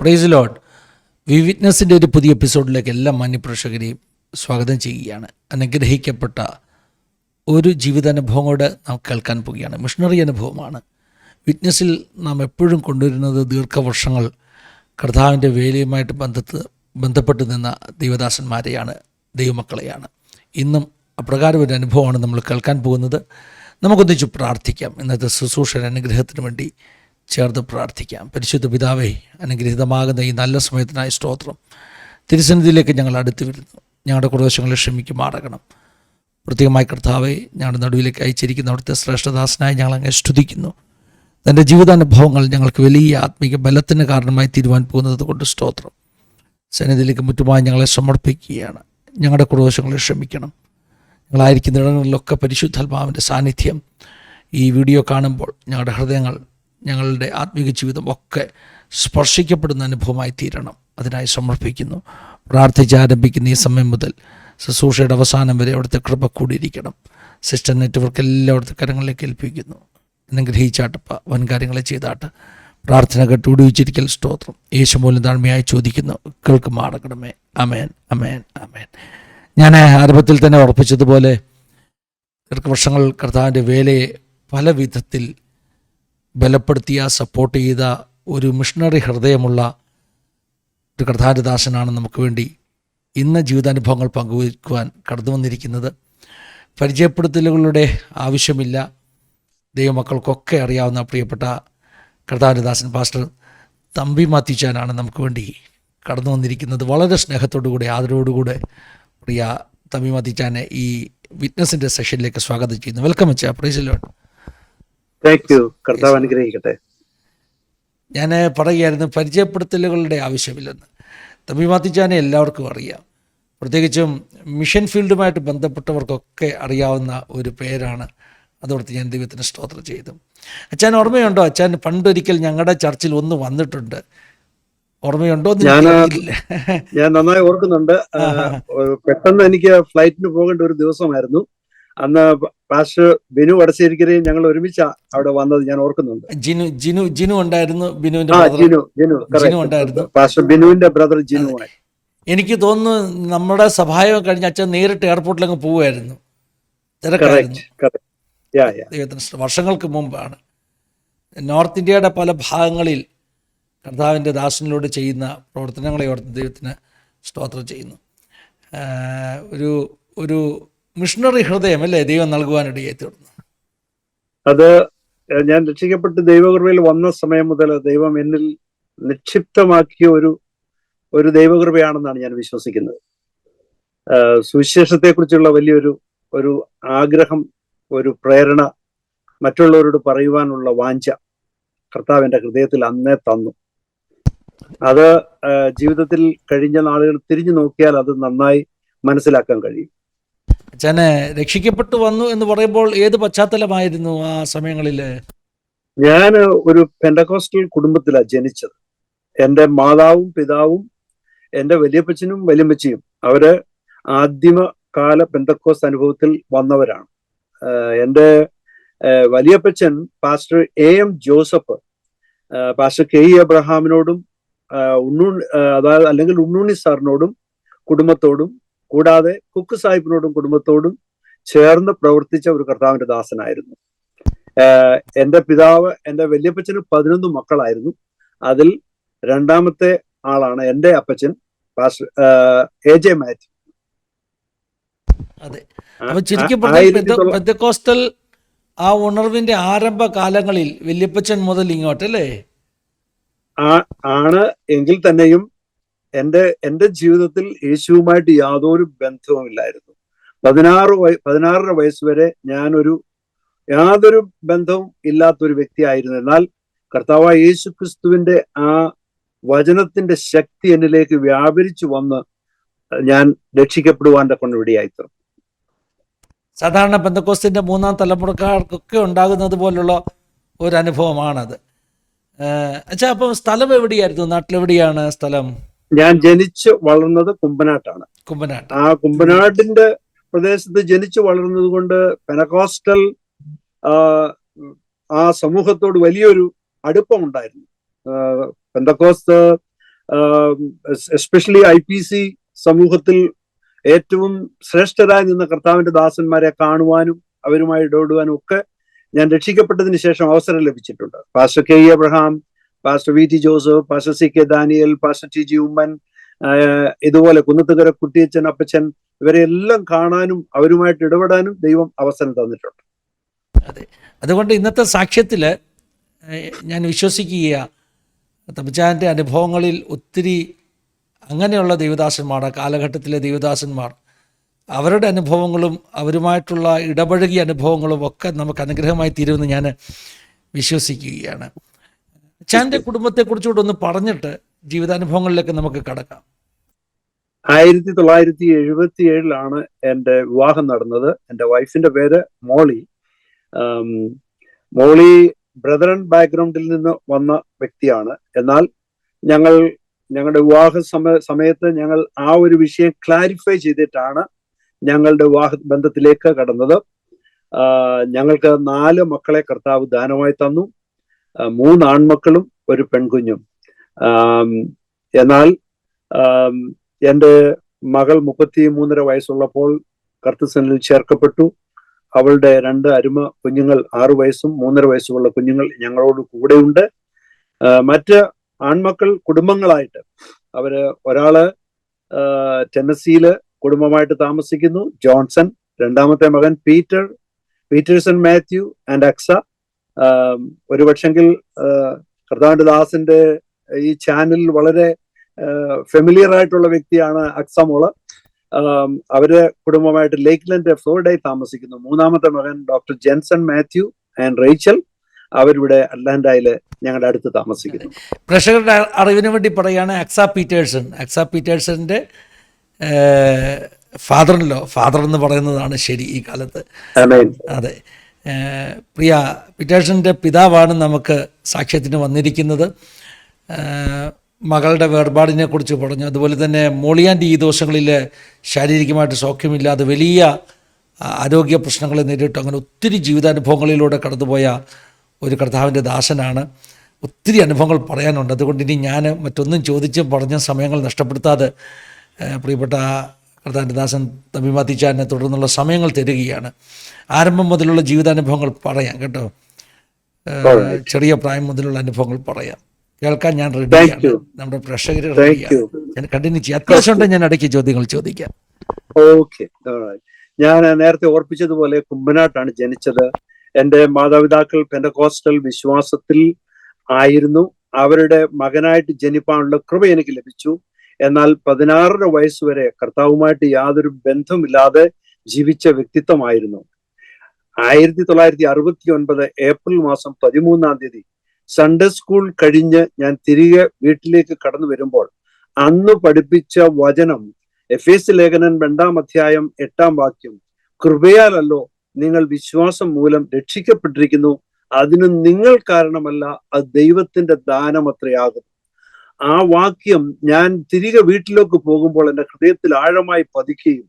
Praise Lord. V വിറ്റ്നസിൻ്റെ ഒരു പുതിയ എപ്പിസോഡിലേക്ക് എല്ലാ മാന്യപ്രേക്ഷകരെയും സ്വാഗതം ചെയ്യുകയാണ്. അനുഗ്രഹിക്കപ്പെട്ട ഒരു ജീവിതാനുഭവം കൂടെ നാം കേൾക്കാൻ പോവുകയാണ്. മിഷണറി അനുഭവമാണ്. വിറ്റ്നസിൽ നാം എപ്പോഴും കൊണ്ടുവരുന്നത് ദീർഘവർഷങ്ങൾ കർത്താവിൻ്റെ വേലയുമായിട്ട് ബന്ധപ്പെട്ട് നിന്ന ദൈവദാസന്മാരെയാണ്, ദൈവമക്കളെയാണ്. ഇന്നും അപ്രകാരം ഒരു അനുഭവമാണ് നമ്മൾ കേൾക്കാൻ പോകുന്നത്. നമുക്കൊന്നിച്ച് പ്രാർത്ഥിക്കാം. ഇന്നത്തെ ശുശ്രൂഷയുടെ അനുഗ്രഹത്തിന് വേണ്ടി ചേർത്ത് പ്രാർത്ഥിക്കാം. പരിശുദ്ധ പിതാവേ, അനുഗ്രഹീതമാകുന്ന ഈ നല്ല സമയത്തിനായി സ്തോത്രം. തിരുസന്നിധിയിലേക്ക് ഞങ്ങൾ അടുത്ത് വരുന്നു. ഞങ്ങളുടെ കുറവശങ്ങളെ ക്ഷമിക്കുമാറാകണം. പ്രത്യേകമായി കർത്താവെ, ഞങ്ങളുടെ നടുവിലേക്ക് അയച്ചിരിക്കുന്ന അവിടുത്തെ ശ്രേഷ്ഠദാസനായി ഞങ്ങൾ അങ്ങ് സ്തുതിക്കുന്നു. തൻ്റെ ജീവിതാനുഭവങ്ങൾ ഞങ്ങൾക്ക് വലിയ ആത്മീക ബലത്തിന് കാരണമായി തീരുവാൻ പോകുന്നത് കൊണ്ട് സ്തോത്രം. സന്നിധിയിലേക്ക് മുറ്റുമായി ഞങ്ങളെ സമർപ്പിക്കുകയാണ്. ഞങ്ങളുടെ കുറവശങ്ങളെ ക്ഷമിക്കണം. ഞങ്ങളായിരിക്കുന്ന ഇടങ്ങളിലൊക്കെ പരിശുദ്ധാത്മാവിൻ്റെ സാന്നിധ്യം ഈ വീഡിയോ കാണുമ്പോൾ ഞങ്ങളുടെ ഹൃദയങ്ങൾ, ഞങ്ങളുടെ ആത്മീക ജീവിതം ഒക്കെ സ്പർശിക്കപ്പെടുന്ന അനുഭവമായി തീരണം. അതിനായി സമർപ്പിക്കുന്നു. പ്രാർത്ഥിച്ച് ആരംഭിക്കുന്ന ഈ സമയം മുതൽ ശുശ്രൂഷയുടെ അവസാനം വരെ അവിടുത്തെ കൃപ കൂടിയിരിക്കണം. സിസ്റ്റർ നെറ്റ്വർക്ക് എല്ലാം അവിടുത്തെ കരങ്ങളിലേക്ക് ഏൽപ്പിക്കുന്നു. അനുഗ്രഹിച്ചാട്ടപ്പ, വൻകാര്യങ്ങളെ ചെയ്താട്ട്. പ്രാർത്ഥന കേട്ടുപിടിച്ചിരിക്കൽ സ്തോത്രം. യേശു മൂലം താഴ്മയായി ചോദിക്കുന്നു, കേൾക്കുമാറാകണമേ. അമേൻ, അമേൻ, അമേൻ. ഞാൻ ആരംഭത്തിൽ തന്നെ ഉറപ്പിച്ചതുപോലെ ദീർഘവർഷങ്ങൾ കർത്താവിൻ്റെ വേലയെ പല വിധത്തിൽ ബലപ്പെടുത്തിയ, സപ്പോർട്ട് ചെയ്ത ഒരു മിഷണറി ഹൃദയമുള്ള ഒരു കർത്താവിൻ്റെ ദാസനാണ് നമുക്ക് വേണ്ടി ഇന്ന് ജീവിതാനുഭവങ്ങൾ പങ്കുവയ്ക്കുവാൻ കടന്നു വന്നിരിക്കുന്നത്. പരിചയപ്പെടുത്തലുകളുടെ ആവശ്യമില്ല. ദൈവമക്കൾക്കൊക്കെ അറിയാവുന്ന പ്രിയപ്പെട്ട കർത്താവിൻ്റെ ദാസൻ പാസ്റ്റർ തമ്പി മാത്തിച്ചാനാണ് നമുക്ക് വേണ്ടി കടന്നു വന്നിരിക്കുന്നത്. വളരെ സ്നേഹത്തോടുകൂടെ, ആദരവോടുകൂടെ പ്രിയ തമ്പി മാത്തിച്ചാനെ ഈ വിറ്റ്നസിൻ്റെ സെഷനിലേക്ക് സ്വാഗതം ചെയ്യുന്നു. വെൽക്കം അച്ഛാ. Praise Lord. കർത്താവ് അനുഗ്രഹിക്കട്ടെ. ഞാൻ പറയുകയായിരുന്നു, പരിചയപ്പെടുത്തലുകളുടെ ആവശ്യമില്ലെന്ന്. തമ്പി മാത്തിച്ചാനെ എല്ലാവർക്കും അറിയാം. പ്രത്യേകിച്ചും മിഷൻ ഫീൽഡുമായിട്ട് ബന്ധപ്പെട്ടവർക്കൊക്കെ അറിയാവുന്ന ഒരു പേരാണ്. അതോടത്ത് ഞാൻ ദൈവത്തിന് സ്തോത്രം ചെയ്തു. അച്ഛൻ ഓർമ്മയുണ്ടോ? അച്ഛൻ പണ്ടൊരിക്കൽ ഞങ്ങളുടെ ചർച്ചിൽ ഒന്ന് വന്നിട്ടുണ്ട്. ഓർമ്മയുണ്ടോ? ഞാൻ നന്നായി ഓർക്കുന്നുണ്ട്. പെട്ടെന്ന് എനിക്ക് ഫ്ലൈറ്റിന് പോകേണ്ട ഒരു ദിവസമായിരുന്നു. അന്ന് പാസ്റ്റർ ബിനു വടശ്ശേരിക്കരെയും ഞങ്ങൾ ഒരുമിച്ച് അവിടെ വന്നത് ഞാൻ ഓർക്കുന്നുണ്ട്. ജിനു ഉണ്ടായിരുന്നു. ജിനു ഉണ്ടായിരുന്നു. പാസ്റ്റർ ബിനുവിന്റെ ബ്രദർ ജിനു. എനിക്ക് തോന്നുന്നു നമ്മുടെ സഭായം കഴിഞ്ഞ അച്ഛൻ നേരിട്ട് എയർപോർട്ടിലങ്ങ് പോവുമായിരുന്നു. തിരക്കായിരുന്നു. വർഷങ്ങൾക്ക് മുമ്പാണ്. നോർത്ത് ഇന്ത്യയുടെ പല ഭാഗങ്ങളിൽ കർത്താവിൻ്റെ ദാസനിലൂടെ ചെയ്യുന്ന പ്രവർത്തനങ്ങളെ ഓർത്ത് ദൈവത്തിന് സ്തോത്രം ചെയ്യുന്നു. ഒരു മിഷണറി ഹൃദയം അല്ലേ ദൈവം നൽകുവാനിടയായി തീർന്നു. അത് ഞാൻ രക്ഷിക്കപ്പെട്ട് ദൈവകൃപയിൽ വന്ന സമയം മുതൽ ദൈവം എന്നിൽ നിക്ഷിപ്തമാക്കിയ ഒരു ദൈവകൃപയാണെന്നാണ് ഞാൻ വിശ്വസിക്കുന്നത്. സുവിശേഷത്തെക്കുറിച്ചുള്ള വലിയൊരു ആഗ്രഹം, ഒരു പ്രേരണ, മറ്റുള്ളവരോട് പറയുവാനുള്ള വാഞ്ച കർത്താവ് എൻ്റെ ഹൃദയത്തിൽ അന്നേ തന്നു. അത് ജീവിതത്തിൽ കഴിഞ്ഞ നാളുകൾ തിരിഞ്ഞു നോക്കിയാൽ അത് നന്നായി മനസ്സിലാക്കാൻ കഴിയും. അച്ഛനെ രക്ഷിക്കപ്പെട്ടു വന്നു എന്ന് പറയുമ്പോൾ ഏത് പശ്ചാത്തലമായിരുന്നു ആ സമയങ്ങളിൽ? ഞാൻ ഒരു പെന്തക്കോസ്റ്റൽ കുടുംബത്തിലാണ് ജനിച്ചത്. എൻ്റെ പിതാവും എൻ്റെ വലിയപ്പച്ചനും വലിയമ്മച്ചിയും അവര് ആദ്യമകാല പെന്തക്കോസ്റ്റ് അനുഭവത്തിൽ വന്നവരാണ്. എൻ്റെ വലിയപ്പച്ചൻ pastor M Joseph pastor K എബ്രഹാമിനോടും അതായത് അല്ലെങ്കിൽ ഉണ്ണുണ്ണി സാറിനോടും കുടുംബത്തോടും കൂടാതെ കുക്ക് സാഹിബിനോടും കുടുംബത്തോടും ചേർന്ന് പ്രവർത്തിച്ച ഒരു കർത്താവിന്റെ ദാസനായിരുന്നു. എൻ്റെ പിതാവ്, എൻ്റെ വലിയപ്പച്ചന് 11 മക്കളായിരുന്നു. അതിൽ രണ്ടാമത്തെ ആളാണ് എൻ്റെ അപ്പച്ചൻ പാസ്റ്റർ AJ മാത്യു. അതെ, പെന്തക്കോസ്റ്റൽ ആ ഉണർവിന്റെ ആരംഭ കാലങ്ങളിൽ വല്യപ്പച്ചൻ മുതൽ ഇങ്ങോട്ടല്ലേ ആണ്. എങ്കിൽ തന്നെയും എൻ്റെ ജീവിതത്തിൽ യേശുവുമായിട്ട് യാതൊരു ബന്ധവുമില്ലായിരുന്നു. 16 വയസ്സ് വരെ യാതൊരു ബന്ധവും ഇല്ലാത്തൊരു വ്യക്തിയായിരുന്നു. എന്നാൽ കർത്താവായ യേശു ക്രിസ്തുവിന്റെ ആ വചനത്തിന്റെ ശക്തി എന്നിലേക്ക് വ്യാപരിച്ചു വന്ന് ഞാൻ രക്ഷിക്കപ്പെടുവാൻ്റെ കൊണ്ടിവിടെയായിത്തീർന്നു. സാധാരണ പെന്തക്കോസ്തിന്റെ 3ാം തലമുറക്കാർക്കൊക്കെ ഉണ്ടാകുന്നത് പോലുള്ള ഒരു അനുഭവമാണത്. അച്ഛാ, അപ്പം സ്ഥലം എവിടെയായിരുന്നു? നാട്ടിലെവിടെയാണ് സ്ഥലം? ഞാൻ ജനിച്ച് വളർന്നത് കുമ്പനാട്ടാണ്. ആ കുമ്പനാട്ടിന്റെ പ്രദേശത്ത് ജനിച്ചു വളർന്നത് കൊണ്ട് പെന്തക്കോസ്റ്റൽ ആ സമൂഹത്തോട് വലിയൊരു അടുപ്പമുണ്ടായിരുന്നു. പെന്തക്കോസ്ത് എസ്പെഷ്യലി IPC സമൂഹത്തിൽ ഏറ്റവും ശ്രേഷ്ഠരായി നിന്ന കർത്താവിന്റെ ദാസന്മാരെ കാണുവാനും അവരുമായി ഇടപെടുവാനും ഒക്കെ ഞാൻ രക്ഷിക്കപ്പെട്ടതിന് ശേഷം അവസരം ലഭിച്ചിട്ടുണ്ട്. Pastor K. Abraham, pastor VT Joseph, pastor CK Daniel, pastor TG Oommen, ഇതുപോലെ കുന്നത്തുകര കുട്ടിയച്ചൻ, അപ്പച്ചൻ, ഇവരെ എല്ലാം കാണാനും അവരുമായിട്ട് ഇടപെടാനും ദൈവം അവസരം തന്നിട്ടുണ്ട്. അതെ, അതുകൊണ്ട് ഇന്നത്തെ സാക്ഷ്യത്തിൽ ഞാൻ വിശ്വസിക്കുക തമ്പുരാന്റെ അനുഭവങ്ങളിൽ ഒത്തിരി അങ്ങനെയുള്ള ദൈവദാസന്മാർ, ആ കാലഘട്ടത്തിലെ ദൈവദാസന്മാർ, അവരുടെ അനുഭവങ്ങളും അവരുമായിട്ടുള്ള ഇടപഴകിയ അനുഭവങ്ങളും ഒക്കെ നമുക്ക് അനുഗ്രഹമായി തീരുമെന്ന് ഞാൻ വിശ്വസിക്കുകയാണ്. അച്ഛൻ്റെ കുടുംബത്തെക്കുറിച്ചുകൂടെ ഒന്ന് പറഞ്ഞിട്ട് ജീവിതാനുഭവങ്ങളിലേക്ക് നമുക്ക് കടക്കാം. 1977 എൻ്റെ വിവാഹം നടന്നത്. എൻ്റെ വൈഫിന്റെ പേര് മോളി. മോളി ബ്രദറൻ ബാക്ക്ഗ്രൗണ്ടിൽ നിന്ന് വന്ന വ്യക്തിയാണ്. എന്നാൽ ഞങ്ങളുടെ വിവാഹ സമയത്ത് ഞങ്ങൾ ആ ഒരു വിഷയം ക്ലാരിഫൈ ചെയ്തിട്ടാണ് ഞങ്ങളുടെ വിവാഹ ബന്ധത്തിലേക്ക് കടന്നത്. ഞങ്ങൾക്ക് 4 മക്കളെ കർത്താവ് ദാനമായി തന്നു, 3 ആൺമക്കളും 1 പെൺകുഞ്ഞും. എന്നാൽ എൻ്റെ മകൾ 33.5 വയസ്സുള്ളപ്പോൾ കർത്തൃസേനയിൽ ചേർക്കപ്പെട്ടു. അവളുടെ 2 അരുമ കുഞ്ഞുങ്ങൾ 6 വയസ്സും 3.5 വയസ്സുമുള്ള കുഞ്ഞുങ്ങൾ ഞങ്ങളോട് കൂടെയുണ്ട്. മറ്റ് ആൺമക്കൾ കുടുംബങ്ങളായിട്ട് ഒരാള് ടെന്നസിയില് കുടുംബമായിട്ട് താമസിക്കുന്നു, ജോൺസൺ. 2ാമത്തെ മകൻ പീറ്റേഴ്സൺ മാത്യു ആൻഡ് അക്സ. ഒരു പക്ഷെങ്കിൽ കർത്താവിന്റെ ദാസന്റെ ഈ ചാനലിൽ വളരെ ഫെമിലിയർ ആയിട്ടുള്ള വ്യക്തിയാണ് അക്സമോള്. അവര് കുടുംബമായിട്ട് ലേക്ക്ലൻഡ് ഫ്ലോറിഡയിൽ താമസിക്കുന്നു. 3ാമത്തെ മകൻ doctor Jenson Mathew and Rachel. അവരിവിടെ അറ്റ്ലാന്റയില് ഞങ്ങളുടെ അടുത്ത് താമസിക്കുന്നു. പ്രേക്ഷകരുടെ അറിവിന് വേണ്ടി പറയുകയാണ്, അക്സ പീറ്റേഴ്സന്റെ ഫാദർ എന്ന് പറയുന്നതാണ് ശരി ഈ കാലത്ത്. അതെ, പ്രിയ പീറ്റേഴ്സന്റെ പിതാവാണ് നമുക്ക് സാക്ഷ്യത്തിന് വന്നിരിക്കുന്നത്. മകളുടെ വേർപാടിനെ കുറിച്ച് പറഞ്ഞു. അതുപോലെ തന്നെ മോളിയാൻ്റെ ഈ ദിവസങ്ങളിൽ ശാരീരികമായിട്ട് സൗഖ്യമില്ലാതെ വലിയ ആരോഗ്യ പ്രശ്നങ്ങളെ നേരിട്ടു. അങ്ങനെ ഒത്തിരി ജീവിതാനുഭവങ്ങളിലൂടെ കടന്നുപോയ ഒരു കർത്താവിൻ്റെ ദാസനാണ്. ഒത്തിരി അനുഭവങ്ങൾ പറയാനുണ്ട്. അതുകൊണ്ട് ഇനി ഞാൻ മറ്റൊന്നും ചോദിച്ച് പറഞ്ഞ സമയങ്ങൾ നഷ്ടപ്പെടുത്താതെ പ്രിയപ്പെട്ട കർത്താവിൻ്റെ ദാസൻ തമ്പി മാത്തിച്ചാനെ തുടർന്നുള്ള സമയങ്ങൾ തരികയാണ്. ആരംഭം മുതലുള്ള ജീവിതാനുഭവങ്ങൾ പറയാം കേട്ടോ. ചെറിയ പ്രായം മുതലുള്ള അനുഭവങ്ങൾ പറയാം, കേൾക്കാൻ ഞാൻ റെഡിയാണ്. നമ്മുടെ പ്രേക്ഷകർ റെഡിയാണ്. ഞാൻ കണ്ടിന്യൂ ചെയ്യാം. അത്യാവശ്യം ഉണ്ടെങ്കിൽ ഞാൻ ഇടയ്ക്ക് ചോദ്യങ്ങൾ ചോദിക്കാം. ഓക്കെ. ഞാൻ നേരത്തെ ഓർപ്പിച്ചതുപോലെ കുമ്പനാട്ടാണ് ജനിച്ചത്. എൻ്റെ മാതാപിതാക്കൾ പെന്തക്കോസ്റ്റൽ വിശ്വാസത്തിൽ ആയിരുന്നു. അവരുടെ മകനായിട്ട് ജനിപ്പാനുള്ള കൃപ എനിക്ക് ലഭിച്ചു. എന്നാൽ 16 വയസ്സുവരെ കർത്താവുമായിട്ട് യാതൊരു ബന്ധമില്ലാതെ ജീവിച്ച വ്യക്തിത്വമായിരുന്നു. 1969 ഏപ്രിൽ മാസം 13 സൺഡേ സ്കൂൾ കഴിഞ്ഞ് ഞാൻ തിരികെ വീട്ടിലേക്ക് കടന്നു വരുമ്പോൾ അന്ന് പഠിപ്പിച്ച വചനം, എഫേസ്യ ലേഖനം 2-ാം അധ്യായം 8-ാം വാക്യം, കൃപയാലല്ലോ നിങ്ങൾ വിശ്വാസം മൂലം രക്ഷിക്കപ്പെട്ടിരിക്കുന്നു, അതിന് നിങ്ങൾ കാരണമല്ല, അത് ദൈവത്തിന്റെ ദാനമത്രയാകും. ആ വാക്യം ഞാൻ തിരികെ വീട്ടിലേക്ക് പോകുമ്പോൾ എൻ്റെ ഹൃദയത്തിൽ ആഴമായി പതിക്കുകയും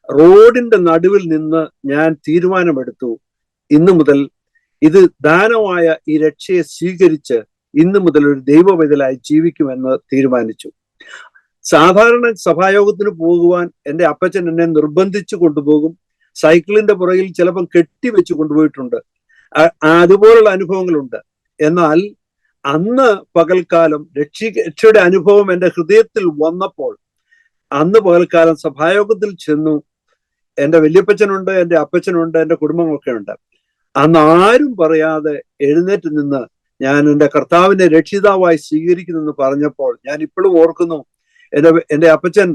റോഡിന്റെ നടുവിൽ നിന്ന് ഞാൻ തീരുമാനമെടുത്തു, ഇന്നു മുതൽ ഇത് ദാനമായ ഈ രക്ഷയെ സ്വീകരിച്ച് ഇന്നു മുതൽ ഒരു ദൈവവൈതലായി ജീവിക്കുമെന്ന് തീരുമാനിച്ചു. സാധാരണ സഭായോഗത്തിന് പോകുവാൻ എൻ്റെ അപ്പച്ചൻ എന്നെ നിർബന്ധിച്ചു കൊണ്ടുപോകും. സൈക്കിളിന്റെ പുറകിൽ ചിലപ്പം കെട്ടിവെച്ച് കൊണ്ടുപോയിട്ടുണ്ട്. അതുപോലുള്ള അനുഭവങ്ങളുണ്ട്. എന്നാൽ അന്ന് പകൽക്കാലം രക്ഷയുടെ അനുഭവം എൻ്റെ ഹൃദയത്തിൽ വന്നപ്പോൾ അന്ന് പകൽക്കാലം സഭായോഗത്തിൽ ചെന്നു. എൻ്റെ വല്യപ്പച്ചനുണ്ട്, എൻ്റെ അപ്പച്ചനുണ്ട്, എൻ്റെ കുടുംബമൊക്കെ ഉണ്ട്. അന്ന് ആരും പറയാതെ എഴുന്നേറ്റ് നിന്ന് ഞാൻ എൻ്റെ കർത്താവിനെ രക്ഷിതാവായി സ്വീകരിക്കുന്നെന്ന് പറഞ്ഞപ്പോൾ ഞാൻ ഇപ്പോഴും ഓർക്കുന്നു. എൻ്റെ അപ്പച്ചൻ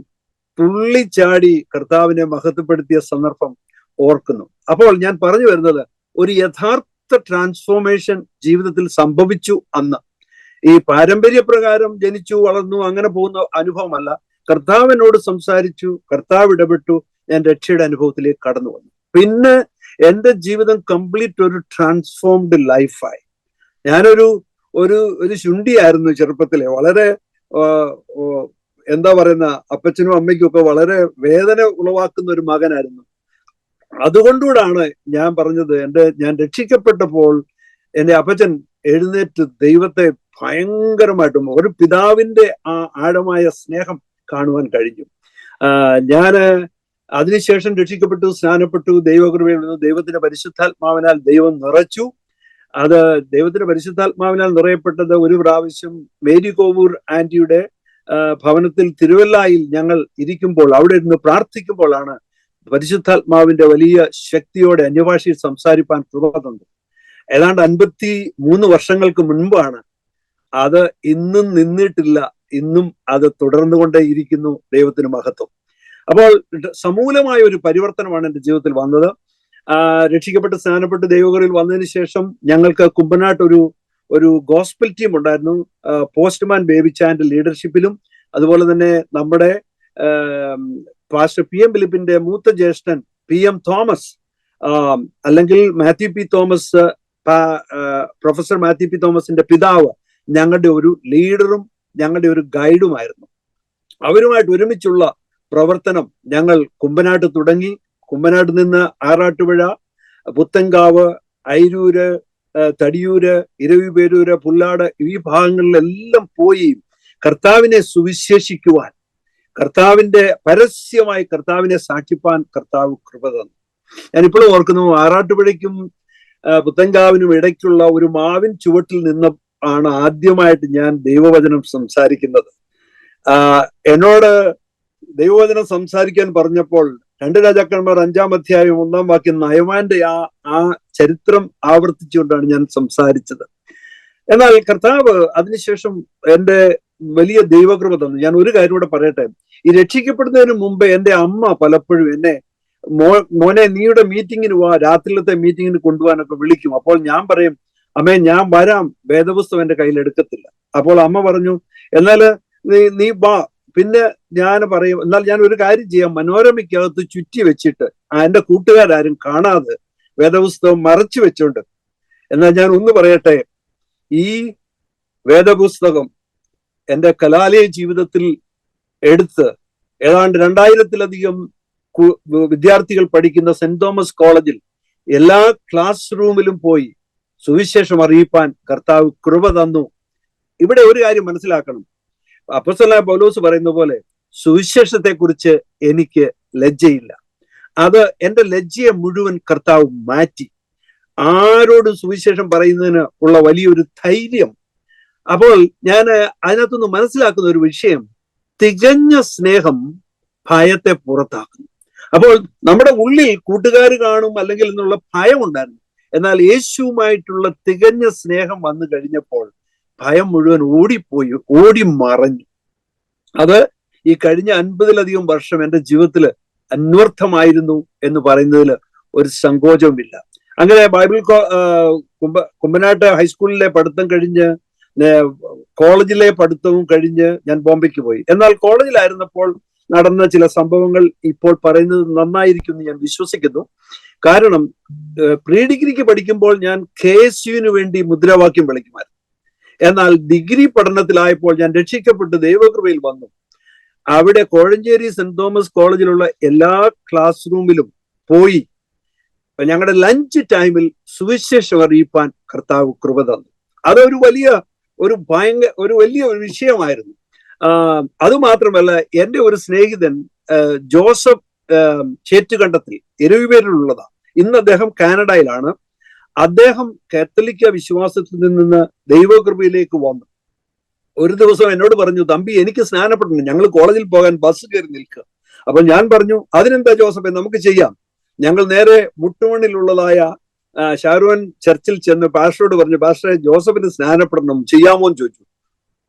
തുള്ളിച്ചാടി കർത്താവിനെ മഹത്വപ്പെടുത്തിയ സന്ദർഭം ഓർക്കുന്നു. അപ്പോൾ ഞാൻ പറഞ്ഞു വരുന്നത്, ഒരു യഥാർത്ഥ ട്രാൻസ്ഫോർമേഷൻ ജീവിതത്തിൽ സംഭവിച്ചു അന്ന്. ഈ പാരമ്പര്യപ്രകാരം ജനിച്ചു വളർന്നു അങ്ങനെ പോകുന്ന അനുഭവമല്ല. കർത്താവിനോട് സംസാരിച്ചു, കർത്താവ് ഇടപെട്ടു, ഞാൻ രക്ഷയുടെ അനുഭവത്തിലേക്ക് കടന്നു വന്നു. പിന്നെ എൻ്റെ ജീവിതം കംപ്ലീറ്റ് ഒരു ട്രാൻസ്ഫോംഡ് ലൈഫായി. ഞാനൊരു ഒരു ശുണ്ടിയായിരുന്നു ചെറുപ്പത്തിലെ. വളരെ എന്താ പറയുന്ന, അപ്പച്ചനും അമ്മയ്ക്കും ഒക്കെ വളരെ വേദന ഉളവാക്കുന്ന ഒരു മകനായിരുന്നു. അതുകൊണ്ടുകൂടാണ് ഞാൻ പറഞ്ഞത്, ഞാൻ രക്ഷിക്കപ്പെട്ടപ്പോൾ എൻ്റെ അപ്പച്ചൻ എഴുന്നേറ്റ് ദൈവത്തെ ഭയങ്കരമായിട്ടും ഒരു പിതാവിന്റെ ആ ആഴമായ സ്നേഹം കാണുവാൻ കഴിഞ്ഞു. ഞാന് അതിനുശേഷം രക്ഷിക്കപ്പെട്ടു, സ്നാനപ്പെട്ടു, ദൈവകൃപയിൽ നിന്ന് ദൈവത്തിന്റെ പരിശുദ്ധാത്മാവിനാൽ ദൈവം നിറച്ചു. അത് ദൈവത്തിന്റെ പരിശുദ്ധാത്മാവിനാൽ നിറയപ്പെട്ടത് ഒരു പ്രാവശ്യം മേരി കോവൂർ ആന്റിയുടെ ഭവനത്തിൽ തിരുവല്ലായിൽ ഞങ്ങൾ ഇരിക്കുമ്പോൾ, അവിടെ ഇരുന്ന് പ്രാർത്ഥിക്കുമ്പോഴാണ് പരിശുദ്ധാത്മാവിന്റെ വലിയ ശക്തിയോടെ അന്യഭാഷയിൽ സംസാരിപ്പാൻ കൃപ തന്നു. ഏതാണ്ട് 53 വർഷങ്ങൾക്ക് മുൻപാണ്. അത് ഇന്നും നിന്നിട്ടില്ല, ഇന്നും അത് തുടർന്നുകൊണ്ടേയിരിക്കുന്നു. ദൈവത്തിന് മഹത്വം. അപ്പോൾ സമൂലമായ ഒരു പരിവർത്തനമാണ് എൻ്റെ ജീവിതത്തിൽ വന്നത്. രക്ഷിക്കപ്പെട്ട് സ്നാനപ്പെട്ട് ദൈവകൃപയിൽ വന്നതിന് ശേഷം ഞങ്ങൾക്ക് കുമ്പനാട്ട് ഒരു ഗോസ്പൽ ടീം ഉണ്ടായിരുന്നു. പോസ്റ്റ്മാൻ ബേബിച്ചാന്റെ ലീഡർഷിപ്പിലും, അതുപോലെ തന്നെ നമ്മുടെ പാസ്റ്റർ PM ഫിലിപ്പിന്റെ മൂത്ത ജ്യേഷ്ഠൻ PM തോമസ്, അല്ലെങ്കിൽ Mathew P Thomas, professor Mathew P തോമസിന്റെ പിതാവ് ഞങ്ങളുടെ ഒരു ലീഡറും ഞങ്ങളുടെ ഒരു ഗൈഡുമായിരുന്നു. അവരുമായിട്ട് ഒരുമിച്ചുള്ള പ്രവർത്തനം ഞങ്ങൾ കുമ്പനാട്ട് തുടങ്ങി. കുമ്പനാട്ട് നിന്ന് ആറാട്ടുപുഴ, പുത്തൻകാവ്, അയിരൂര്, തടിയൂര്, ഇരവിപേരൂര്, പുല്ലാട് ഈ ഭാഗങ്ങളിലെല്ലാം പോയി കർത്താവിനെ സുവിശേഷിക്കുവാൻ, പരസ്യമായി കർത്താവിനെ സാക്ഷിപ്പാൻ കർത്താവ് കൃപ തന്നു. ഞാനിപ്പോഴും ഓർക്കുന്നു, ആറാട്ടുപുഴയ്ക്കും പുത്തൻകാവിനും ഇടയ്ക്കുള്ള ഒരു മാവിൻ ചുവട്ടിൽ നിന്ന് ആണ് ആദ്യമായിട്ട് ഞാൻ ദൈവവചനം സംസാരിക്കുന്നത്. എന്നോട് ദൈവവചനം സംസാരിക്കാൻ പറഞ്ഞപ്പോൾ 2 രാജാക്കന്മാർ 5-ാം അധ്യായം 1-ാം വാക്യം നയമാന്റെ ആ ചരിത്രം ആവർത്തിച്ചുകൊണ്ടാണ് ഞാൻ സംസാരിച്ചത്. എന്നാൽ കർത്താവ് അതിനുശേഷം എൻ്റെ വലിയ ദൈവകൃപ തന്നു. ഞാൻ ഒരു കാര്യം കൂടെ പറയട്ടെ. ഈ രക്ഷിക്കപ്പെടുന്നതിന് മുമ്പ് എൻ്റെ അമ്മ പലപ്പോഴും എന്നെ മോനെ നീയുടെ മീറ്റിങ്ങിന് പോവാ, രാത്രിയിലത്തെ മീറ്റിങ്ങിന് കൊണ്ടുപോകാനൊക്കെ വിളിക്കും. അപ്പോൾ ഞാൻ പറയും, അമ്മേ ഞാൻ വരാം, വേദപുസ്തകം എൻ്റെ കയ്യിൽ എടുക്കത്തില്ല. അപ്പോൾ അമ്മ പറഞ്ഞു, എന്നാൽ നീ വാ. പിന്നെ ഞാൻ പറയും, എന്നാൽ ഞാൻ ഒരു കാര്യം ചെയ്യാം, മനോരമയ്ക്കകത്ത് ചുറ്റി വെച്ചിട്ട് എൻ്റെ കൂട്ടുകാരും കാണാതെ വേദപുസ്തകം മറച്ചു വെച്ചോണ്ട്. എന്നാൽ ഞാൻ ഒന്ന് പറയട്ടെ, ഈ വേദപുസ്തകം എൻ്റെ കലാലയ ജീവിതത്തിൽ എടുത്ത് ഏതാണ്ട് 2000-ലധികം വിദ്യാർത്ഥികൾ പഠിക്കുന്ന സെന്റ് തോമസ് കോളേജിൽ എല്ലാ ക്ലാസ് റൂമിലും പോയി സുവിശേഷം അറിയിപ്പാൻ കർത്താവ് കൃപ തന്നു. ഇവിടെ ഒരു കാര്യം മനസ്സിലാക്കണം. അപ്പോസ്തലനായ പൗലോസ് പറയുന്ന പോലെ സുവിശേഷത്തെ കുറിച്ച് എനിക്ക് ലജ്ജയില്ല. അത് എൻ്റെ ലജ്ജയെ മുഴുവൻ കർത്താവ് മാറ്റി. ആരോടും സുവിശേഷം പറയുന്നതിന് ഉള്ള വലിയൊരു ധൈര്യം. അപ്പോൾ ഞാൻ അതിനകത്തുനിന്ന് മനസ്സിലാക്കുന്ന ഒരു വിഷയം, തികഞ്ഞ സ്നേഹം ഭയത്തെ പുറത്താക്കുന്നു. അപ്പോൾ നമ്മുടെ ഉള്ളിൽ കൂട്ടുകാർ കാണും അല്ലെങ്കിൽ എന്നുള്ള ഭയം ഉണ്ടായിരുന്നു. എന്നാൽ യേശുവുമായിട്ടുള്ള തികഞ്ഞ സ്നേഹം വന്നു കഴിഞ്ഞപ്പോൾ ഭയം മുഴുവൻ ഓടി മറഞ്ഞു. അത് ഈ കഴിഞ്ഞ 50-ലധികം വർഷം എൻ്റെ ജീവിതത്തിൽ അന്വർത്ഥമായിരുന്നു എന്ന് പറയുന്നതിൽ ഒരു സങ്കോചവുമില്ല. അങ്ങനെ കുമ്പനാട്ട് ഹൈസ്കൂളിലെ പഠിത്തം കഴിഞ്ഞ് കോളേജിലെ പഠിത്തവും കഴിഞ്ഞ് ഞാൻ ബോംബെക്ക് പോയി. എന്നാൽ കോളേജിലായിരുന്നപ്പോൾ നടന്ന ചില സംഭവങ്ങൾ ഇപ്പോൾ പറയുന്നത് നന്നായിരിക്കും എന്ന് ഞാൻ വിശ്വസിക്കുന്നു. കാരണം പ്രീ ഡിഗ്രിക്ക് പഠിക്കുമ്പോൾ ഞാൻ KSUവിന് വേണ്ടി മുദ്രാവാക്യം വിളിക്കുമായിരുന്നു. എന്നാൽ ഡിഗ്രി പഠനത്തിലായപ്പോൾ ഞാൻ രക്ഷിക്കപ്പെട്ട് ദൈവകൃപയിൽ വന്നു. അവിടെ കോഴഞ്ചേരി സെന്റ് തോമസ് കോളേജിലുള്ള എല്ലാ ക്ലാസ് റൂമിലും പോയി ഞങ്ങളുടെ ലഞ്ച് ടൈമിൽ സുവിശേഷം അറിയിപ്പാൻ കർത്താവ് കൃപ തന്നു. അതൊരു വലിയ വിഷയമായിരുന്നു. അതുമാത്രമല്ല, എൻ്റെ ഒരു സ്നേഹിതൻ ജോസഫ് ചേറ്റുകണ്ടത്തിൽ ഇരവിപേരിലുള്ളതാണ്. ഇന്ന് അദ്ദേഹം കാനഡയിലാണ്. അദ്ദേഹം കാത്തലിക്ക വിശ്വാസത്തിൽ നിന്ന് ദൈവകൃപയിലേക്ക് വന്നു. ഒരു ദിവസം എന്നോട് പറഞ്ഞു, തമ്പി എനിക്ക് സ്നാനപ്പെടണം, ഞങ്ങൾ കോളേജിൽ പോകാൻ ബസ് കയറി നിൽക്കുക. അപ്പൊ ഞാൻ പറഞ്ഞു, അതിനെന്താ ജോസഫ്, നമുക്ക് ചെയ്യാം. ഞങ്ങൾ നേരെ മുട്ടുമണ്ണിലുള്ളതായ ഷാരോൻ ചർച്ചിൽ ചെന്ന് പാസ്റ്ററോട് പറഞ്ഞു, പാസ്റ്ററെ ജോസഫിന് സ്നാനപ്പെടണം, ചെയ്യാമോ എന്ന് ചോദിച്ചു.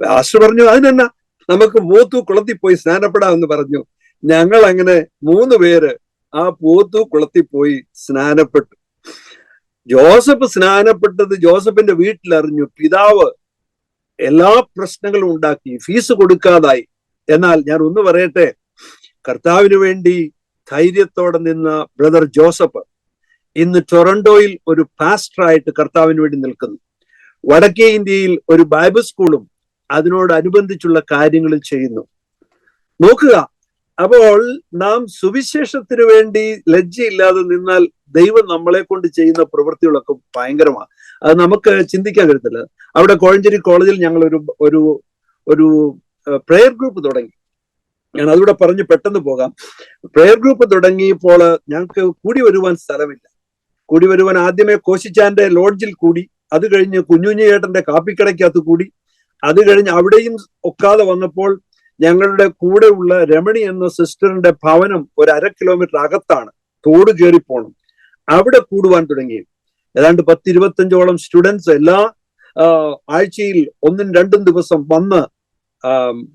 പാസ്റ്റർ പറഞ്ഞു, അതിനെന്നാ, നമുക്ക് പോത്തു കുളത്തിൽ പോയി സ്നാനപ്പെടാമെന്ന് പറഞ്ഞു. ഞങ്ങൾ അങ്ങനെ 3 പേര് ആ പോത്തു കുളത്തിൽ പോയി സ്നാനപ്പെട്ടു. ജോസഫ് സ്നാനപ്പെട്ടത് ജോസഫിന്റെ വീട്ടിലറിഞ്ഞു. പിതാവ് എല്ലാ പ്രശ്നങ്ങളും ഉണ്ടാക്കി, ഫീസ് കൊടുക്കാതായി. എന്നാൽ ഞാൻ ഒന്ന് പറയട്ടെ, കർത്താവിന് വേണ്ടി ധൈര്യത്തോടെ നിന്ന ബ്രദർ ജോസഫ് ഇന്ന് ടൊറന്റോയിൽ ഒരു പാസ്റ്ററായിട്ട് കർത്താവിന് വേണ്ടി നിൽക്കുന്നു. വടക്കേ ഇന്ത്യയിൽ ഒരു ബൈബിൾ സ്കൂളും അതിനോടനുബന്ധിച്ചുള്ള കാര്യങ്ങൾ ചെയ്യുന്നു. നോക്കുക, അപ്പോൾ നാം സുവിശേഷത്തിന് വേണ്ടി ലജ്ജയില്ലാതെ നിന്നാൽ ദൈവം നമ്മളെ കൊണ്ട് ചെയ്യുന്ന പ്രവൃത്തികളൊക്കെ ഭയങ്കരമാണ്. അത് നമുക്ക് ചിന്തിക്കാൻ കഴിയത്തില്ല. അവിടെ കോഴഞ്ചേരി കോളേജിൽ ഞങ്ങൾ ഒരു ഒരു പ്രെയർ ഗ്രൂപ്പ് തുടങ്ങി. ഞാൻ അതുകൂടെ പറഞ്ഞ് പെട്ടെന്ന് പോകാം. പ്രെയർ ഗ്രൂപ്പ് തുടങ്ങിയപ്പോൾ ഞങ്ങൾക്ക് കൂടി വരുവാൻ സ്ഥലമില്ല. കൂടി വരുവാൻ ആദ്യമേ കോശിച്ചാന്റെ ലോഡ്ജിൽ കൂടി, അത് കഴിഞ്ഞ് കുഞ്ഞുഞ്ഞേട്ടന്റെ കാപ്പിക്കടയ്ക്കകത്ത് കൂടി, അത് കഴിഞ്ഞ് അവിടെയും ഒക്കാതെ വന്നപ്പോൾ ഞങ്ങളുടെ കൂടെ ഉള്ള രമണി എന്ന സിസ്റ്ററിന്റെ ഭവനം ഒരു 1/2 കിലോമീറ്റർ അകത്താണ്, തോട് കയറി പോണം. അവിടെ കൂടുവാൻ തുടങ്ങി. ഏതാണ്ട് 10-25ഓളം സ്റ്റുഡൻസ് എല്ലാ ആഴ്ചയിൽ 1-2 ദിവസം വന്ന്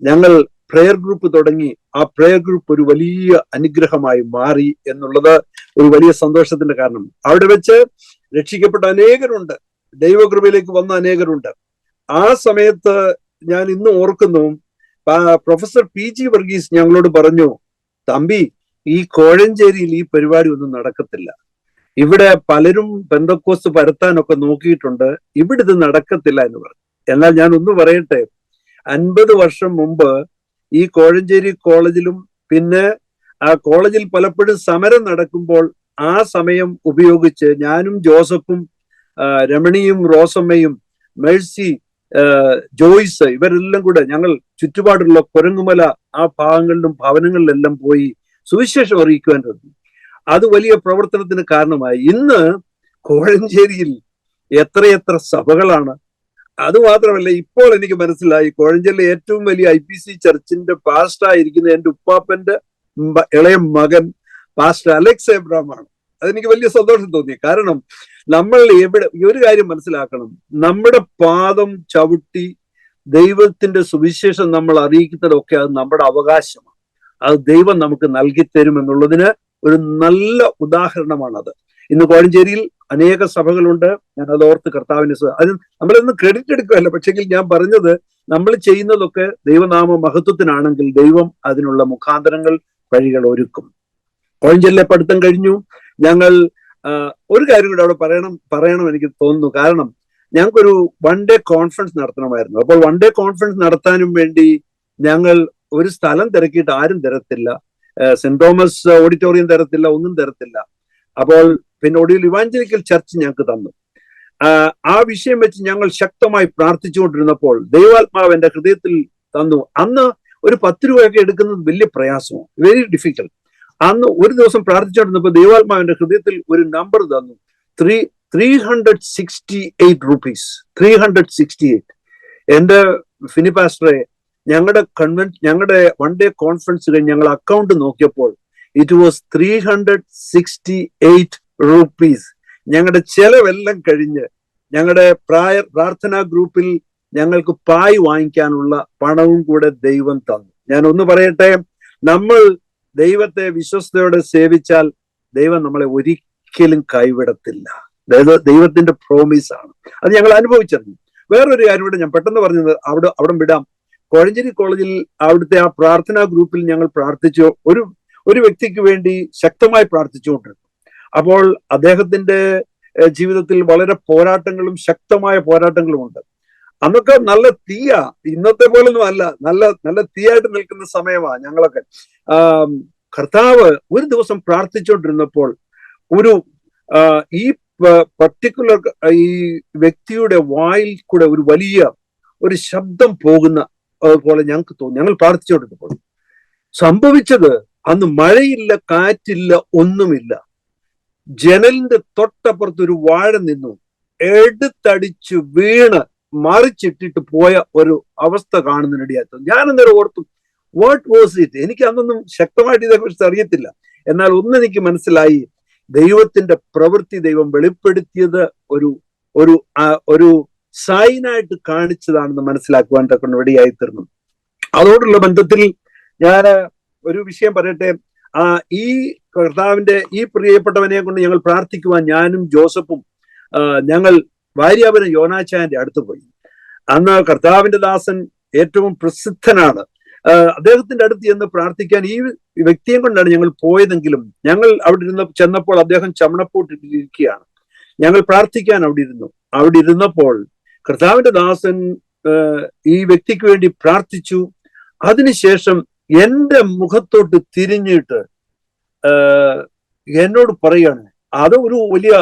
ഞങ്ങൾ പ്രെയർ ഗ്രൂപ്പ് തുടങ്ങി. ആ പ്രെയർ ഗ്രൂപ്പ് ഒരു വലിയ അനുഗ്രഹമായി മാറി എന്നുള്ളത് ഒരു വലിയ സന്തോഷത്തിന്റെ കാരണം. അവിടെ വെച്ച് രക്ഷിക്കപ്പെട്ട അനേകരുണ്ട്, ദൈവകൃപയിലേക്ക് വന്ന അനേകരുണ്ട്. ആ സമയത്ത് ഞാൻ ഇന്ന് ഓർക്കുന്നു, പ്രൊഫസർ PG വർഗീസ് ഞങ്ങളോട് പറഞ്ഞു, തമ്പി, ഈ കോഴഞ്ചേരിയിൽ ഈ പരിപാടി ഒന്നും നടക്കത്തില്ല. ഇവിടെ പലരും പെന്തക്കോസ്ത് പരത്താനൊക്കെ നോക്കിയിട്ടുണ്ട്, ഇവിടെ ഇത് നടക്കത്തില്ല എന്ന് പറഞ്ഞു. എന്നാൽ ഞാൻ ഒന്ന് പറയട്ടെ, 50 വർഷം മുമ്പ് ഈ കോഴഞ്ചേരി കോളേജിലും പിന്നെ ആ കോളേജിൽ പലപ്പോഴും സമരം നടക്കുമ്പോൾ ആ സമയം ഉപയോഗിച്ച് ഞാനും ജോസഫും രമണിയും റോസമ്മയും മേഴ്സി ജോയ്സ് ഇവരെല്ലാം കൂടെ ഞങ്ങൾ ചുറ്റുപാടുള്ള കൊരങ്ങുമല ആ ഭാഗങ്ങളിലും ഭവനങ്ങളിലെല്ലാം പോയി സുവിശേഷം അറിയിക്കുവാൻ തുടങ്ങി. അത് വലിയ പ്രവർത്തനത്തിന് കാരണമായി. ഇന്ന് കോഴഞ്ചേരിയിൽ എത്രയെത്ര സഭകളാണ്. അതുമാത്രമല്ല, ഇപ്പോൾ എനിക്ക് മനസ്സിലായി, കോഴഞ്ചേരിയിലെ ഏറ്റവും വലിയ IPC ചർച്ചിന്റെ പാസ്റ്ററായിരിക്കുന്ന എൻ്റെ ഉപ്പാപ്പന്റെ ഇളയ മകൻ പാസ്റ്റർ അലക്സ് എബ്രഹാം ആണ്. അതെനിക്ക് വലിയ സന്തോഷം തോന്നി. കാരണം നമ്മൾ ഒരു കാര്യം മനസ്സിലാക്കണം, നമ്മുടെ പാദം ചവിട്ടി ദൈവത്തിന്റെ സുവിശേഷം നമ്മൾ അറിയിക്കുന്നതൊക്കെ അത് നമ്മുടെ അവകാശമാണ്. അത് ദൈവം നമുക്ക് നൽകിത്തരും എന്നുള്ളതിന് ഒരു നല്ല ഉദാഹരണമാണത്. ഇന്ന് കോഴഞ്ചേരിയിൽ അനേക സഭകളുണ്ട്. ഞാൻ അത് ഓർത്ത് കർത്താവിന് അത് നമ്മളൊന്നും ക്രെഡിറ്റ് എടുക്കുകയല്ല, പക്ഷെങ്കിൽ ഞാൻ പറഞ്ഞത്, നമ്മൾ ചെയ്യുന്നതൊക്കെ ദൈവനാമ മഹത്വത്തിനാണെങ്കിൽ ദൈവം അതിനുള്ള മുഖാന്തരങ്ങൾ വഴികൾ ഒരുക്കും. കോഴഞ്ചേരിയിലെ പഠിത്തം കഴിഞ്ഞു. ഞങ്ങൾ ഒരു കാര്യം കൂടെ അവിടെ പറയണം എനിക്ക് തോന്നുന്നു. കാരണം ഞങ്ങൾക്കൊരു 1 ഡേ കോൺഫറൻസ് നടത്തണമായിരുന്നു. അപ്പോൾ 1 ഡേ കോൺഫറൻസ് നടത്താനും വേണ്ടി ഞങ്ങൾ ഒരു സ്ഥലം തിരക്കിയിട്ട് ആരും തരത്തില്ല. സെന്റ് തോമസ് ഓഡിറ്റോറിയം തരത്തില്ല, ഒന്നും തരത്തില്ല. അപ്പോൾ പിന്നെ ഒടുവിൽ ഇവാഞ്ചലിക്കൽ ചർച്ച് ഞങ്ങൾക്ക് തന്നു. ആ വിഷയം വെച്ച് ഞങ്ങൾ ശക്തമായി പ്രാർത്ഥിച്ചുകൊണ്ടിരുന്നപ്പോൾ ദൈവാത്മാവ് എന്റെ ഹൃദയത്തിൽ തന്നു. അന്ന് ഒരു 10 രൂപയൊക്കെ എടുക്കുന്നത് വലിയ പ്രയാസമാണ്, വെരി ഡിഫിക്കൽട്ട്. അന്ന് ഒരു ദിവസം പ്രാർത്ഥിച്ചുകൊണ്ടിരുന്നപ്പോൾ ദൈവാത്മാവിന്റെ ഹൃദയത്തിൽ ഒരു നമ്പർ തന്നു, 368 rupees. 368. എന്റെ ഫിനി പാസ്റ്ററെ, ഞങ്ങളുടെ 1 ഡേ കോൺഫറൻസ് കഴിഞ്ഞ് ഞങ്ങൾ അക്കൗണ്ട് നോക്കിയപ്പോൾ ഇറ്റ് വാസ് 368 rupees. ഞങ്ങളുടെ ചെലവെല്ലാം കഴിഞ്ഞ് ഞങ്ങളുടെ പ്രാർത്ഥനാ ഗ്രൂപ്പിൽ ഞങ്ങൾക്ക് പായ് വാങ്ങിക്കാനുള്ള പണവും കൂടെ ദൈവം തന്നു. ഞാൻ ഒന്ന് പറയട്ടെ, നമ്മൾ ദൈവത്തെ വിശ്വസ്തയോടെ സേവിച്ചാൽ ദൈവം നമ്മളെ ഒരിക്കലും കൈവിടത്തില്ല. അതായത് ദൈവത്തിന്റെ പ്രോമിസ് ആണ്. അത് ഞങ്ങൾ അനുഭവിച്ചിരുന്നു. വേറൊരു കാര്യം കൂടെ ഞാൻ പെട്ടെന്ന് പറഞ്ഞത് അവിടെ വിടാം. കോഴഞ്ചേരി കോളേജിൽ അവിടുത്തെ ആ പ്രാർത്ഥനാ ഗ്രൂപ്പിൽ ഞങ്ങൾ പ്രാർത്ഥിച്ചു. ഒരു വ്യക്തിക്ക് വേണ്ടി ശക്തമായി പ്രാർത്ഥിച്ചുകൊണ്ടിരുന്നു. അപ്പോൾ അദ്ദേഹത്തിന്റെ ജീവിതത്തിൽ വളരെ പോരാട്ടങ്ങളും ശക്തമായ പോരാട്ടങ്ങളും ഉണ്ട്. അന്നൊക്കെ നല്ല തീയാ, ഇന്നത്തെ പോലൊന്നും അല്ല, നല്ല തീയായിട്ട് നിൽക്കുന്ന സമയമാണ് ഞങ്ങളൊക്കെ. കർത്താവ് ഒരു ദിവസം പ്രാർത്ഥിച്ചുകൊണ്ടിരുന്നപ്പോൾ ഈ പർട്ടിക്കുലർ ഈ വ്യക്തിയുടെ വായിൽ കൂടെ ഒരു വലിയ ഒരു ശബ്ദം പോകുന്ന പോലെ ഞങ്ങൾക്ക് തോന്നി. ഞങ്ങൾ പ്രാർത്ഥിച്ചുകൊണ്ടിരുന്നപ്പോൾ സംഭവിച്ചത്, അന്ന് മഴയില്ല, കാറ്റില്ല, ഒന്നുമില്ല. ജനലിന്റെ തൊട്ടപ്പുറത്ത് ഒരു വാഴ നിന്നു, എടുത്തടിച്ച് വീണ് മറിച്ചിട്ടിട്ട് പോയ ഒരു അവസ്ഥ കാണുന്നതിനിടയായി. ഞാൻ അന്നേരം ഓർത്തു, വാട്ട് വാസ് ഇറ്റ്? എനിക്ക് അന്നൊന്നും ശക്തമായിട്ട് ഇതേക്കുറിച്ച് അറിയത്തില്ല. എന്നാൽ ഒന്നെനിക്ക് മനസ്സിലായി, ദൈവത്തിന്റെ പ്രവൃത്തി ദൈവം വെളിപ്പെടുത്തിയത് ഒരു സൈനായിട്ട് കാണിച്ചതാണെന്ന് മനസ്സിലാക്കുവാൻ തക്കൊണ്ട് ഇടയായി തീർന്നു. അതോടുള്ള ബന്ധത്തിൽ ഞാൻ ഒരു വിഷയം പറയട്ടെ. ഈ കർത്താവിന്റെ ഈ പ്രിയപ്പെട്ടവനെ കൊണ്ട് ഞങ്ങൾ പ്രാർത്ഥിക്കുവാൻ ഞാനും ജോസഫും ഞങ്ങൾ വാര്യാപുരം യോനാച്ചാന്റെ അടുത്ത് പോയി. അന്ന് കർത്താവിന്റെ ദാസൻ ഏറ്റവും പ്രസിദ്ധനാണ്. അദ്ദേഹത്തിന്റെ അടുത്ത് ചെന്ന് പ്രാർത്ഥിക്കാൻ ഈ വ്യക്തിയെ കൊണ്ടാണ് ഞങ്ങൾ പോയതെങ്കിലും ഞങ്ങൾ അവിടെ ചെന്നപ്പോൾ അദ്ദേഹം ചമണപ്പോട്ടിരിക്കുകയാണ്. ഞങ്ങൾ പ്രാർത്ഥിക്കാൻ അവിടെ ഇരുന്നപ്പോൾ കർത്താവിന്റെ ദാസൻ ഈ വ്യക്തിക്ക് വേണ്ടി പ്രാർത്ഥിച്ചു. അതിനുശേഷം എന്റെ മുഖത്തോട്ട് തിരിഞ്ഞിട്ട് എന്നോട് പറയാണ്, അത് ഒരു വലിയ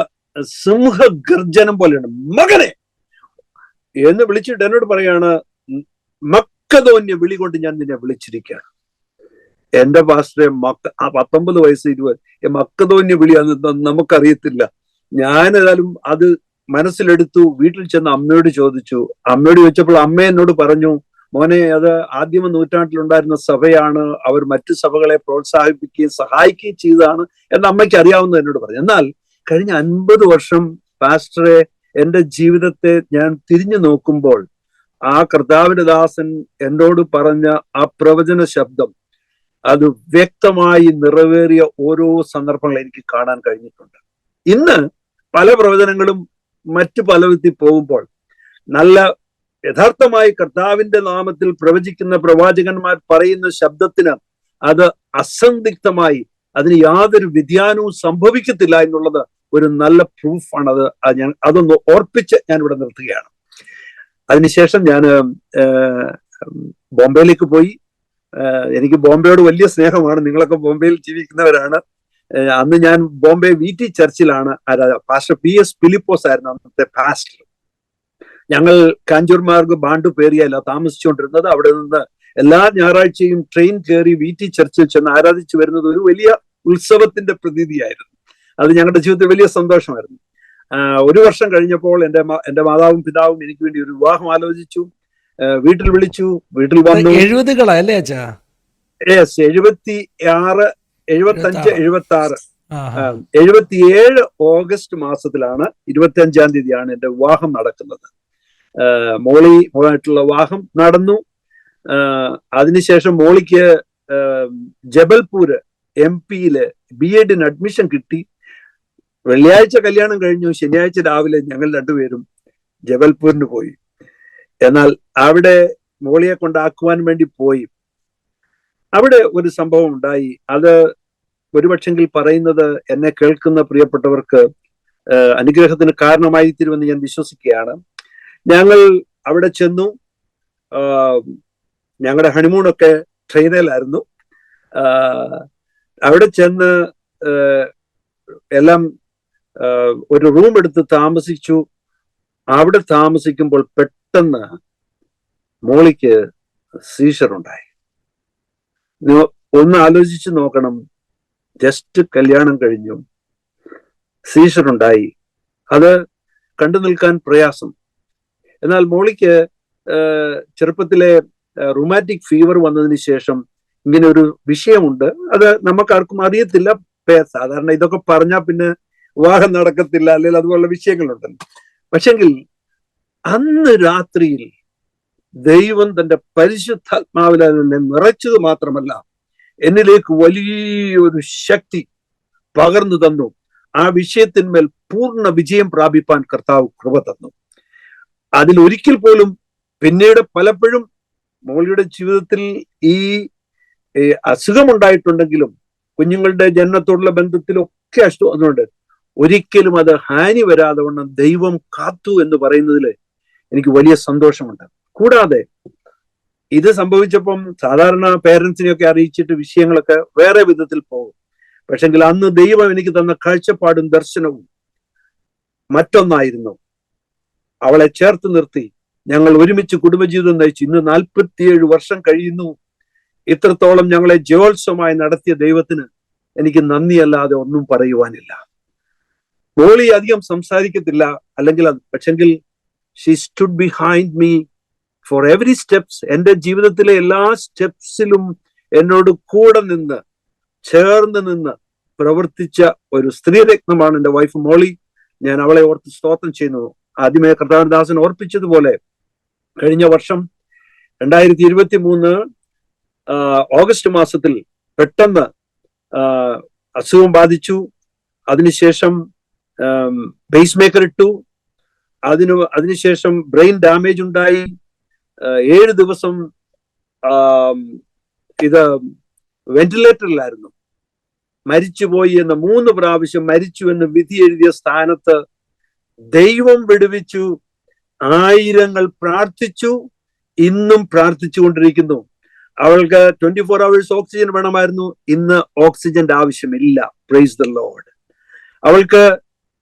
സിംഹഗർജനം പോലെയാണ്, മകനെ എന്ന് വിളിച്ചിട്ട് എന്നോട് പറയാണ്, മക്കതോന്യ വിളി കൊണ്ട് ഞാൻ നിന്നെ വിളിച്ചിരിക്കുകയാണ്. എന്റെ പാസ്റ്ററെ 19 വയസ്സ് 20 മക്കതോന്യ വിളി അന്ന് നമുക്കറിയത്തില്ല. ഞാൻ ഏതായാലും അത് മനസ്സിലെടുത്തു. വീട്ടിൽ ചെന്ന് അമ്മയോട് ചോദിച്ചു. അമ്മയോട് ചോദിച്ചപ്പോൾ അമ്മ എന്നോട് പറഞ്ഞു, മോനെ, അത് ആദ്യമ നൂറ്റാണ്ടിലുണ്ടായിരുന്ന സഭയാണ്, അവർ മറ്റു സഭകളെ പ്രോത്സാഹിപ്പിക്കുകയും സഹായിക്കുകയും ചെയ്തതാണ് എന്ന് അമ്മയ്ക്ക് അറിയാവുന്നത് എന്നോട് പറഞ്ഞു. എന്നാൽ കഴിഞ്ഞ 50 വർഷം പാസ്റ്ററെ എന്റെ ജീവിതത്തെ ഞാൻ തിരിഞ്ഞു നോക്കുമ്പോൾ ആ കർത്താവിന്റെ ദാസൻ എന്നോട് പറഞ്ഞ ആ പ്രവചന ശബ്ദം അത് വ്യക്തമായി നിറവേറിയ ഓരോ സന്ദർഭങ്ങൾ എനിക്ക് കാണാൻ കഴിഞ്ഞിട്ടുണ്ട്. ഇന്ന് പല പ്രവചനങ്ങളും മറ്റു പല വിധത്തിൽ പോകുമ്പോൾ നല്ല യഥാർത്ഥമായി കർത്താവിന്റെ നാമത്തിൽ പ്രവചിക്കുന്ന പ്രവാചകന്മാർ പറയുന്ന ശബ്ദത്തിന് അത് അസന്ദിഗ്ധമായി അതിന് യാതൊരു വ്യതിയാനവും സംഭവിക്കത്തില്ല എന്നുള്ളത് ഒരു നല്ല പ്രൂഫാണ്. അതൊന്ന് ഓർപ്പിച്ച് ഞാൻ ഇവിടെ നിർത്തുകയാണ്. അതിനുശേഷം ഞാൻ ബോംബെയിലേക്ക് പോയി. എനിക്ക് ബോംബെയോട് വലിയ സ്നേഹമാണ്. നിങ്ങളൊക്കെ ബോംബെയിൽ ജീവിക്കുന്നവരാണ്. അന്ന് ഞാൻ ബോംബെ VT ചർച്ചിലാണ് പാസ്റ്റർ PS ഫിലിപ്പോസ് ആയിരുന്നു അന്നത്തെ പാസ്റ്റർ. ഞങ്ങൾ കാഞ്ചൂർ മാർഗ് ബാണ്ടു പേരിയല്ല താമസിച്ചുകൊണ്ടിരുന്നത്. അവിടെ നിന്ന് എല്ലാ ഞായറാഴ്ചയും ട്രെയിൻ കയറി VT ചർച്ചിൽ ചെന്ന് ആരാധിച്ചു വരുന്നത് ഒരു വലിയ ഉത്സവത്തിന്റെ പ്രതീതിയായിരുന്നു. അത് ഞങ്ങളുടെ ജീവിതത്തിൽ വലിയ സന്തോഷമായിരുന്നു. 1 വർഷം കഴിഞ്ഞപ്പോൾ എന്റെ മാതാവും പിതാവും എനിക്ക് വേണ്ടി ഒരു വിവാഹം ആലോചിച്ചു. വീട്ടിൽ വിളിച്ചു. വീട്ടിൽ വന്നു. 70-കളല്ലേ അച്ഛാ? 76, 75, 76, 77 ഓഗസ്റ്റ് മാസത്തിലാണ് 25-ാം തീയതിയാണ് എന്റെ വിവാഹം നടക്കുന്നത്. മോളിയുമായിട്ടുള്ള വിവാഹം നടന്നു. അതിനുശേഷം മോളിക്ക് ജബൽപൂര് MP-യില് BEd-ന് അഡ്മിഷൻ കിട്ടി. വെള്ളിയാഴ്ച കല്യാണം കഴിഞ്ഞു. ശനിയാഴ്ച രാവിലെ ഞങ്ങൾ രണ്ടുപേരും ജബൽപൂരിന് പോയി. എന്നാൽ അവിടെ മോളിയെ കൊണ്ടാക്കുവാൻ വേണ്ടി പോയി. അവിടെ ഒരു സംഭവം ഉണ്ടായി. അത് ഒരുപക്ഷെങ്കിൽ പറയുന്നത് എന്നെ കേൾക്കുന്ന പ്രിയപ്പെട്ടവർക്ക് അനുഗ്രഹത്തിന് കാരണമായി തീരുമെന്ന് ഞാൻ വിശ്വസിക്കുകയാണ്. ഞങ്ങൾ അവിടെ ചെന്നു. ഞങ്ങളുടെ ഹണിമൂണൊക്കെ ട്രെയിനിലായിരുന്നു. അവിടെ ചെന്ന് എല്ലാം ഒരു റൂം എടുത്ത് താമസിച്ചു. അവിടെ താമസിക്കുമ്പോൾ പെട്ടെന്ന് മോളിക്ക് സീഷർ ഉണ്ടായി. ഒന്ന് ആലോചിച്ച് നോക്കണം, ജസ്റ്റ് കല്യാണം കഴിഞ്ഞു, സീഷർ ഉണ്ടായി. അത് കണ്ടു നിൽക്കാൻ പ്രയാസം. എന്നാൽ മോളിക്ക് ചെറുപ്പത്തിലെ റുമാറ്റിക് ഫീവർ വന്നതിന് ശേഷം ഇങ്ങനെ ഒരു വിഷയമുണ്ട്. അത് നമുക്കാർക്കും അറിയത്തില്ല. സാധാരണ ഇതൊക്കെ പറഞ്ഞാൽ പിന്നെ വിവാഹം നടക്കത്തില്ല, അല്ലെങ്കിൽ അതുപോലുള്ള വിഷയങ്ങളുണ്ടല്ലോ. പക്ഷെങ്കിൽ അന്ന് രാത്രിയിൽ ദൈവം തന്റെ പരിശുദ്ധാത്മാവിൽ എന്നെ നിറച്ചത് മാത്രമല്ല, എന്നിലേക്ക് വലിയൊരു ശക്തി പകർന്നു തന്നു. ആ വിഷയത്തിന്മേൽ പൂർണ്ണ വിജയം പ്രാപിപ്പാൻ കർത്താവ് കൃപ തന്നു. അതിലൊരിക്കൽ പോലും പിന്നീട് പലപ്പോഴും മോളിയുടെ ജീവിതത്തിൽ ഈ അസുഖമുണ്ടായിട്ടുണ്ടെങ്കിലും കുഞ്ഞുങ്ങളുടെ ജനനത്തോടുള്ള ബന്ധത്തിലൊക്കെ അതുകൊണ്ട് ഒരിക്കലും അത് ഹാനി വരാതെ വണ്ണം ദൈവം കാത്തു എന്ന് പറയുന്നതിൽ എനിക്ക് വലിയ സന്തോഷമുണ്ട്. കൂടാതെ ഇത് സംഭവിച്ചപ്പം സാധാരണ പേരൻസിനെയൊക്കെ അറിയിച്ചിട്ട് വിഷയങ്ങളൊക്കെ വേറെ വിധത്തിൽ പോകും. പക്ഷെങ്കിൽ അന്ന് ദൈവം എനിക്ക് തന്ന കാഴ്ചപ്പാടും ദർശനവും മറ്റൊന്നായിരുന്നു. അവളെ ചേർത്ത് നിർത്തി ഞങ്ങൾ ഒരുമിച്ച് കുടുംബജീവിതം നയിച്ചു. ഇന്ന് 47 വർഷം കഴിയുന്നു. ഇത്രത്തോളം ഞങ്ങളെ ജയോത്സവമായി നടത്തിയ ദൈവത്തിന് എനിക്ക് നന്ദിയല്ലാതെ ഒന്നും പറയുവാനില്ല. മോളി അധികം സംസാരിക്കത്തില്ല, അല്ലെങ്കിൽ പക്ഷെങ്കിൽ she stood behind me for every steps. എന്റെ ജീവിതത്തിലെ എല്ലാ സ്റ്റെപ്സിലും എന്നോട് കൂടെ നിന്ന് ചേർന്ന് നിന്ന് പ്രവർത്തിച്ച ഒരു സ്ത്രീരത്നമാണ് എൻ്റെ വൈഫ് മോളി. ഞാൻ അവളെ ഓർത്ത് സ്തോത്രം ചെയ്യുന്നു. ആദ്യമേ കർത്താവദാസൻ ഓർപ്പിച്ചതുപോലെ കഴിഞ്ഞ വർഷം 2023 ഓഗസ്റ്റ് മാസത്തിൽ പെട്ടെന്ന് അസുഖം ബാധിച്ചു. അതിനുശേഷം ബേസ് മേക്കർ ഇട്ടു. അതിനുശേഷം ബ്രെയിൻ ഡാമേജ് ഉണ്ടായി. 7 ദിവസം ഇത് വെന്റിലേറ്ററിലായിരുന്നു. മരിച്ചുപോയി എന്ന് 3 പ്രാവശ്യം മരിച്ചു എന്ന് വിധി എഴുതിയ സ്ഥാനത്ത് ദൈവം വിടുവിച്ചു. 1000 പ്രാർത്ഥിച്ചു, ഇന്നും പ്രാർത്ഥിച്ചു കൊണ്ടിരിക്കുന്നു. അവൾക്ക് 24 hours ഓക്സിജൻ വേണമായിരുന്നു. ഇന്ന് ഓക്സിജന്റെ ആവശ്യമില്ല. Price the Lord. അവൾക്ക്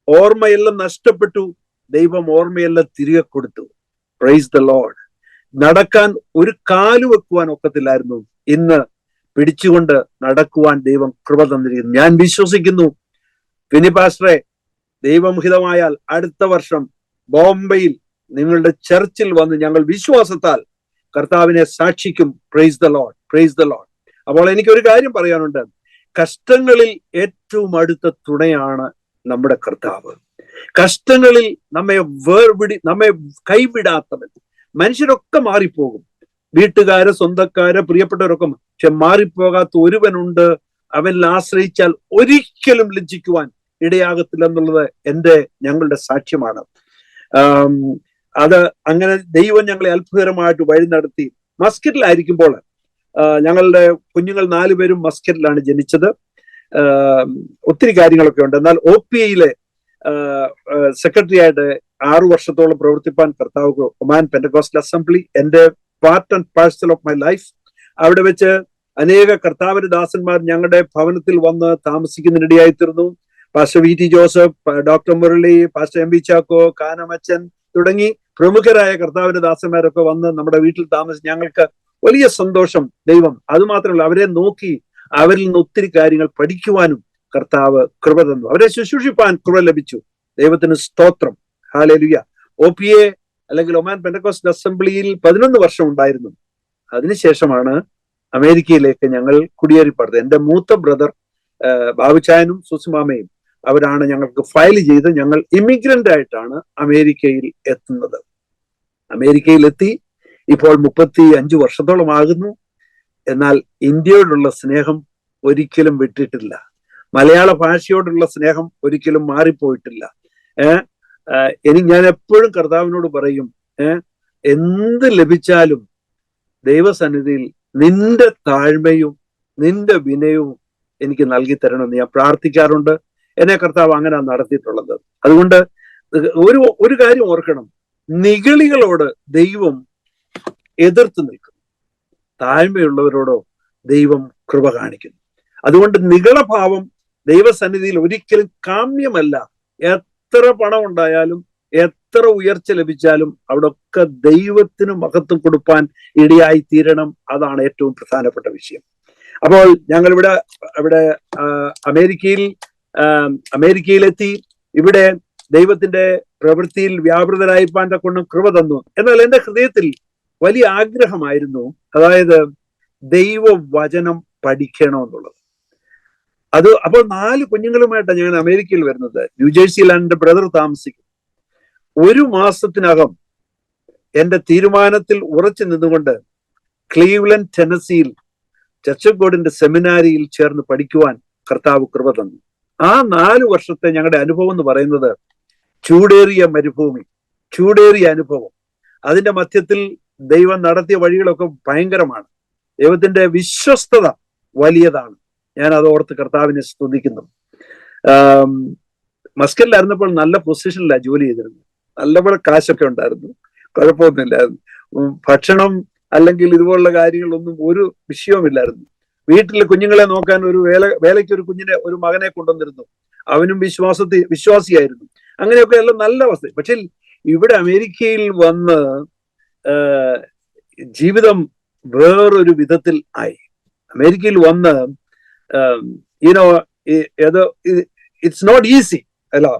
ഓർമ്മയെല്ലാം നഷ്ടപ്പെട്ടു. ദൈവം ഓർമ്മയെല്ലാം തിരികെ കൊടുത്തു. Price the Lord. നടക്കാൻ ഒരു കാല് വെക്കുവാൻ ഒക്കത്തില്ലായിരുന്നു. ഇന്ന് പിടിച്ചുകൊണ്ട് നടക്കുവാൻ ദൈവം കൃപ തന്നിരിക്കുന്നു. ഞാൻ വിശ്വസിക്കുന്നു ഫിനി പാസ്റ്ററെ, ദൈവഹിതമായാൽ അടുത്ത വർഷം ബോംബെയിൽ നിങ്ങളുടെ ചർച്ചിൽ വന്ന് ഞങ്ങൾ വിശ്വാസത്താൽ കർത്താവിനെ സാക്ഷിക്കും. Praise the lord, praise the lord. അപ്പോൾ എനിക്കൊരു കാര്യം പറയാനുണ്ട്. കഷ്ടങ്ങളിൽ ഏറ്റവും അടുത്ത തുണയാണ് നമ്മുടെ കർത്താവ്. കഷ്ടങ്ങളിൽ നമ്മെ കൈവിടാത്തവൻ. മനുഷ്യരൊക്കെ മാറിപ്പോകും, വീട്ടുകാര്, സ്വന്തക്കാര്, പ്രിയപ്പെട്ടവരൊക്കെ. പക്ഷെ മാറിപ്പോകാത്ത ഒരുവനുണ്ട്. അവനിൽ ആശ്രയിച്ചാൽ ഒരിക്കലും ലജ്ജിക്കുവാൻ ഇടയാകത്തില്ല എന്നുള്ളത് ഞങ്ങളുടെ സാക്ഷ്യമാണ്. അത് അങ്ങനെ ദൈവം ഞങ്ങളെ അത്ഭുതകരമായിട്ട് വഴി നടത്തി. മസ്കറ്റിലായിരിക്കുമ്പോൾ ഞങ്ങളുടെ കുഞ്ഞുങ്ങൾ 4 പേരും മസ്കറ്റിലാണ് ജനിച്ചത്. ഒത്തിരി കാര്യങ്ങളൊക്കെ ഉണ്ട്. എന്നാൽ OPAയിലെ സെക്രട്ടറി ആയിട്ട് 6 വർഷത്തോളം പ്രവർത്തിപ്പാൻ കർത്താവ് ഒമാൻ പെന്റക്കോസ്റ്റൽ അസംബ്ലി, എന്റെ part and parcel of my life. അവിടെ വെച്ച് അനേക കർത്താവിന്റെ ദാസന്മാർ ഞങ്ങളുടെ ഭവനത്തിൽ വന്ന് താമസിക്കുന്നതിനിടയായി തീർന്നു. Pastor VT Joseph, doctor Murali, pastor MV Chacko, Kanamachan തുടങ്ങി പ്രമുഖരായ കർത്താവിന്റെ ദാസന്മാരൊക്കെ വന്ന് നമ്മുടെ വീട്ടിൽ താമസിച്ച് ഞങ്ങൾക്ക് വലിയ സന്തോഷം. ദൈവം അതുമാത്രമല്ല, അവരെ നോക്കി അവരിൽ നിന്ന് ഒത്തിരി കാര്യങ്ങൾ പഠിക്കുവാനും കർത്താവ് കൃപ തന്നു. അവരെ ശുശ്രൂഷിപ്പാൻ കൃപ ലഭിച്ചു. ദൈവത്തിന് സ്തോത്രം. ഹല്ലേലൂയ. OPA അല്ലെങ്കിൽ ഒമാൻ പെന്റക്കോസ്റ്റൽ അസംബ്ലിയിൽ 11 വർഷം ഉണ്ടായിരുന്നു. അതിനുശേഷമാണ് അമേരിക്കയിലേക്ക് ഞങ്ങൾ കുടിയേറിപ്പെടുന്നത്. എന്റെ മൂത്ത ബ്രദർ ബാബുച്ചായനും സുസ്മാമയും അവരാണ് ഞങ്ങൾക്ക് ഫയൽ ചെയ്ത് ഞങ്ങൾ ഇമിഗ്രന്റ് ആയിട്ടാണ് അമേരിക്കയിൽ എത്തുന്നത്. അമേരിക്കയിലെത്തി ഇപ്പോൾ 35 വർഷത്തോളം ആകുന്നു. എന്നാൽ ഇന്ത്യയോടുള്ള സ്നേഹം ഒരിക്കലും വിട്ടിട്ടില്ല. മലയാള ഭാഷയോടുള്ള സ്നേഹം ഒരിക്കലും മാറിപ്പോയിട്ടില്ല. ഞാൻ എപ്പോഴും കർത്താവിനോട് പറയും, എന്ത് ലഭിച്ചാലും ദൈവസന്നിധിയിൽ നിന്റെ താഴ്മയും നിന്റെ വിനയവും എനിക്ക് നൽകി തരണമെന്ന് ഞാൻ പ്രാർത്ഥിക്കാറുണ്ട്. എന്നെ കർത്താവ് അങ്ങനെ നടത്തിയിട്ടുള്ളത്. അതുകൊണ്ട് ഒരു കാര്യം ഓർക്കണം, നിഗളികളോട് ദൈവം എതിർത്ത് നിൽക്കും, താഴ്മയുള്ളവരോടോ ദൈവം കൃപ കാണിക്കുന്നു. അതുകൊണ്ട് നിഗളഭാവം ദൈവസന്നിധിയിൽ ഒരിക്കലും കാമ്യമല്ല. എത്ര പണം ഉണ്ടായാലും എത്ര ഉയർച്ച ലഭിച്ചാലും അവിടെ ഒക്കെ ദൈവത്തിന് മഹത്വം കൊടുപ്പാൻ ഇടയായി തീരണം. അതാണ് ഏറ്റവും പ്രധാനപ്പെട്ട വിഷയം. അപ്പോൾ ഞങ്ങൾ ഇവിടെ അമേരിക്കയിലെത്തി. ഇവിടെ ദൈവത്തിന്റെ പ്രവൃത്തിയിൽ വ്യാപൃതരായിപ്പാൻ്റെ കൊണ്ടും കൃപ തന്നു. എന്നാൽ എന്റെ ഹൃദയത്തിൽ വലിയ ആഗ്രഹമായിരുന്നു, അതായത് ദൈവവചനം പഠിക്കണമെന്നുള്ളത്. അപ്പോൾ 4 കുഞ്ഞുങ്ങളുമായിട്ടാണ് ഞാൻ അമേരിക്കയിൽ വരുന്നത്. ന്യൂജേഴ്സിയിലാണ് എന്റെ ബ്രദർ താമസിക്കുന്നത്. 1 മാസത്തിനകം എന്റെ തീരുമാനത്തിൽ ഉറച്ചു നിന്നുകൊണ്ട് ക്ലീവ്ലൻഡ്, ടെന്നസിയിൽ ചർച്ച് ഓഫ് ഗോഡിന്റെ സെമിനാരിയിൽ ചേർന്ന് പഠിക്കുവാൻ കർത്താവ് കൃപ തന്നു. ആ 4 വർഷത്തെ ഞങ്ങളുടെ അനുഭവം എന്ന് പറയുന്നത് ചൂടേറിയ മരുഭൂമി, ചൂടേറിയ അനുഭവം. അതിന്റെ മധ്യത്തിൽ ദൈവം നടത്തിയ വഴികളൊക്കെ ഭയങ്കരമാണ്. ദൈവത്തിന്റെ വിശ്വസ്തത വലിയതാണ്. ഞാൻ അത് ഓർത്ത് കർത്താവിനെ സ്തുതിക്കുന്നു. മസ്കറ്റിലായിരുന്നപ്പോൾ നല്ല പൊസിഷനിലാണ് ജോലി ചെയ്തിരുന്നത്. നല്ലപോലെ കാശൊക്കെ ഉണ്ടായിരുന്നു, കുഴപ്പമൊന്നുമില്ലായിരുന്നു. ഭക്ഷണം അല്ലെങ്കിൽ ഇതുപോലുള്ള കാര്യങ്ങളൊന്നും ഒരു വിഷയവുമില്ലായിരുന്നു. വീട്ടിലെ കുഞ്ഞുങ്ങളെ നോക്കാൻ വേലയ്ക്ക് ഒരു മകനെ കൊണ്ടുവന്നിരുന്നു. അവനും വിശ്വാസിയായിരുന്നു. അങ്ങനെയൊക്കെ എല്ലാം നല്ല അവസ്ഥ. പക്ഷെ ഇവിടെ അമേരിക്കയിൽ വന്ന് ജീവിതം വേറൊരു വിധത്തിൽ ആയി. അമേരിക്കയിൽ വന്ന് ഇറ്റ്സ് നോട്ട് ഈസി അല്ലോ.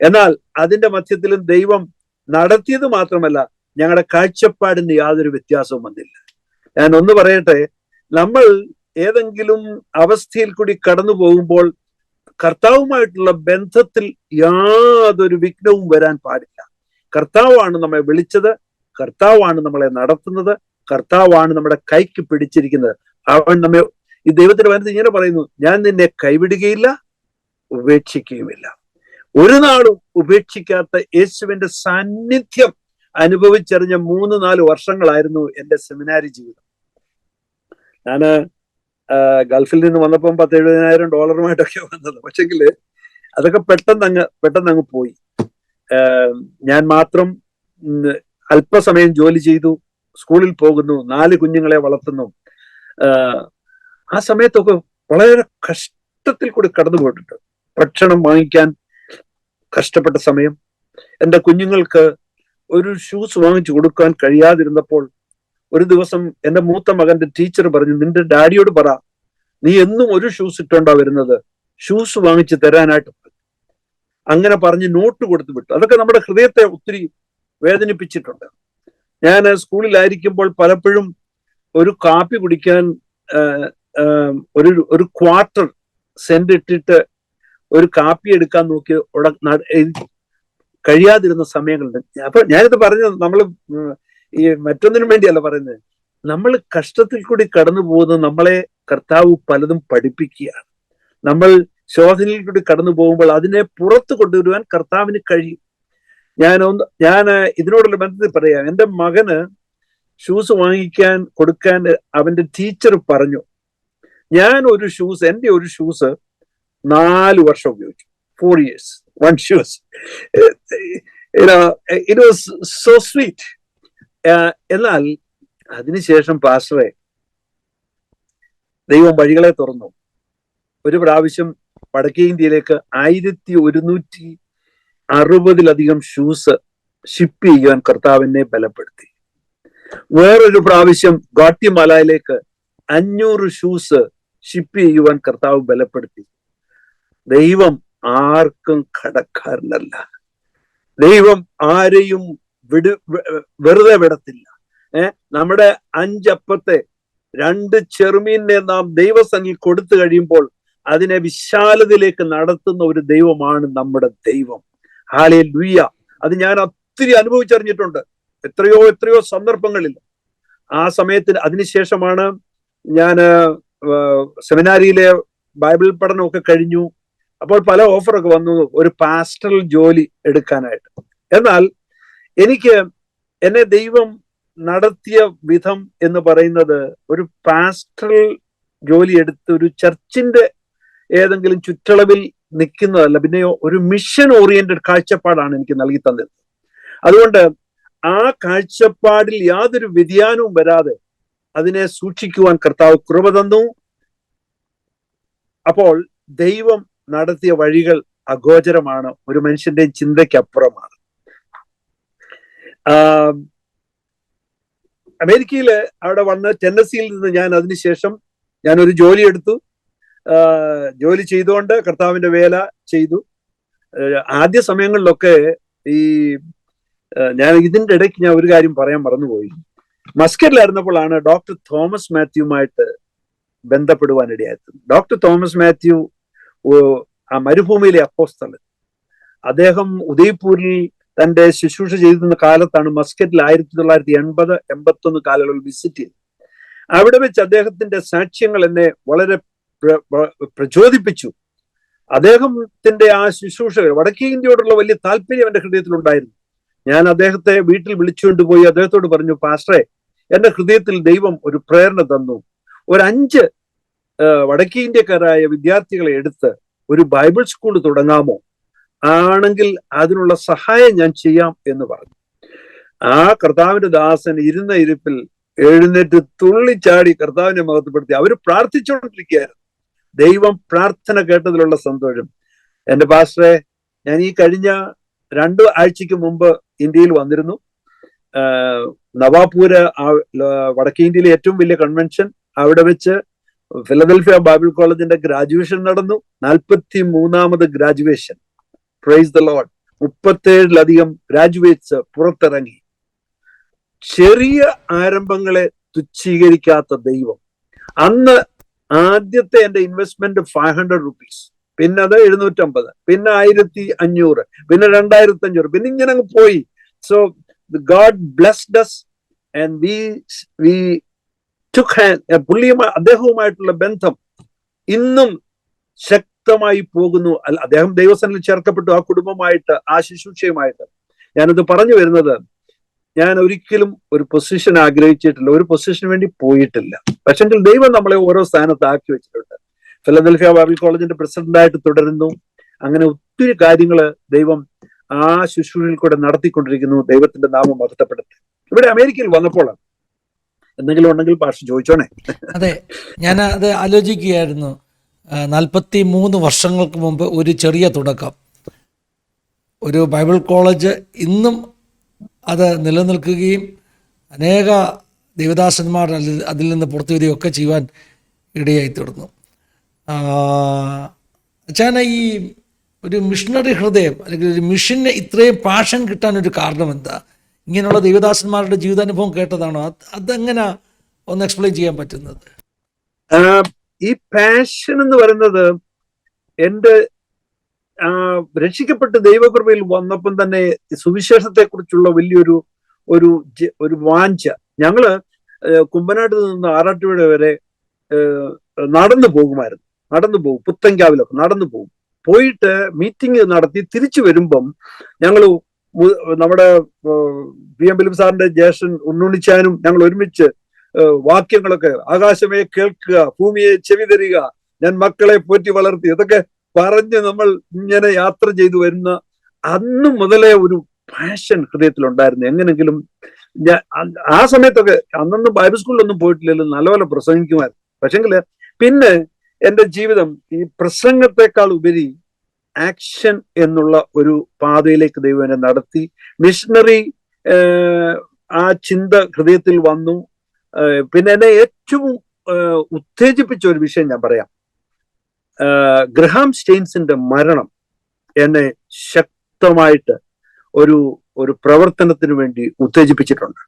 എന്നാൽ അതിന്റെ മധ്യത്തിലും ദൈവം നടത്തിയത് മാത്രമല്ല, ഞങ്ങളുടെ കാഴ്ചപ്പാടിന് യാതൊരു വ്യത്യാസവും വന്നില്ല. ഞാൻ ഒന്ന് പറയട്ടെ, നമ്മൾ ഏതെങ്കിലും അവസ്ഥയിൽ കൂടി കടന്നു പോകുമ്പോൾ കർത്താവുമായിട്ടുള്ള ബന്ധത്തിൽ യാതൊരു വിഘ്നവും വരാൻ പാടില്ല. കർത്താവാണ് നമ്മെ വിളിച്ചത്, കർത്താവാണ് നമ്മളെ നടത്തുന്നത്, കർത്താവാണ് നമ്മുടെ കൈക്ക് പിടിച്ചിരിക്കുന്നത്. അവൻ നമ്മെ, ഈ ദൈവത്തിന്റെ വചനത്തിൽ ഇങ്ങനെ പറയുന്നു, ഞാൻ നിന്നെ കൈവിടുകയില്ല, ഉപേക്ഷിക്കുകയുമില്ല. ഒരു നാളും ഉപേക്ഷിക്കാത്ത യേശുവിന്റെ സാന്നിധ്യം അനുഭവിച്ചറിഞ്ഞ 3-4 വർഷങ്ങളായിരുന്നു എന്റെ സെമിനാരി ജീവിതം. ഞാന് ഗൾഫിൽ നിന്ന് വന്നപ്പം $70,000 വന്നത്. പക്ഷെങ്കില് അതൊക്കെ പെട്ടെന്ന് പോയി. ഞാൻ മാത്രം അല്പസമയം ജോലി ചെയ്തു, സ്കൂളിൽ പോകുന്നു, 4 കുഞ്ഞുങ്ങളെ വളർത്തുന്നു. ആ സമയത്തൊക്കെ വളരെ കഷ്ടത്തിൽ കൂടി കടന്നു പോയിട്ടുണ്ട്. ഭക്ഷണം വാങ്ങിക്കാൻ കഷ്ടപ്പെട്ട സമയം, എൻ്റെ കുഞ്ഞുങ്ങൾക്ക് ഒരു ഷൂസ് വാങ്ങിച്ചു കൊടുക്കാൻ കഴിയാതിരുന്നപ്പോൾ ഒരു ദിവസം എൻ്റെ മൂത്ത മകന്റെ ടീച്ചർ പറഞ്ഞു, നിന്റെ ഡാഡിയോട് പറ, നീ എന്നും ഒരു ഷൂസ് ഇട്ടോണ്ടാ വരുന്നത്, ഷൂസ് വാങ്ങിച്ച് തരാനായിട്ട്. അങ്ങനെ പറഞ്ഞ് നോട്ട് കൊടുത്തു വിട്ടു. അതൊക്കെ നമ്മുടെ ഹൃദയത്തെ ഒത്തിരി വേദനിപ്പിച്ചിട്ടുണ്ട്. ഞാൻ സ്കൂളിലായിരിക്കുമ്പോൾ പലപ്പോഴും ഒരു കാപ്പി കുടിക്കാൻ ഒരു ക്വാർട്ടർ സെന്റ് ഇട്ടിട്ട് ഒരു കാപ്പി എടുക്കാൻ നോക്കി കഴിയാതിരുന്ന സമയങ്ങളുണ്ട്. അപ്പൊ ഞാനിത് പറഞ്ഞത് നമ്മൾ ഈ മറ്റൊന്നിനും വേണ്ടിയല്ല പറയുന്നത്. നമ്മൾ കഷ്ടത്തിൽ കൂടി കടന്നു പോകുന്നത് നമ്മളെ കർത്താവ് പലതും പഠിപ്പിക്കുകയാണ്. നമ്മൾ ശോധനയിൽ കൂടി കടന്നു പോകുമ്പോൾ അതിനെ പുറത്തു കൊണ്ടുവരുവാൻ കർത്താവിന് കഴിയും. ഞാൻ ഇതിനോടുള്ള ബന്ധത്തിൽ പറയാം. എൻ്റെ മകന് ഷൂസ് വാങ്ങിക്കാൻ കൊടുക്കാൻ അവന്റെ ടീച്ചർ പറഞ്ഞു, ഞാൻ എൻ്റെ ഒരു ഷൂസ് 4 വർഷം ഉപയോഗിച്ചു. 4 years, 1 shoes. It was so sweet. എന്നാൽ അതിനുശേഷം പാസ്റ്ററെ, ദൈവം വഴികളെ തുറന്നു. ഒരു പ്രാവശ്യം വടക്കേ ഇന്ത്യയിലേക്ക് 1160 ഷൂസ് ഷിപ്പ് ചെയ്യുവാൻ കർത്താവിനെ ബലപ്പെടുത്തി. വേറൊരു പ്രാവശ്യം ഗാട്ടിമലയിലേക്ക് 500 ഷൂസ് ഷിപ്പ് ചെയ്യുവാൻ കർത്താവ് ബലപ്പെടുത്തി. ദൈവം ആർക്കും കടക്കാരനല്ല. ദൈവം ആരെയും വെറുതെ വിടത്തില്ല. നമ്മുടെ 5 അപ്പത്തെ 2 ചെറുമീനെ നാം ദൈവസന്നിധിയിൽ കൊടുത്തു കഴിയുമ്പോൾ അതിനെ വിശാലതയിലേക്ക് നടത്തുന്ന ഒരു ദൈവമാണ് നമ്മുടെ ദൈവം. ഹല്ലേലൂയ. അത് ഞാൻ ഒത്തിരി അനുഭവിച്ചറിഞ്ഞിട്ടുണ്ട്, എത്രയോ സന്ദർഭങ്ങളിൽ. ആ സമയത്തിന് അതിനുശേഷമാണ് ഞാൻ സെമിനാരിയിലെ ബൈബിൾ പഠനമൊക്കെ കഴിഞ്ഞു. അപ്പോൾ പല ഓഫറൊക്കെ വന്നു ഒരു പാസ്റ്ററൽ ജോലി എടുക്കാനായിട്ട്. എന്നാൽ എന്നെ ദൈവം നടത്തിയ വിധം എന്ന് പറയുന്നത് ഒരു പാസ്റ്ററൽ ജോലി എടുത്ത് ഒരു ചർച്ചിന്റെ ഏതെങ്കിലും ചുറ്റളവിൽ നിൽക്കുന്നതല്ല, പിന്നെയോ ഒരു മിഷൻ ഓറിയന്റഡ് കാഴ്ചപ്പാടാണ് എനിക്ക് നൽകി തന്നത്. അതുകൊണ്ട് ആ കാഴ്ചപ്പാടിൽ യാതൊരു വ്യതിയാനവും വരാതെ അതിനെ സൂക്ഷിക്കുവാൻ കർത്താവ് കൃപ തന്നു. അപ്പോൾ ദൈവം നടത്തിയ വഴികൾ അഗോചരമാണ്, ഒരു മനുഷ്യന്റെ ചിന്തയ്ക്കപ്പുറമാണ്. അമേരിക്കയില് അവിടെ വന്ന് ടെന്നസിയിൽ നിന്ന് ഞാൻ അതിനുശേഷം ഒരു ജോലി എടുത്തു. ജോലി ചെയ്തുകൊണ്ട് കർത്താവിന്റെ വേല ചെയ്തു. ആദ്യ സമയങ്ങളിലൊക്കെ ഞാൻ ഇതിന്റെ ഇടയ്ക്ക് ഞാൻ ഒരു കാര്യം പറയാൻ മറന്നുപോയി. മസ്കറ്റിലായിരുന്നപ്പോഴാണ് ഡോക്ടർ തോമസ് മാത്യുവുമായിട്ട് ബന്ധപ്പെടുവാനിടയായത്. ഡോക്ടർ തോമസ് മാത്യു ആ മരുഭൂമിയിലെ അപ്പോസ്തലൻ. അദ്ദേഹം ഉദയ്പൂരിൽ തന്റെ ശുശ്രൂഷ ചെയ്തിരുന്ന കാലത്താണ് മസ്കറ്റിൽ 1980-81 കാലയളവിൽ വിസിറ്റ് ചെയ്തത്. അവിടെ വെച്ച് അദ്ദേഹത്തിന്റെ സാക്ഷ്യങ്ങൾ എന്നെ വളരെ പ്രചോദിപ്പിച്ചു. അദ്ദേഹത്തിന്റെ ആ ശുശ്രൂഷകൾ, വടക്കേ ഇന്ത്യയോടുള്ള വലിയ താല്പര്യം എന്റെ ഹൃദയത്തിലുണ്ടായിരുന്നു. ഞാൻ അദ്ദേഹത്തെ വീട്ടിൽ വിളിച്ചുകൊണ്ടുപോയി അദ്ദേഹത്തോട് പറഞ്ഞു, പാസ്റ്ററെ, എന്റെ ഹൃദയത്തിൽ ദൈവം ഒരു പ്രേരണ തന്നു, ഒരു 5 വടക്കേ ഇന്ത്യക്കാരായ വിദ്യാർത്ഥികളെ എടുത്ത് ഒരു ബൈബിൾ സ്കൂൾ തുടങ്ങാമോ? ആണെങ്കിൽ അതിനുള്ള സഹായം ഞാൻ ചെയ്യാം എന്ന് പറഞ്ഞു. ആ കർത്താവിന്റെ ദാസൻ ഇരുന്ന ഇരിപ്പിൽ എഴുന്നേറ്റ് തുള്ളിച്ചാടി കർത്താവിനെ മഹത്വപ്പെടുത്തി. അവര് പ്രാർത്ഥിച്ചുകൊണ്ടിരിക്കുകയായിരുന്നു. ദൈവം പ്രാർത്ഥന കേട്ടതിലുള്ള സന്തോഷം. എന്റെ പാസ്റ്ററെ, ഞാൻ ഈ കഴിഞ്ഞ 2 ആഴ്ചക്ക് മുമ്പ് ഇന്ത്യയിൽ വന്നിരുന്നു. നവാപൂര് വടക്കേ ഇന്ത്യയിലെ ഏറ്റവും വലിയ കൺവെൻഷൻ, അവിടെ വെച്ച് ഫിലദൽഫിയ ബൈബിൾ കോളേജിന്റെ ഗ്രാജുവേഷൻ നടന്നു. 43ാമത് ഗ്രാജുവേഷൻ. Praise the lord. 37ലധികം ഗ്രാജുവേറ്റ്സ് പുറത്തിറങ്ങി. ചെറിയ ആരംഭങ്ങളെ തുച്ഛീകരിക്കാത്ത ദൈവം. അന്ന് ആദ്യത്തെ എന്റെ ഇൻവെസ്റ്റ്മെന്റ് 500 rupees, പിന്നെ അത് 750, പിന്നെ 1500, പിന്നെ 2500, പിന്നെ ഇങ്ങനെ അങ്ങ് പോയി. So God blessed us and we took hand. അദ്ദേഹവുമായിട്ടുള്ള ബന്ധം ഇന്നും ശക്തമായി പോകുന്നു. അദ്ദേഹം ദൈവസന്നിധിയിൽ ചേർക്കപ്പെട്ടു, ആ കുടുംബമായിട്ട്, ആ ശുശ്രൂഷയുമായിട്ട്. ഞാനത് പറഞ്ഞു വരുന്നത്, ഞാൻ ഒരിക്കലും ഒരു പൊസിഷൻ ആഗ്രഹിച്ചിട്ടില്ല, ഒരു പൊസിഷന് വേണ്ടി പോയിട്ടില്ല. പക്ഷെങ്കിൽ ദൈവം നമ്മളെ ഓരോ സ്ഥാനത്ത് ആക്കി വെച്ചിട്ടുണ്ട്. ഫിലദൽഫിയ ബൈബിൾ കോളേജിന്റെ പ്രസിഡന്റായിട്ട് തുടരുന്നു. അങ്ങനെ ഒത്തിരി കാര്യങ്ങൾ ദൈവം ആ ശുശ്രൂഷയിൽ കൂടെ നടത്തിക്കൊണ്ടിരിക്കുന്നു. ദൈവത്തിന്റെ നാമം മഹത്വപ്പെടട്ടെ. ഇവിടെ അമേരിക്കയിൽ വന്നപ്പോൾ എന്തെങ്കിലും ഉണ്ടെങ്കിൽ പാസ്റ്റർ ചോദിച്ചോണേ. അതെ, ഞാൻ അത് ആലോചിക്കുകയായിരുന്നു. 43 വർഷങ്ങൾക്ക് മുമ്പ് ഒരു ചെറിയ തുടക്കം, ഒരു ബൈബിൾ കോളേജ് ഇന്നും അത് നിലനിൽക്കുകയും അനേക ദേവദാസന്മാർ അതിൽ നിന്ന് പുറത്തു വരികയൊക്കെ ചെയ്യുവാൻ ഇടയായി തീർന്നു. അച്ഛാന ഈ ഒരു മിഷണറി ഹൃദയം അല്ലെങ്കിൽ ഒരു മിഷന് ഇത്രയും പാഷൻ കിട്ടാൻ ഒരു കാരണം എന്താ? ഇങ്ങനെയുള്ള ദേവദാസന്മാരുടെ ജീവിതാനുഭവം കേട്ടതാണോ? അതെങ്ങനെ ഒന്ന് എക്സ്പ്ലെയിൻ ചെയ്യാൻ പറ്റുന്നത്? ഈ പാഷൻ എന്ന് പറയുന്നത് എൻ്റെ രക്ഷിക്കപ്പെട്ട് ദൈവകൃപയിൽ വന്നപ്പം തന്നെ സുവിശേഷത്തെ കുറിച്ചുള്ള വലിയൊരു ഒരു വാഞ്ച. ഞങ്ങള് കുമ്പനാട്ടിൽ നിന്ന് ആറാട്ടുപുഴ വരെ നടന്നു പോകും, പുത്തൻകാവിലൊക്കെ നടന്നു പോകും. പോയിട്ട് മീറ്റിംഗ് നടത്തി തിരിച്ചു വരുമ്പം ഞങ്ങൾ നമ്മുടെ PM ഫിലിപ്പ് സാറിന്റെ ജ്യേഷ്ഠൻ ഉണ്ണുണ്ണിച്ചാനും ഞങ്ങൾ ഒരുമിച്ച് വാക്യങ്ങളൊക്കെ, ആകാശമേ കേൾക്കുക, ഭൂമിയെ ചെവി തരിക, ഞാൻ മക്കളെ പോറ്റി വളർത്തി, ഇതൊക്കെ പറഞ്ഞ് നമ്മൾ ഇങ്ങനെ യാത്ര ചെയ്തു വരുന്ന അന്ന് മുതലേ ഒരു പാഷൻ ഹൃദയത്തിലുണ്ടായിരുന്നു. എങ്ങനെങ്കിലും ആ സമയത്തൊക്കെ അന്നൊന്നും ബൈബിൾ സ്കൂളിലൊന്നും പോയിട്ടില്ലല്ലോ, നല്ലപോലെ പ്രസംഗിക്കുമായിരുന്നു. പക്ഷെങ്കില് പിന്നെ എൻ്റെ ജീവിതം ഈ പ്രസംഗത്തെക്കാൾ ഉപരി ആക്ഷൻ എന്നുള്ള ഒരു പാതയിലേക്ക് ദൈവം എന്നെ നടത്തി. മിഷണറി ആ ചിന്ത ഹൃദയത്തിൽ വന്നു. പിന്നെ എന്നെ ഏറ്റവും ഉത്തേജിപ്പിച്ച ഒരു വിഷയം ഞാൻ പറയാം. ഗ്രഹാം സ്റ്റെയിൻസിന്റെ മരണം എന്നെ ശക്തമായിട്ട് ഒരു പ്രവർത്തനത്തിന് വേണ്ടി ഉത്തേജിപ്പിച്ചിട്ടുണ്ട്.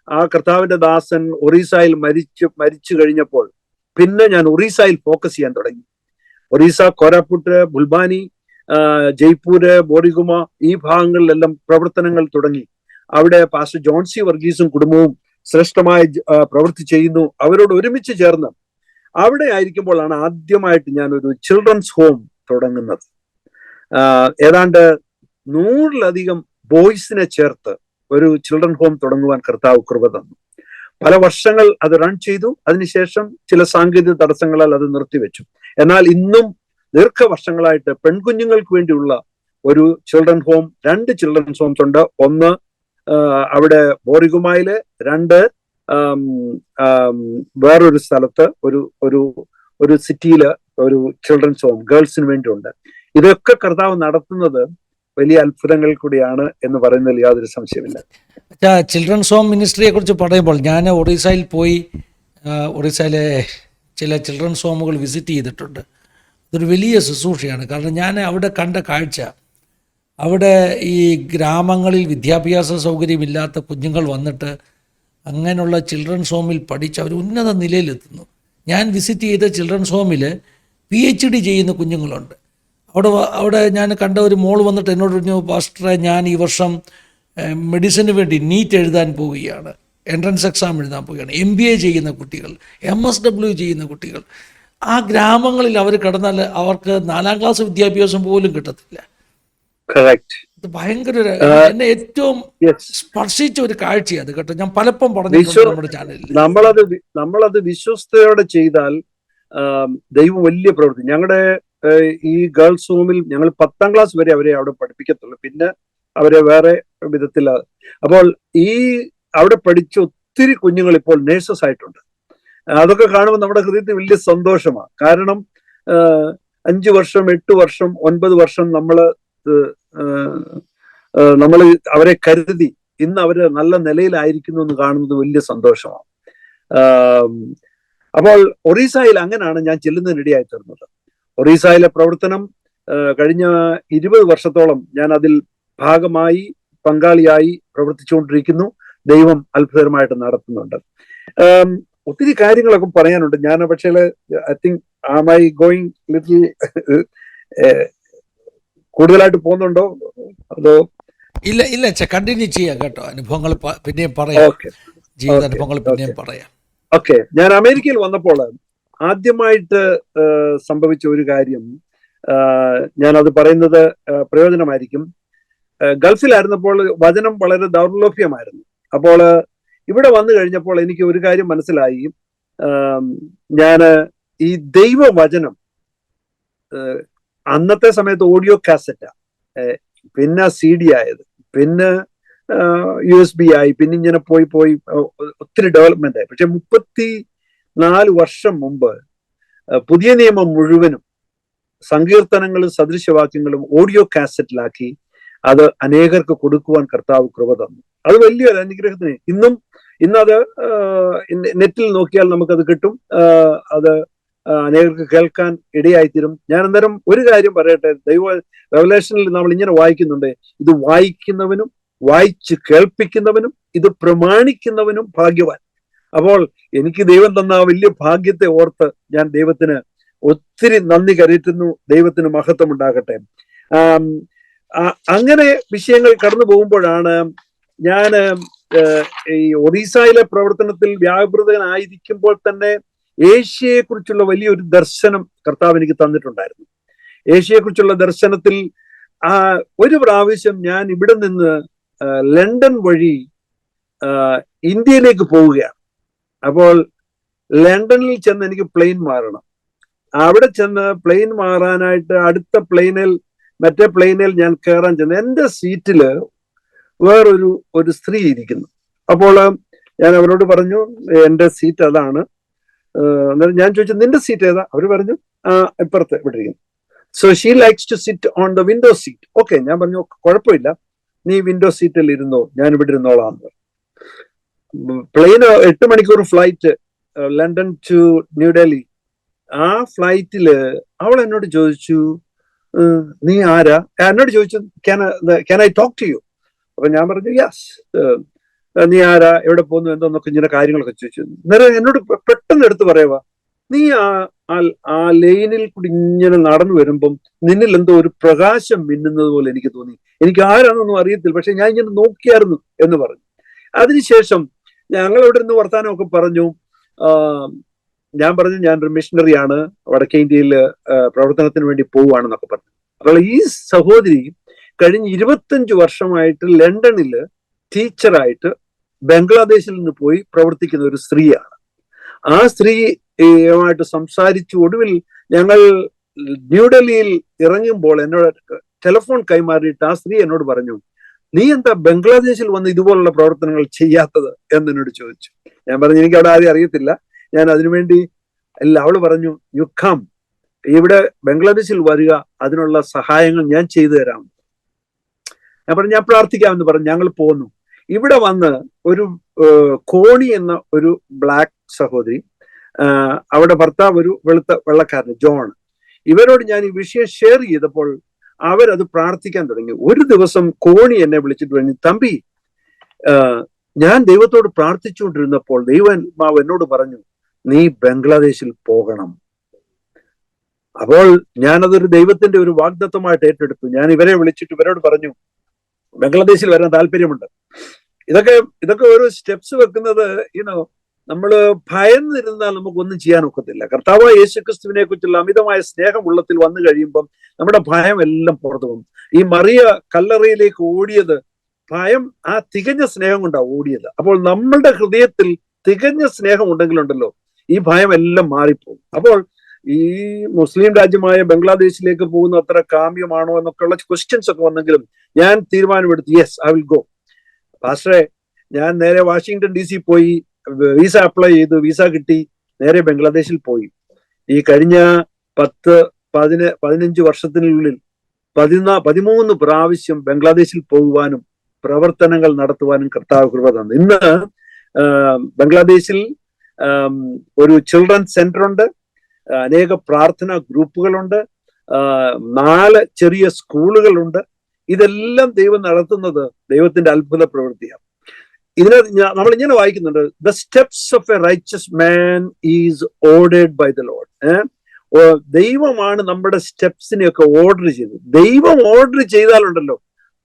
ആ കർത്താവിന്റെ ദാസൻ ഒറീസയിൽ മരിച്ചു കഴിഞ്ഞപ്പോൾ പിന്നെ ഞാൻ ഒറീസയിൽ ഫോക്കസ് ചെയ്യാൻ തുടങ്ങി. ഒറീസ, കോരാപുട്ട്, ബുൽബാനി, ജയ്പൂര്, ബോറിഗുമ ഈ ഭാഗങ്ങളിലെല്ലാം പ്രവർത്തനങ്ങൾ തുടങ്ങി. അവിടെ പാസ്റ്റർ ജോൺസി വർഗീസും കുടുംബവും ശ്രേഷ്ഠമായി പ്രവൃത്തി ചെയ്യുന്നു. അവരോട് ഒരുമിച്ച് ചേർന്ന് അവിടെ ആയിരിക്കുമ്പോഴാണ് ആദ്യമായിട്ട് ഞാൻ ഒരു ചിൽഡ്രൻസ് ഹോം തുടങ്ങുന്നത്. ഏതാണ്ട് 100-ലധികം ബോയ്സിനെ ചേർത്ത് ഒരു ചിൽഡ്രൻ ഹോം തുടങ്ങുവാൻ കർത്താവ് കൃപ തന്നു. പല വർഷങ്ങൾ അത് റൺ ചെയ്തു. അതിനുശേഷം ചില സാങ്കേതിക തടസ്സങ്ങളാൽ അത് നിർത്തിവെച്ചു. എന്നാൽ ഇന്നും ദീർഘവർഷങ്ങളായിട്ട് പെൺകുഞ്ഞുങ്ങൾക്ക് വേണ്ടിയുള്ള ഒരു ചിൽഡ്രൻ ഹോം, 2 ചിൽഡ്രൻസ് ഹോംസ് ഉണ്ട്. ഒന്ന് അവിടെ ബോറിഗുമായില്, 2 വേറൊരു സ്ഥലത്ത് ഒരു സിറ്റിയില് ഒരു ചിൽഡ്രൻസ് ഹോം ഗേൾസിന് വേണ്ടിയുണ്ട്. ഇതൊക്കെ കർത്താവ് നടത്തുന്നത് വലിയ അത്ഭുതങ്ങൾ കൂടിയാണ് എന്ന് പറയുന്നതിൽ യാതൊരു സംശയമില്ല. ചിൽഡ്രൻസ് ഹോം മിനിസ്ട്രിയെ കുറിച്ച് പറയുമ്പോൾ ഞാൻ ഒറീസയിൽ പോയി ഒറീസയിലെ ചില ചിൽഡ്രൻസ് ഹോമുകൾ വിസിറ്റ് ചെയ്തിട്ടുണ്ട്. ഇതൊരു വലിയ ശുശ്രൂഷയാണ്. കാരണം ഞാൻ അവിടെ കണ്ട കാഴ്ച, അവിടെ ഈ ഗ്രാമങ്ങളിൽ വിദ്യാഭ്യാസ സൗകര്യമില്ലാത്ത കുഞ്ഞുങ്ങൾ വന്നിട്ട് അങ്ങനെയുള്ള ചിൽഡ്രൻസ് ഹോമിൽ പഠിച്ച് അവർ ഉന്നത നിലയിലെത്തുന്നു. ഞാൻ വിസിറ്റ് ചെയ്ത ചിൽഡ്രൻസ് ഹോമിൽ PhD ചെയ്യുന്ന കുഞ്ഞുങ്ങളുണ്ട്. അവിടെ ഞാൻ കണ്ട ഒരു മോൾ വന്നിട്ട് എന്നോട് പറഞ്ഞു, പാസ്റ്ററെ ഞാൻ ഈ വർഷം മെഡിസിന് വേണ്ടി നീറ്റ് എഴുതാൻ പോവുകയാണ്, എൻട്രൻസ് എക്സാം എഴുതാൻ പോവുകയാണ്. MBA ചെയ്യുന്ന കുട്ടികൾ, MSW ചെയ്യുന്ന കുട്ടികൾ. ആ ഗ്രാമങ്ങളിൽ അവർ കിടന്നാൽ അവർക്ക് 4ാം ക്ലാസ് വിദ്യാഭ്യാസം പോലും കിട്ടത്തില്ല. ഇത് ഭയങ്കര എന്നെ ഏറ്റവും സ്പർശിച്ച ഒരു കാഴ്ചയാണ് കേട്ടോ. ഞാൻ പലപ്പോഴും പറഞ്ഞിട്ടുണ്ട് നമ്മുടെ ചാനലിൽ. നമ്മളത് വിശ്വസ്തയോടെ ചെയ്താൽ ദൈവം വലിയ പ്രവൃത്തി. ഞങ്ങളുടെ ഈ ഗേൾസ് ഹോമിൽ ഞങ്ങൾ 10ാം ക്ലാസ് വരെ അവരെ അവിടെ പഠിപ്പിക്കത്തുള്ളൂ. പിന്നെ അവരെ വേറെ വിധത്തിലാണ്. അപ്പോൾ ഈ അവിടെ പഠിച്ച ഒത്തിരി കുഞ്ഞുങ്ങൾ ഇപ്പോൾ നേഴ്സസ് ആയിട്ടുണ്ട്. അതൊക്കെ കാണുമ്പോൾ നമ്മുടെ ഹൃദയത്തിൽ വലിയ സന്തോഷമാണ്. കാരണം 5 വർഷം, 8 വർഷം, 9 വർഷം നമ്മൾ അവരെ കരുതി ഇന്ന് അവര് നല്ല നിലയിലായിരിക്കുന്നു എന്ന് കാണുന്നത് വലിയ സന്തോഷമാണ്. അപ്പോൾ ഒറീസയിൽ അങ്ങനെയാണ് ഞാൻ ചെല്ലുന്നതിനിടയായി തീർന്നത്. ഒറീസയിലെ പ്രവർത്തനം കഴിഞ്ഞ 20 വർഷത്തോളം ഞാൻ അതിൽ ഭാഗമായി പങ്കാളിയായി പ്രവർത്തിച്ചുകൊണ്ടിരിക്കുന്നു. ദൈവം അത്ഭുതകരമായിട്ട് നടത്തുന്നുണ്ട്. ഒത്തിരി കാര്യങ്ങളൊക്കെ പറയാനുണ്ട്. ഞാൻ പക്ഷേ I think am I going little കൂടുതലായിട്ട് പോകുന്നുണ്ടോ അതോ? ഇല്ല കണ്ടിന്യൂ ചെയ്യാം കേട്ടോ. അനുഭവങ്ങൾ പിന്നെയും പറയാം, ജീവിതാനുഭവങ്ങൾ പിന്നെയും പറയാം. ഓക്കെ. ഞാൻ അമേരിക്കയിൽ വന്നപ്പോൾ ആദ്യമായിട്ട് സംഭവിച്ച ഒരു കാര്യം ഞാനത് പറയുന്നത് പ്രയോജനമായിരിക്കും. ഗൾഫിലായിരുന്നപ്പോൾ വചനം വളരെ ദൗർലഭ്യമായിരുന്നു. അപ്പോൾ ഇവിടെ വന്നു കഴിഞ്ഞപ്പോൾ എനിക്ക് ഒരു കാര്യം മനസ്സിലായി. ഞാന് ഈ ദൈവവചനം അന്നത്തെ സമയത്ത് ഓഡിയോ കാസറ്റാ, പിന്നെ CD ആയത്, പിന്നെ USB ആയി, പിന്നെ ഇങ്ങനെ പോയി പോയി ഒത്തിരി ഡെവലപ്മെന്റ് ആയി. പക്ഷെ 34 വർഷം മുമ്പ് പുതിയ നിയമം മുഴുവനും സങ്കീർത്തനങ്ങളും സദൃശവാക്യങ്ങളും ഓഡിയോ കാസറ്റിലാക്കി അത് അനേകർക്ക് കൊടുക്കുവാൻ കർത്താവ് കൃപ തന്നു. അത് വലിയൊരു അനുഗ്രഹത്തിന്. ഇന്നത് നെറ്റിൽ നോക്കിയാൽ നമുക്കത് കിട്ടും. അത് അനേകർക്ക് കേൾക്കാൻ ഇടയായിത്തീരും. ഞാൻ അന്നേരം ഒരു കാര്യം പറയട്ടെ. റെവലേഷനിൽ നമ്മൾ ഇങ്ങനെ വായിക്കുന്നുണ്ട്, ഇത് വായിക്കുന്നവനും വായിച്ച് കേൾപ്പിക്കുന്നവനും ഇത് പ്രമാണിക്കുന്നവനും ഭാഗ്യവാൻ. അപ്പോൾ എനിക്ക് ദൈവം തന്ന ആ വലിയ ഭാഗ്യത്തെ ഓർത്ത് ഞാൻ ദൈവത്തിന് ഒത്തിരി നന്ദി കരയറ്റുന്നു. ദൈവത്തിന് മഹത്വം ഉണ്ടാകട്ടെ. അങ്ങനെ വിഷയങ്ങൾ കടന്നു പോകുമ്പോഴാണ് ഞാൻ ഈ ഒറീസയിലെ പ്രവർത്തനത്തിൽ വ്യാപൃതനായിരിക്കുമ്പോൾ തന്നെ ഏഷ്യയെ കുറിച്ചുള്ള വലിയൊരു ദർശനം കർത്താവ് എനിക്ക് തന്നിട്ടുണ്ടായിരുന്നു. ഏഷ്യയെ കുറിച്ചുള്ള ദർശനത്തിൽ ഒരു പ്രാവശ്യം ഞാൻ ഇവിടെ നിന്ന് ലണ്ടൻ വഴി ഇന്ത്യയിലേക്ക് പോവുകയാണ്. അപ്പോൾ ലണ്ടനിൽ ചെന്ന് എനിക്ക് പ്ലെയിൻ മാറണം. അവിടെ ചെന്ന് പ്ലെയിൻ മാറാനായിട്ട് അടുത്ത മറ്റേ പ്ലെയിനിൽ ഞാൻ കയറാൻ ചെന്ന് എൻ്റെ സീറ്റില് വേറൊരു സ്ത്രീ ഇരിക്കുന്നു. അപ്പോൾ ഞാൻ അവരോട് പറഞ്ഞു, എൻ്റെ സീറ്റ് അതാണ്. അന്നേരം ഞാൻ ചോദിച്ചു, നിന്റെ സീറ്റ് ഏതാ? അവർ പറഞ്ഞു, ഇപ്പുറത്ത് ഇവിടെ ഇരിക്കുന്നു. So she likes to sit on the window seat. Okay, ഞാൻ പറഞ്ഞു കുഴപ്പമില്ല, നീ വിൻഡോ സീറ്റിൽ ഇരുന്നോ, ഞാൻ ഇവിടെ ഇരുന്നോളാം. പ്ലെയിന് 8 മണിക്കൂർ ഫ്ലൈറ്റ്, ലണ്ടൻ ടു ന്യൂഡൽഹി. ആ ഫ്ലൈറ്റില് അവൾ എന്നോട് ചോദിച്ചു, നീ ആരാ? എന്നോട് ചോദിച്ചു, can I talk to you? അപ്പൊ ഞാൻ പറഞ്ഞു യെസ്. നീ ആരാ, എവിടെ പോകുന്നു, എന്തോന്നൊക്കെ ഇങ്ങനെ കാര്യങ്ങളൊക്കെ ചോദിച്ചു. അന്നേരം എന്നോട് പെട്ടെന്ന് എടുത്ത് പറയുക, നീ ആ ലൈനിൽ കൂടി ഇങ്ങനെ നടന്നു വരുമ്പം നിന്നിൽ എന്തോ ഒരു പ്രകാശം മിന്നുന്നത് പോലെ എനിക്ക് തോന്നി. എനിക്ക് ആരാണെന്നൊന്നും അറിയത്തില്ല, പക്ഷെ ഞാൻ ഇങ്ങനെ നോക്കിയായിരുന്നു എന്ന് പറഞ്ഞു. അതിനുശേഷം ഞങ്ങൾ ഇവിടെ നിന്ന് വർത്താനമൊക്കെ പറഞ്ഞു. ഞാൻ പറഞ്ഞു, ഞാനൊരു മിഷണറിയാണ്, വടക്കേ ഇന്ത്യയിൽ പ്രവർത്തനത്തിന് വേണ്ടി പോവുകയാണെന്നൊക്കെ പറഞ്ഞു. അപ്പോൾ ഈ സഹോദരി കഴിഞ്ഞ 25 വർഷമായിട്ട് ലണ്ടനിൽ ടീച്ചറായിട്ട് ബംഗ്ലാദേശിൽ നിന്ന് പോയി പ്രവർത്തിക്കുന്ന ഒരു സ്ത്രീയാണ്. ആ സ്ത്രീയുമായിട്ട് സംസാരിച്ചു. ഒടുവിൽ ഞങ്ങൾ ന്യൂഡൽഹിയിൽ ഇറങ്ങുമ്പോൾ എന്നോട് ടെലിഫോൺ കൈമാറിയിട്ട് ആ സ്ത്രീ എന്നോട് പറഞ്ഞു, നീ എന്താ ബംഗ്ലാദേശിൽ വന്ന് ഇതുപോലുള്ള പ്രവർത്തനങ്ങൾ ചെയ്യാത്തത് എന്നോട് ചോദിച്ചു. ഞാൻ പറഞ്ഞു, എനിക്ക് അവിടെ ആരും അറിയത്തില്ല, ഞാൻ അതിനുവേണ്ടി അവള് പറഞ്ഞു, യു കം, ഇവിടെ ബംഗ്ലാദേശിൽ വരിക, അതിനുള്ള സഹായങ്ങൾ ഞാൻ ചെയ്തു തരാം. ഞാൻ പറഞ്ഞു, ഞാൻ പ്രാർത്ഥിക്കാമെന്ന് പറഞ്ഞു. ഞങ്ങൾ പോന്നു. ഇവിടെ വന്ന് ഒരു കോണി എന്ന ഒരു ബ്ലാക്ക് സഹോദരി, അവിടെ ഭർത്താവ് ഒരു വെള്ളക്കാരൻ ജോൺ, ഇവരോട് ഞാൻ ഈ വിഷയം ഷെയർ ചെയ്തപ്പോൾ അവരത് പ്രാർത്ഥിക്കാൻ തുടങ്ങി. ഒരു ദിവസം കോണി എന്നെ വിളിച്ചിട്ട് പറഞ്ഞു, തമ്പി, ഞാൻ ദൈവത്തോട് പ്രാർത്ഥിച്ചുകൊണ്ടിരുന്നപ്പോൾ ദൈവമാവ് എന്നോട് പറഞ്ഞു, നീ ബംഗ്ലാദേശിൽ പോകണം. അപ്പോൾ ഞാനതൊരു ദൈവത്തിന്റെ ഒരു വാഗ്ദത്തമായിട്ട് ഏറ്റെടുത്തു. ഞാൻ ഇവരെ വിളിച്ചിട്ട് ഇവരോട് പറഞ്ഞു, ബംഗ്ലാദേശിൽ വരാൻ താല്പര്യമുണ്ട്. ഇതൊക്കെ ഓരോ സ്റ്റെപ്സ് വെക്കുന്നത് നമ്മള് ഭയന്നിരുന്നാൽ നമുക്കൊന്നും ചെയ്യാൻ ഒക്കത്തില്ല. കർത്താവായ യേശുക്രിസ്തുവിനെ കുറിച്ചുള്ള അമിതമായ സ്നേഹം ഉള്ളത്തിൽ വന്നു കഴിയുമ്പം നമ്മുടെ ഭയം എല്ലാം പുറത്തു വന്നു. ഈ മറിയ കല്ലറയിലേക്ക് ഓടിയത് ഭയം, ആ തികഞ്ഞ സ്നേഹം കൊണ്ടാണ് ഓടിയത്. അപ്പോൾ നമ്മളുടെ ഹൃദയത്തിൽ തികഞ്ഞ സ്നേഹം ഉണ്ടെങ്കിലുണ്ടല്ലോ, ഈ ഭയം എല്ലാം മാറിപ്പോകും. അപ്പോൾ ഈ മുസ്ലിം രാജ്യമായ ബംഗ്ലാദേശിലേക്ക് പോകുന്ന അത്ര കാമ്യമാണോ എന്നൊക്കെയുള്ള ക്വസ്റ്റ്യൻസ് ഒക്കെ വന്നെങ്കിലും ഞാൻ തീരുമാനമെടുത്തു, യെസ്, ഐ വിൽ ഗോ. പാസ്റ്ററെ, ഞാൻ നേരെ വാഷിങ്ടൺ DC പോയി വിസ അപ്ലൈ ചെയ്തു, വിസ കിട്ടി, നേരെ ബംഗ്ലാദേശിൽ പോയി. ഈ കഴിഞ്ഞ 10-15 വർഷത്തിനുള്ളിൽ 13 പ്രാവശ്യം ബംഗ്ലാദേശിൽ പോകുവാനും പ്രവർത്തനങ്ങൾ നടത്തുവാനും കർത്താവ് കൃപ തന്നു. ഇന്ന് ബംഗ്ലാദേശിൽ ഒരു ചിൽഡ്രൻസ് സെന്റർ ഉണ്ട്, അനേക പ്രാർത്ഥനാ ഗ്രൂപ്പുകളുണ്ട്, 4 ചെറിയ സ്കൂളുകളുണ്ട്. ഇതെല്ലാം ദൈവം നടത്തുന്നത് ദൈവത്തിന്റെ അത്ഭുത പ്രവൃത്തിയാണ്. നമ്മൾ ഇങ്ങനെ വായിക്കുന്നുണ്ട്, the steps of a righteous man is ordered by the Lord. ദൈവമാണ് നമ്മുടെ സ്റ്റെപ്സിനെയൊക്കെ ഓർഡർ ചെയ്തത്. ദൈവം ഓർഡർ ചെയ്താലുണ്ടല്ലോ,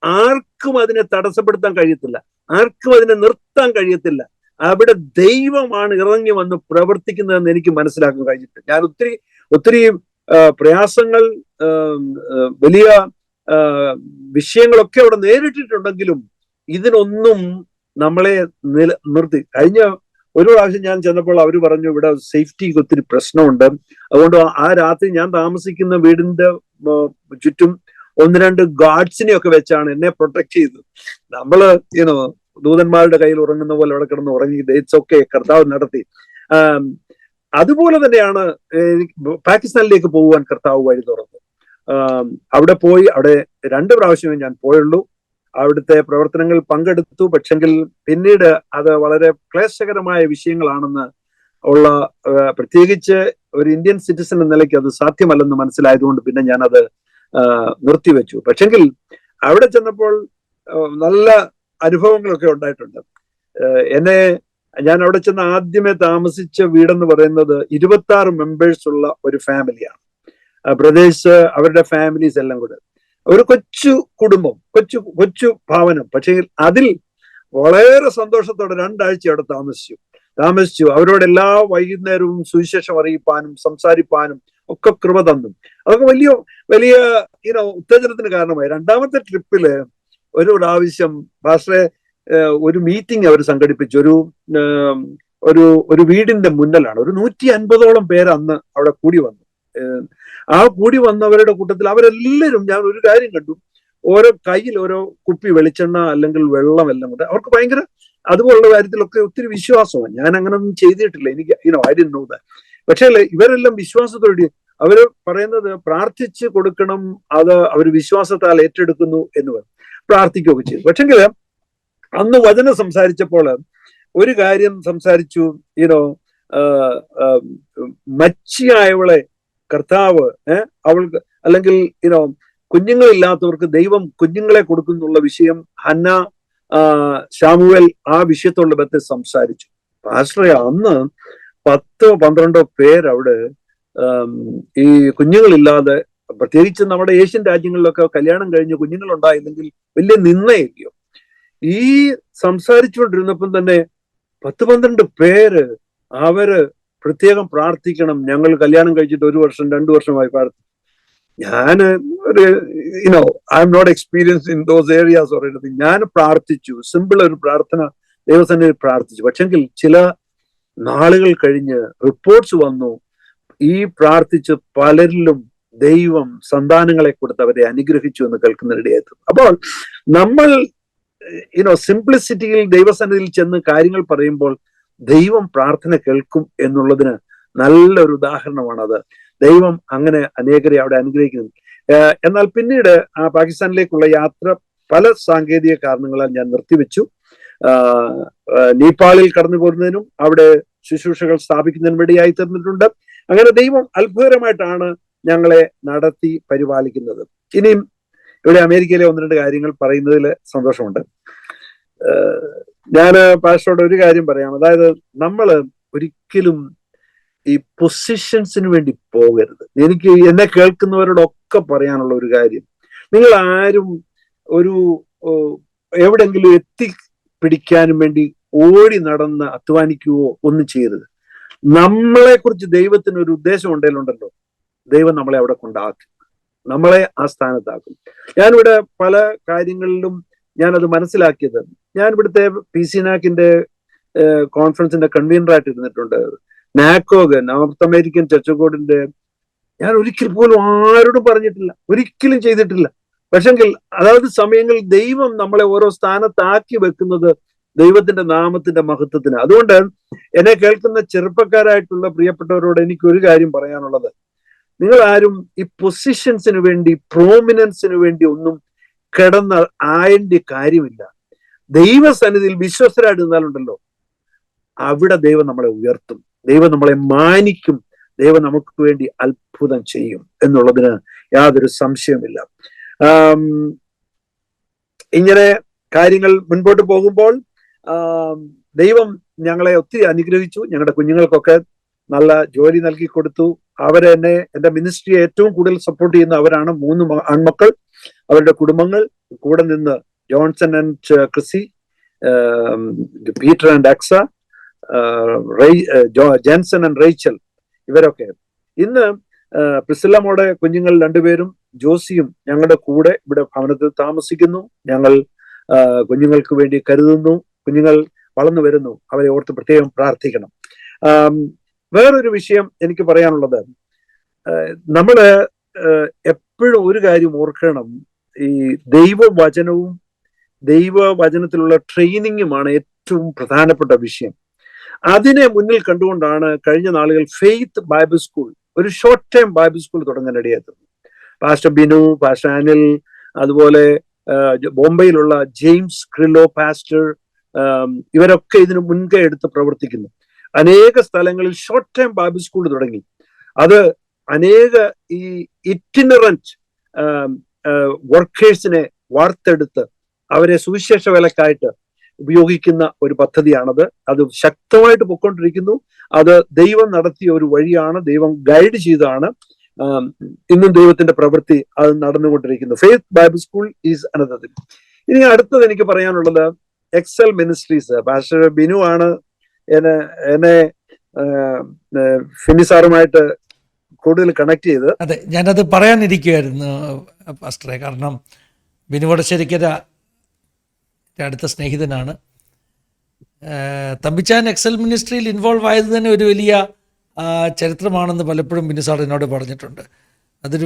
ആർക്കും അതിനെ തടസ്സപ്പെടുത്താൻ കഴിയത്തില്ല, ആർക്കും അതിനെ നിർത്താൻ കഴിയത്തില്ല. അവിടെ ദൈവമാണ് ഇറങ്ങി വന്ന് പ്രവർത്തിക്കുന്നതെന്ന് എനിക്ക് മനസ്സിലാക്കാൻ കഴിഞ്ഞിട്ട്, ഞാൻ ഒത്തിരി പ്രയാസങ്ങൾ, വലിയ വിഷയങ്ങളൊക്കെ അവിടെ നേരിട്ടിട്ടുണ്ടെങ്കിലും ഇതിനൊന്നും നമ്മളെ നിർത്തി. കഴിഞ്ഞ ഒരു പ്രാവശ്യം ഞാൻ ചെന്നപ്പോൾ അവർ പറഞ്ഞു, ഇവിടെ സേഫ്റ്റിക്ക് ഒത്തിരി പ്രശ്നമുണ്ട്, അതുകൊണ്ട് ആ രാത്രി ഞാൻ താമസിക്കുന്ന വീടിന്റെ ചുറ്റും ഒന്ന് രണ്ട് ഗാർഡ്സിനെ ഒക്കെ വെച്ചാണ് എന്നെ പ്രൊട്ടക്ട് ചെയ്തത്. നമ്മള് ദൂതന്മാരുടെ കയ്യിൽ ഉറങ്ങുന്ന പോലെ അവിടെ കിടന്ന് ഉറങ്ങി. ഇറ്റ്സ് ഓക്കെ, കർത്താവ് നടത്തി. അതുപോലെ തന്നെയാണ് പാകിസ്ഥാനിലേക്ക് പോകുവാൻ കർത്താവ് വഴി തുറന്നു. അവിടെ പോയി, അവിടെ 2 പ്രാവശ്യമേ ഞാൻ പോയുള്ളൂ. അവിടുത്തെ പ്രവർത്തനങ്ങൾ പങ്കെടുത്തു. പക്ഷെങ്കിൽ പിന്നീട് അത് വളരെ ക്ലേശകരമായ വിഷയങ്ങളാണെന്ന് ഉള്ള, പ്രത്യേകിച്ച് ഒരു ഇന്ത്യൻ സിറ്റിസൺ എന്ന നിലയ്ക്ക് അത് സാധ്യമല്ലെന്ന് മനസ്സിലായതുകൊണ്ട് പിന്നെ ഞാനത് നിർത്തിവെച്ചു. പക്ഷെങ്കിൽ അവിടെ ചെന്നപ്പോൾ നല്ല അനുഭവങ്ങളൊക്കെ ഉണ്ടായിട്ടുണ്ട്. ഞാൻ അവിടെ ചെന്ന് ആദ്യമേ താമസിച്ച വീടെന്ന് പറയുന്നത് 26 മെമ്പേഴ്സ് ഉള്ള ഒരു ഫാമിലിയാണ്. ബ്രദേഴ്സ്, അവരുടെ ഫാമിലീസ് എല്ലാം കൂടെ ഒരു കൊച്ചു കുടുംബം, കൊച്ചു ഭവനം. പക്ഷേ അതിൽ വളരെ സന്തോഷത്തോടെ 2 ആഴ്ച അവിടെ താമസിച്ചു. അവരോട് എല്ലാ വൈകുന്നേരവും സുവിശേഷം അറിയിപ്പാനും സംസാരിപ്പാനും ഒക്കെ കൃപ തന്നു. അതൊക്കെ വലിയ വലിയ ഉത്തേജനത്തിന് കാരണമായി. 2ാമത്തെ ട്രിപ്പില് ഒരു പ്രാവശ്യം പാസ്റ്ററെ ഒരു മീറ്റിംഗ് അവർ സംഘടിപ്പിച്ചു. ഒരു വീടിന്റെ മുന്നിലാണ്. ഒരു 150ഓളം പേര് അന്ന് അവിടെ കൂടി വന്നു. ആ കൂടി വന്നവരുടെ കൂട്ടത്തിൽ അവരെല്ലാവരും, ഞാൻ ഒരു കാര്യം കണ്ടു, ഓരോ കയ്യിൽ ഓരോ കുപ്പി വെളിച്ചെണ്ണ അല്ലെങ്കിൽ വെള്ളം എല്ലാം കൂടെ. അവർക്ക് ഭയങ്കര അതുപോലുള്ള കാര്യത്തിലൊക്കെ ഒത്തിരി വിശ്വാസമാണ്. ഞാൻ അങ്ങനൊന്നും ചെയ്തിട്ടില്ല, എനിക്ക് ഐ ഡിഡ്ന്റ് നോ ദാറ്റ്. പക്ഷേ ഇവരെല്ലാം വിശ്വാസത്തോടെ അവര് പറയുന്നത് പ്രാർത്ഥിച്ച് കൊടുക്കണം, അത് അവർ വിശ്വാസത്താൽ ഏറ്റെടുക്കുന്നു എന്ന് പറയും, പ്രാർത്ഥിക്കുകയൊക്കെ ചെയ്തു. പക്ഷെങ്കിൽ അന്ന് വചനം സംസാരിച്ചപ്പോൾ ഒരു കാര്യം സംസാരിച്ചു. മച്ചിയായവളെ കർത്താവ് അവൾക്ക്, അല്ലെങ്കിൽ കുഞ്ഞുങ്ങളില്ലാത്തവർക്ക് ദൈവം കുഞ്ഞുങ്ങളെ കൊടുക്കുന്നുള്ള വിഷയം ഹന്ന, ശാമുവേൽ ആ വിഷയത്തോടുള്ള ബന്ധത്തിൽ സംസാരിച്ചു. പാസ്റ്ററെ അന്ന് 10-12 പേരവിടെ ഈ കുഞ്ഞുങ്ങളില്ലാതെ, പ്രത്യേകിച്ച് നമ്മുടെ ഏഷ്യൻ രാജ്യങ്ങളിലൊക്കെ കല്യാണം കഴിഞ്ഞ് കുഞ്ഞുങ്ങളുണ്ടായില്ലെങ്കിൽ വലിയ നിന്നയില്ലയോ. ഈ സംസാരിച്ചുകൊണ്ടിരുന്നപ്പം തന്നെ 10-12 പേര് അവര് പ്രത്യേകം പ്രാർത്ഥിക്കണം, ഞങ്ങൾ കല്യാണം കഴിച്ചിട്ട് 1 വർഷം 2 വർഷമായി പ്രാർത്ഥിച്ചു. ഞാൻ I am not experience in those areas or anything. ഞാൻ പ്രാർത്ഥിച്ചു, സിമ്പിൾ ഒരു പ്രാർത്ഥന ദൈവസന്നിധിയിൽ പ്രാർത്ഥിച്ചു. പക്ഷെങ്കിൽ ചില നാളുകൾ കഴിഞ്ഞ് റിപ്പോർട്ട്സ് വന്നു, ഈ പ്രാർത്ഥിച്ച് പലരിലും ദൈവം സന്താനങ്ങളെ കൊടുത്ത് അവരെ അനുഗ്രഹിച്ചു എന്ന് കേൾക്കുന്നതിനിടയായിരുന്നു. അപ്പോൾ നമ്മൾ സിംപ്ലിസിറ്റിയിൽ ദൈവസന്നിധിയിൽ ചെന്ന് കാര്യങ്ങൾ പറയുമ്പോൾ ദൈവം പ്രാർത്ഥന കേൾക്കും എന്നുള്ളതിന് നല്ലൊരു ഉദാഹരണമാണത്. ദൈവം അങ്ങനെ അനേകരെ അവിടെ അനുഗ്രഹിക്കുന്നു. എന്നാൽ പിന്നീട് ആ പാകിസ്ഥാനിലേക്കുള്ള യാത്ര പല സാങ്കേതിക കാരണങ്ങളാൽ ഞാൻ നിർത്തിവെച്ചു. നേപ്പാളിൽ കടന്നു പോരുന്നതിനും അവിടെ ശുശ്രൂഷകൾ സ്ഥാപിക്കുന്നതിനും വേണ്ടിയായി തീർന്നിട്ടുണ്ട്. അങ്ങനെ ദൈവം അത്ഭുതകരമായിട്ടാണ് ഞങ്ങളെ നടത്തി പരിപാലിക്കുന്നത്. ഇനിയും ഇവിടെ അമേരിക്കയിലെ 1-2 കാര്യങ്ങൾ പറയുന്നതിൽ സന്തോഷമുണ്ട്. ഞാൻ പാസ്റ്ററോട് ഒരു കാര്യം പറയാം. അതായത് നമ്മൾ ഒരിക്കലും ഈ പൊസിഷൻസിന് വേണ്ടി പോകരുത്. എനിക്ക് എന്നെ കേൾക്കുന്നവരോടൊക്കെ പറയാനുള്ള ഒരു കാര്യം, നിങ്ങൾ ആരും എവിടെങ്കിലും എത്തിപ്പിടിക്കാനും വേണ്ടി ഓടി നടന്ന് അധ്വാനിക്കുകയോ ഒന്നും ചെയ്യരുത്. നമ്മളെ കുറിച്ച് ദൈവത്തിന് ഒരു ഉദ്ദേശം ഉണ്ടല്ലോ, ദൈവം നമ്മളെ അവിടെ കൊണ്ടാക്കും, നമ്മളെ ആ സ്ഥാനത്താക്കും. ഞാനിവിടെ പല കാര്യങ്ങളിലും ഞാനത് മനസ്സിലാക്കിയത്, ഞാൻ ഇവിടുത്തെ PCNAC കോൺഫറൻസിന്റെ കൺവീനറായിട്ട് ഇരുന്നിട്ടുണ്ട്. NACOG, north American church of ഗോഡിന്റെ, ഞാൻ ഒരിക്കൽ പോലും ആരോടും പറഞ്ഞിട്ടില്ല, ഒരിക്കലും ചെയ്തിട്ടില്ല. പക്ഷെങ്കിൽ അതായത് സമയങ്ങളിൽ ദൈവം നമ്മളെ ഓരോ സ്ഥാനത്താക്കി വെക്കുന്നത് ദൈവത്തിന്റെ നാമത്തിന്റെ മഹത്വത്തിന്. അതുകൊണ്ട് എന്നെ കേൾക്കുന്ന ചെറുപ്പക്കാരായിട്ടുള്ള പ്രിയപ്പെട്ടവരോട് എനിക്ക് ഒരു കാര്യം പറയാനുള്ളത്, നിങ്ങൾ ആരും ഈ പൊസിഷൻസിന് വേണ്ടി, പ്രോമിനൻസിന് വേണ്ടി ഒന്നും ആയന്റെ കാര്യമില്ല. ദൈവസന്നിധിയിൽ വിശ്വസ്തരായിട്ട് നിന്നാലുണ്ടല്ലോ, അവിടെ ദൈവം നമ്മളെ ഉയർത്തും, ദൈവം നമ്മളെ മാനിക്കും, ദൈവം നമുക്ക് വേണ്ടി അത്ഭുതം ചെയ്യും എന്നുള്ളതിന് യാതൊരു സംശയമില്ല. ഇങ്ങനെ കാര്യങ്ങൾ മുൻപോട്ട് പോകുമ്പോൾ ദൈവം ഞങ്ങളെ ഒത്തിരി അനുഗ്രഹിച്ചു. ഞങ്ങളുടെ കുഞ്ഞുങ്ങൾക്കൊക്കെ നല്ല ജോലി നൽകി കൊടുത്തു. അവരെന്നെ, എൻ്റെ മിനിസ്ട്രിയെ ഏറ്റവും കൂടുതൽ സപ്പോർട്ട് ചെയ്യുന്ന അവരാണ്. 3 ആൺമക്കൾ, അവരുടെ കുടുംബങ്ങൾ, കൂടെ നിന്ന് Johnson and Crissy, Peter and Aksa, Janson and Rachel, ഇവരൊക്കെ. ഇന്ന് പ്രിസില്ലമ്മയുടെ കുഞ്ഞുങ്ങൾ 2 പേരും ജോസിയും ഞങ്ങളുടെ കൂടെ ഇവിടെ ഭവനത്തിൽ താമസിക്കുന്നു. ഞങ്ങൾ കുഞ്ഞുങ്ങൾക്ക് വേണ്ടി കരുതുന്നു. കുഞ്ഞുങ്ങൾ വളർന്നു വരുന്നു, അവരെ ഓർത്ത് പ്രത്യേകം പ്രാർത്ഥിക്കണം. വേറൊരു വിഷയം എനിക്ക് പറയാനുള്ളത്, നമ്മള് എപ്പോഴും ഒരു കാര്യം ഓർക്കണം, ഈ ദൈവവചനവും ദൈവവചനത്തിലുള്ള ട്രെയിനിങ്ങുമാണ് ഏറ്റവും പ്രധാനപ്പെട്ട വിഷയം. അതിനെ മുന്നിൽ കണ്ടുകൊണ്ടാണ് കഴിഞ്ഞ നാളുകൾ ഫെയ്ത്ത് ബൈബിൾ സ്കൂൾ, ഒരു ഷോർട്ട് ടൈം ബൈബിൾ സ്കൂൾ തുടങ്ങാനിടയായത്. പാസ്റ്റർ ബിനു, പാസ്റ്റർ അനിൽ, അതുപോലെ ബോംബെയിലുള്ള ജെയിംസ് ക്രില്ലോ പാസ്റ്റർ, ഇവരൊക്കെ ഇതിന് മുൻകൈ എടുത്ത് പ്രവർത്തിക്കുന്നു. അനേക സ്ഥലങ്ങളിൽ ഷോർട്ട് ടൈം ബൈബിൾ സ്കൂൾ തുടങ്ങി. അത് അനേക ഈ ഇറ്റിനറന്റ് വർക്കേഴ്സിനെ വാർത്തെടുത്ത് അവരെ സുവിശേഷ വേലക്കായിട്ട് ഉപയോഗിക്കുന്ന ഒരു പദ്ധതിയാണത്. അത് ശക്തമായിട്ട് പൊയ്ക്കൊണ്ടിരിക്കുന്നു. അത് ദൈവം നടത്തിയ ഒരു വഴിയാണ്, ദൈവം ഗൈഡ് ചെയ്താണ്. ഇന്നും ദൈവത്തിന്റെ പ്രവൃത്തി അത് നടന്നുകൊണ്ടിരിക്കുന്നു. Faith Bible school is another. ഇനി അടുത്തത് എനിക്ക് പറയാനുള്ളത് എക്സൽ മിനിസ്ട്രീസ്. പാസ്റ്റർ ബിനു ആണ് എന്നെ ഫിനി സാറുമായിട്ട് കൂടുതൽ കണക്ട് ചെയ്ത്. അതെ, ഞാനത് പറയാനിരിക്കുമായിരുന്നു പാസ്റ്ററെ. കാരണം ബിനു വടശ്ശേരിക്കര അടുത്ത സ്നേഹിതനാണ്. തമ്പിച്ചാൻ എക്സൽ മിനിസ്ട്രിയിൽ ഇൻവോൾവ് ആയത് തന്നെ ഒരു വലിയ ചരിത്രമാണെന്ന് പലപ്പോഴും ബിനു സാർ എന്നോട് പറഞ്ഞിട്ടുണ്ട്. അതൊരു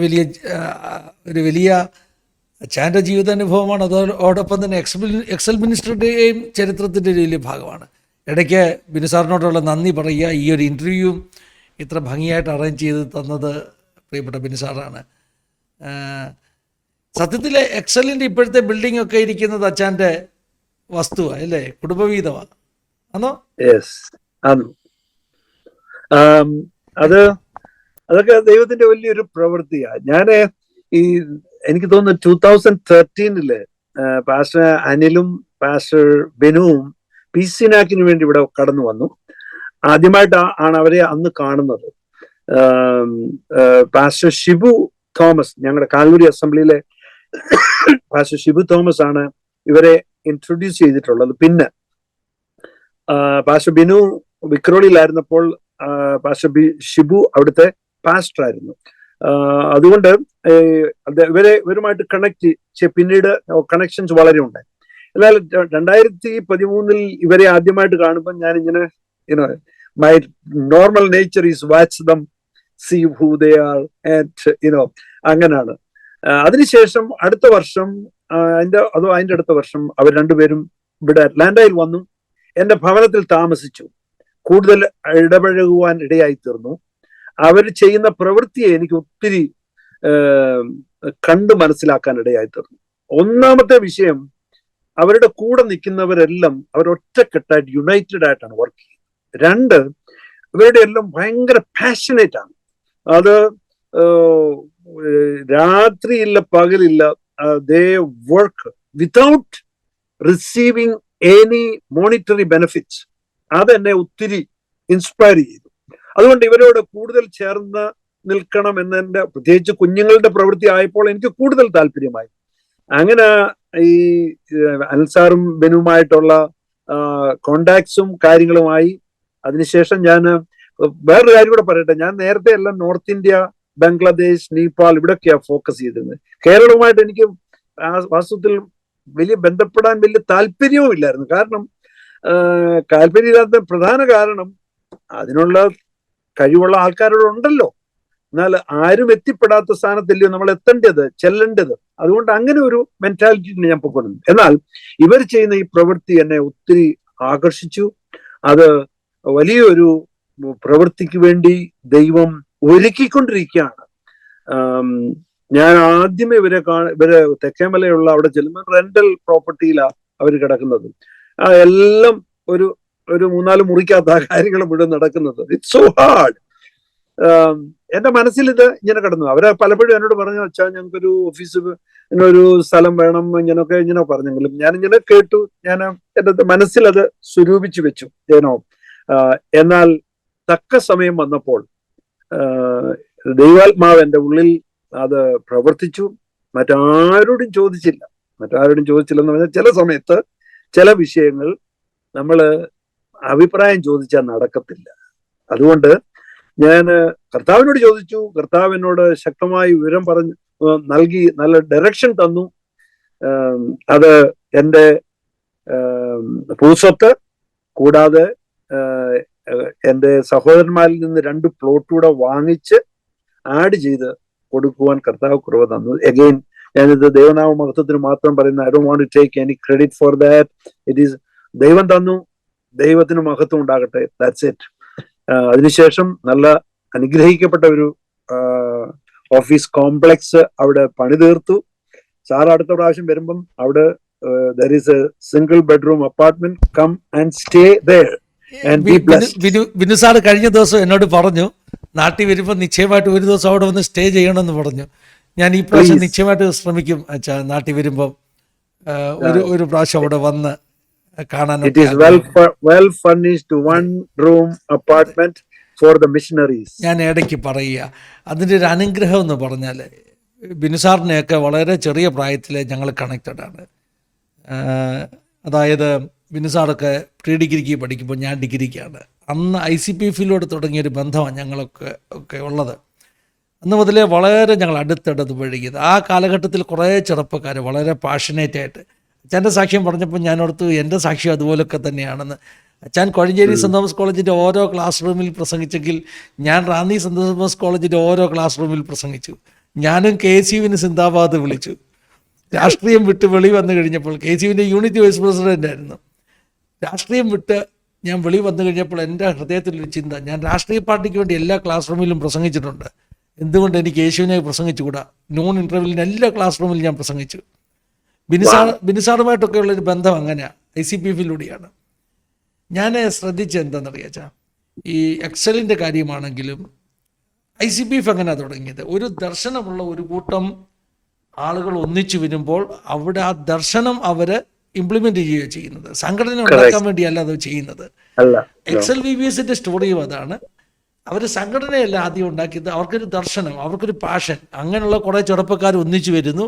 വലിയ ചാൻ്റെ ജീവിതാനുഭവമാണ്. അതോടൊപ്പം തന്നെ എക്സൽ മിനിസ്ട്രിയുടെയും ചരിത്രത്തിൻ്റെ ഒരു വലിയ ഭാഗമാണ്. ഇടയ്ക്ക് ബിനു സാറിനോടുള്ള നന്ദി പറയുക. ഈ ഒരു ഇൻ്റർവ്യൂവും ഇത്ര ഭംഗിയായിട്ട് അറേഞ്ച് ചെയ്ത് തന്നത് പ്രിയപ്പെട്ട ബിനു സാറാണ്. സത്യത്തിൽ എക്സലിൻ്റെ ഇപ്പോഴത്തെ ബിൽഡിംഗ് ഒക്കെ ഇരിക്കുന്നത് അച്ഛൻ്റെ വസ്തുവാണ് അല്ലേ, കുടുംബവീതമാണ് ആണോ? അതൊക്കെ ദൈവത്തിന്റെ വലിയൊരു പ്രവൃത്തിയാണ്. എനിക്ക് തോന്നുന്നു 2013 പാസ്റ്റർ അനിലും പാസ്റ്റർ ബിനുവും പിസിനാക്കിന് വേണ്ടി ഇവിടെ കടന്നു വന്നു. ആദ്യമായിട്ട് ആണ് അവരെ അന്ന് കാണുന്നത്. പാസ്റ്റർ ഷിബു തോമസ്, ഞങ്ങളുടെ കാൽവരി അസംബ്ലിയിലെ പാസ്റ്റർ ഷിബു തോമസ് ആണ് ഇവരെ ഇൻട്രൊഡ്യൂസ് ചെയ്തിട്ടുള്ളത്. പിന്നെ പാസ്റ്റർ ബിനു വിക്രോളിയിലായിരുന്നപ്പോൾ പാസ്റ്റർ ഷിബു അവിടുത്തെ പാസ്റ്റർ ആയിരുന്നു. അതുകൊണ്ട് ഇവരുമായിട്ട് കണക്ട് പിന്നീട് കണക്ഷൻസ് വളരെ ഉണ്ടായി. എന്നാൽ 2013 ഇവരെ ആദ്യമായിട്ട് കാണുമ്പോൾ ഞാൻ ഇങ്ങനെ my normal nature is watch them, see who they are and അങ്ങനെയാണ്. അതിനുശേഷം അടുത്ത വർഷം അതിന്റെ അടുത്ത വർഷം അവർ രണ്ടുപേരും ഇവിടെ അറ്റ്ലാന്റയിൽ വന്നു. എന്റെ ഭവനത്തിൽ താമസിച്ചു. കൂടുതൽ ഇടപഴകുവാൻ ഇടയായി തീർന്നു. അവർ ചെയ്യുന്ന പ്രവൃത്തിയെ എനിക്ക് ഒത്തിരി കണ്ടു മനസ്സിലാക്കാൻ ഇടയായി തീർന്നു. ഒന്നാമത്തെ വിഷയം, അവരുടെ കൂടെ നിൽക്കുന്നവരെല്ലാം അവരൊറ്റക്കെട്ടായിട്ട് യുണൈറ്റഡ് ആയിട്ടാണ് വർക്ക് ചെയ്യുന്നത്. രണ്ട്, ഇവരുടെ എല്ലാം ഭയങ്കര പാഷനേറ്റ് ആണ്. അത് രാത്രിയില്ല പകലില്ല, they work without receiving any monetary benefits. അതെന്നെ ഒത്തിരി ഇൻസ്പയർ ചെയ്തു. അതുകൊണ്ട് ഇവരോട് കൂടുതൽ ചേർന്ന് നിൽക്കണം എന്നെ, പ്രത്യേകിച്ച് കുഞ്ഞുങ്ങളുടെ പ്രവൃത്തി ആയപ്പോൾ എനിക്ക് കൂടുതൽ താല്പര്യമായി. അങ്ങനെ ഈ അൻസാറും ബെനുമായിട്ടുള്ള കോണ്ടാക്ട്സും കാര്യങ്ങളുമായി. അതിനുശേഷം ഞാൻ വേറൊരു കാര്യം കൂടെ പറയട്ടെ. ഞാൻ നേരത്തെ എല്ലാം നോർത്ത് ഇന്ത്യ, ബംഗ്ലാദേശ്, നേപ്പാൾ ഇവിടെയൊക്കെയാണ് ഫോക്കസ് ചെയ്തിരുന്നത്. കേരളവുമായിട്ട് എനിക്ക് വാസ്തവത്തിൽ വലിയ ബന്ധപ്പെടാൻ വലിയ താല്പര്യവും ഇല്ലായിരുന്നു. കാരണം താല്പര്യമില്ലാത്ത പ്രധാന കാരണം അതിനുള്ള കഴിവുള്ള ആൾക്കാരോട് ഉണ്ടല്ലോ, എന്നാൽ ആരും എത്തിപ്പെടാത്ത സ്ഥാനത്തല്ലയോ നമ്മൾ ചെല്ലേണ്ടത്. അതുകൊണ്ട് അങ്ങനെ ഒരു മെന്റാലിറ്റിയിൽ ഞാൻ പൊക്കുന്നു. എന്നാൽ ഇവർ ചെയ്യുന്ന ഈ പ്രവൃത്തി എന്നെ ഒത്തിരി ആകർഷിച്ചു. അത് വലിയൊരു പ്രവൃത്തിക്ക് വേണ്ടി ദൈവം ഒരുക്കിക്കൊണ്ടിരിക്കുകയാണ്. ഞാൻ ആദ്യമേ ഇവര് തെക്കേമലയുള്ള അവിടെ ചെല്ലുമ്പോൾ റെന്റൽ പ്രോപ്പർട്ടിയിലാണ് അവർ കിടക്കുന്നത്. എല്ലാം ഒരു 3-4 മുറിക്കകത്ത കാര്യങ്ങൾ മുഴുവൻ നടക്കുന്നത്. It's so hard. എന്റെ മനസ്സിൽ ഇത് ഇങ്ങനെ കിടന്നു. അവരെ പലപ്പോഴും എന്നോട് പറഞ്ഞു, വെച്ചാൽ ഞങ്ങൾക്കൊരു ഓഫീസ്, ഒരു സ്ഥലം വേണം, ഇങ്ങനെ പറഞ്ഞെങ്കിലും ഞാനിങ്ങനെ കേട്ടു. ഞാൻ എന്റെ മനസ്സിൽ അത് സ്വരൂപിച്ചു വെച്ചു. എന്നാൽ തക്ക സമയം വന്നപ്പോൾ ദൈവാത്മാവ് എൻ്റെ ഉള്ളിൽ അത് പ്രവർത്തിച്ചു. മറ്റാരോടും ചോദിച്ചില്ലെന്ന് പറഞ്ഞാൽ ചില സമയത്ത് ചില വിഷയങ്ങൾ നമ്മൾ അഭിപ്രായം ചോദിച്ചാൽ നടക്കത്തില്ല. അതുകൊണ്ട് ഞാൻ കർത്താവിനോട് ചോദിച്ചു. കർത്താവ് എന്നോട് ശക്തമായി വിവരം നൽകി, നല്ല ഡയറക്ഷൻ തന്നു. അത് എൻ്റെ ഭൂസ്വത്ത് കൂടാതെ എൻ്റെ സഹോദരന്മാരിൽ നിന്ന് 2 പ്ലോട്ട് കൂടെ വാങ്ങിച്ച് ആഡ് ചെയ്ത് കൊടുക്കുവാൻ കർത്താവ് കൃപ തന്നു. അഗെയിൻ ഞാനിത് ദൈവനാമ മഹത്വത്തിന് മാത്രം പറയുന്ന, I don't want to take any credit for that. It is ദൈവം തന്നു, ദൈവത്തിന് മഹത്വം ഉണ്ടാകട്ടെ. That's it. അതിനുശേഷം നല്ല അനുഗ്രഹിക്കപ്പെട്ട ഒരു ഓഫീസ് കോംപ്ലക്സ് അവിടെ പണി തീർത്തു. സാർ അടുത്ത പ്രാവശ്യം വരുമ്പം അവിടെ there is a single bedroom apartment, come and stay there and be blessed. Binu sir കഴിഞ്ഞ ദിവസം എന്നോട് പറഞ്ഞു, നാട്ടിൽ വരുമ്പോൾ നിശ്ചയമായിട്ട് ഒരു ദിവസം അവിടെ വന്ന് സ്റ്റേ ചെയ്യണമെന്ന് പറഞ്ഞു. ഞാൻ ഈ പ്രാവശ്യം നിശ്ചയമായിട്ട് ശ്രമിക്കും അച്ഛാ, നാട്ടിൽ വരുമ്പം ഒരു പ്രാവശ്യം അവിടെ വന്ന് കാണാൻ. It is well furnished one room apartment for the missionaries. ഞാൻ ഇടയ്ക്ക് പറയുക, അതിൻ്റെ ഒരു അനുഗ്രഹം എന്ന് പറഞ്ഞാൽ, ബിനു സാറിനെയൊക്കെ വളരെ ചെറിയ പ്രായത്തിൽ ഞങ്ങൾ കണക്റ്റഡ് ആണ്. അതായത് ബിനു സാറൊക്കെ പ്രീ ഡിഗ്രിക്ക് പഠിക്കുമ്പോൾ ഞാൻ ഡിഗ്രിക്കാണ്. അന്ന് ICPF-യിലൂടെ തുടങ്ങിയൊരു ബന്ധമാണ് ഞങ്ങളൊക്കെ ഉള്ളത്. അന്ന് മുതലേ വളരെ ഞങ്ങൾ അടുത്തടുത്ത് പഴകിയത്. ആ കാലഘട്ടത്തിൽ കുറേ ചെറുപ്പക്കാർ വളരെ പാഷനേറ്റായിട്ട്, അച്ഛൻ്റെ സാക്ഷ്യം പറഞ്ഞപ്പോൾ ഞാൻ ഓർത്തു എൻ്റെ സാക്ഷ്യം അതുപോലൊക്കെ തന്നെയാണെന്ന്. അച്ഛൻ കോഴഞ്ചേരി സെൻറ് തോമസ് കോളേജിൻ്റെ ഓരോ ക്ലാസ് റൂമിൽ പ്രസംഗിച്ചെങ്കിൽ ഞാൻ റാന്നി സെൻറ് തോമസ് കോളേജിൻ്റെ ഓരോ ക്ലാസ് റൂമിൽ പ്രസംഗിച്ചു. ഞാനും KCUവിന് സിന്ദാബാദ് വിളിച്ചു. രാഷ്ട്രീയം വിട്ട് വെളി വന്നു കഴിഞ്ഞപ്പോൾ, KCUവിൻ്റെ യൂണിറ്റ് വൈസ് പ്രസിഡൻ്റ് ആയിരുന്നു. രാഷ്ട്രീയം വിട്ട് ഞാൻ വെളി വന്നു കഴിഞ്ഞപ്പോൾ എൻ്റെ ഹൃദയത്തിലൊരു ചിന്ത, ഞാൻ രാഷ്ട്രീയ പാർട്ടിക്ക് വേണ്ടി എല്ലാ ക്ലാസ് റൂമിലും പ്രസംഗിച്ചിട്ടുണ്ട്, എന്തുകൊണ്ട് എനിക്ക് യേശുവിനെ പ്രസംഗിച്ചുകൂടാ? നോൺ ഇൻ്റർവ്യൂവിന് എല്ലാ ക്ലാസ് റൂമിലും ഞാൻ പ്രസംഗിച്ചു. ബിനുസാറുമായിട്ടൊക്കെ ഉള്ളൊരു ബന്ധം അങ്ങനെയാണ്, ICPF-യിലൂടെയാണ്. ഞാൻ ശ്രദ്ധിച്ചത് എന്താണെന്നറിയാച്ചാ, ഈ എക്സലിൻ്റെ കാര്യമാണെങ്കിലും ICPF എങ്ങനെയാണ് തുടങ്ങിയത്? ഒരു ദർശനമുള്ള ഒരു കൂട്ടം ആളുകൾ ഒന്നിച്ചു വരുമ്പോൾ അവിടെ ആ ദർശനം അവര് ഇംപ്ലിമെന്റ് ചെയ്യുകയാണ് ചെയ്യുന്നത്. സംഘടന ഉണ്ടാക്കാൻ വേണ്ടിയല്ല അത് ചെയ്യുന്നത്. XLVBSന്റെ സ്റ്റോറിയും അതാണ്. അവർ സംഘടനയല്ല ആദ്യം ഉണ്ടാക്കിയത്, അവർക്കൊരു ദർശനം, അവർക്കൊരു പാഷൻ. അങ്ങനെയുള്ള കുറേ ചെറുപ്പക്കാർ ഒന്നിച്ചു വരുന്നു.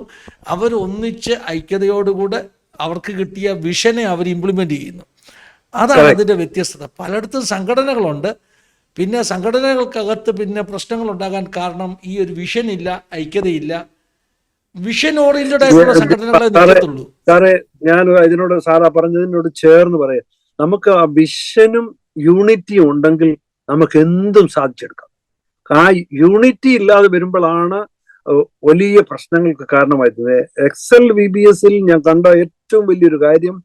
അവർ ഒന്നിച്ച് ഐക്യതയോടുകൂടെ അവർക്ക് കിട്ടിയ വിഷനെ അവർ ഇംപ്ലിമെന്റ് ചെയ്യുന്നു. അതാണ് അതിൻ്റെ വ്യത്യസ്തത. പലയിടത്തും സംഘടനകളുണ്ട്, പിന്നെ സംഘടനകൾക്കകത്ത് പിന്നെ പ്രശ്നങ്ങൾ ഉണ്ടാകാൻ കാരണം ഈ ഒരു വിഷൻ ഇല്ല, ഐക്യതയില്ല. വിഷൻ ഓറിയന്റഡ് ആയിട്ടുള്ള സംഘടനകളെ നിൽക്കത്തുള്ളൂ. സാറേ, ഞാൻ ഇതിനോട് സാറാ പറഞ്ഞതിനോട് ചേർന്ന് പറയാം, നമുക്ക് ആ വിഷനും യൂണിറ്റിയും ഉണ്ടെങ്കിൽ നമുക്ക് എന്തും സാധിച്ചെടുക്കാം. ആ യൂണിറ്റി ഇല്ലാതെ വരുമ്പോഴാണ് വലിയ പ്രശ്നങ്ങൾക്ക് കാരണമായിരുന്നത്. XLVBS-ൽ ഞാൻ കണ്ട ഏറ്റവും വലിയൊരു കാര്യം,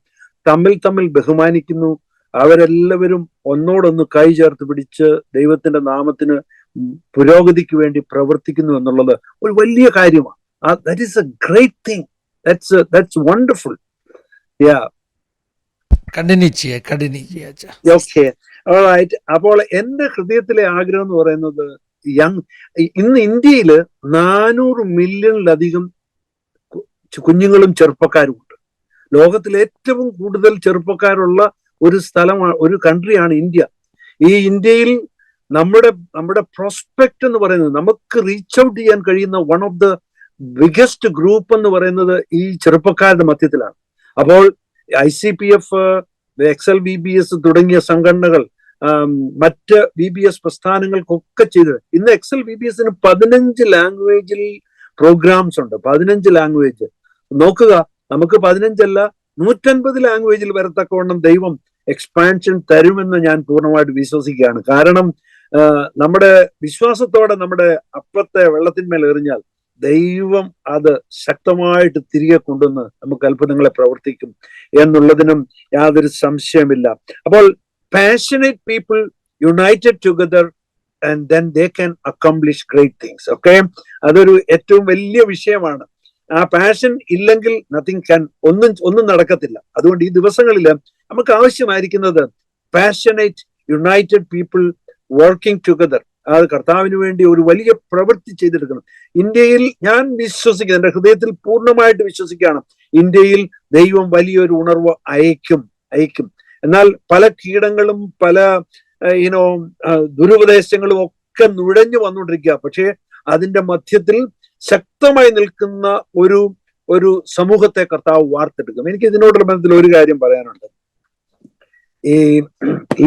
തമ്മിൽ ബഹുമാനിക്കുന്നു. അവരെല്ലാവരും ഒന്നോടൊന്ന് കൈ ചേർത്ത് പിടിച്ച് ദൈവത്തിന്റെ നാമത്തിന് പുരോഗതിക്ക് വേണ്ടി പ്രവർത്തിക്കുന്നു എന്നുള്ളത് ഒരു വലിയ കാര്യമാണ്. That is a great thing. That's wonderful. Yeah. Continue ചെയ്യാ. Okay. All right. അപ്പോൾ എന്റെ ഹൃദയത്തിലെ ആഗ്രഹം എന്ന് പറയുന്നത്, ഇന്ന് ഇന്ത്യയിൽ 400 മില്യണിലധികം കുഞ്ഞുങ്ങളും ചെറുപ്പക്കാരും ഉണ്ട്. ലോകത്തിൽ ഏറ്റവും കൂടുതൽ ചെറുപ്പക്കാരുള്ള ഒരു സ്ഥലമാണ്, ഒരു കൺട്രിയാണ് ഇന്ത്യ. ഈ ഇന്ത്യയിൽ നമ്മുടെ പ്രോസ്പെക്ട് എന്ന് പറയുന്നത്, നമുക്ക് റീച്ച് ഔട്ട് ചെയ്യാൻ കഴിയുന്ന one of the biggest group എന്ന് പറയുന്നത് ഈ ചെറുപ്പക്കാരുടെ മധ്യത്തിലാണ്. അപ്പോൾ ICPF, XLVBS തുടങ്ങിയ സംഘടനകൾ, മറ്റ് VBS പ്രസ്ഥാനങ്ങൾക്കൊക്കെ ചെയ്തത്, ഇന്ന് XLVBS-ന് 15 ലാംഗ്വേജിൽ പ്രോഗ്രാംസ് ഉണ്ട്. 15 ലാംഗ്വേജ്. നോക്കുക, നമുക്ക് 15 അല്ല 150 ലാംഗ്വേജിൽ വരത്തക്കവണ്ണം ദൈവം എക്സ്പാൻഷൻ തരുമെന്ന് ഞാൻ പൂർണ്ണമായിട്ട് വിശ്വസിക്കുകയാണ്. കാരണം നമ്മുടെ വിശ്വാസത്തോടെ നമ്മുടെ അപ്പത്തെ വെള്ളത്തിന്മേൽ എറിഞ്ഞാൽ ദൈവം അത് ശക്തമായിട്ട് തിരികെ കൊണ്ടുവന്ന് നമുക്ക് അത്ഭുതങ്ങളെ പ്രവർത്തിക്കും എന്നുള്ളതിനും യാതൊരു സംശയമില്ല. അപ്പോൾ passionate people United together and then they can accomplish great things. Okay, അതൊരു ഏറ്റവും വലിയ വിഷയമാണ്. ആ പാഷൻ ഇല്ലെങ്കിൽ നത്തിങ് ക്യാൻ, ഒന്നും നടക്കത്തില്ല. അതുകൊണ്ട് ഈ ദിവസങ്ങളിൽ നമുക്ക് ആവശ്യമായിരിക്കുന്നത് passionate united people working together. അത് കർത്താവിന് വേണ്ടി ഒരു വലിയ പ്രവൃത്തി ചെയ്തെടുക്കണം. ഇന്ത്യയിൽ ഞാൻ വിശ്വസിക്കുന്നു, എന്റെ ഹൃദയത്തിൽ പൂർണ്ണമായിട്ട് വിശ്വസിക്കുകയാണ്, ഇന്ത്യയിൽ ദൈവം വലിയൊരു ഉണർവ് അയക്കും. എന്നാൽ പല കീടങ്ങളും പല ദുരുപദേശങ്ങളും ഒക്കെ നുഴഞ്ഞു വന്നുകൊണ്ടിരിക്കുക. പക്ഷേ അതിന്റെ മധ്യത്തിൽ ശക്തമായി നിൽക്കുന്ന ഒരു സമൂഹത്തെ കർത്താവ് വാർത്തെടുക്കും. എനിക്ക് ഇതിനോടുള്ള ബന്ധത്തിൽ ഒരു കാര്യം പറയാനുണ്ട്. ഈ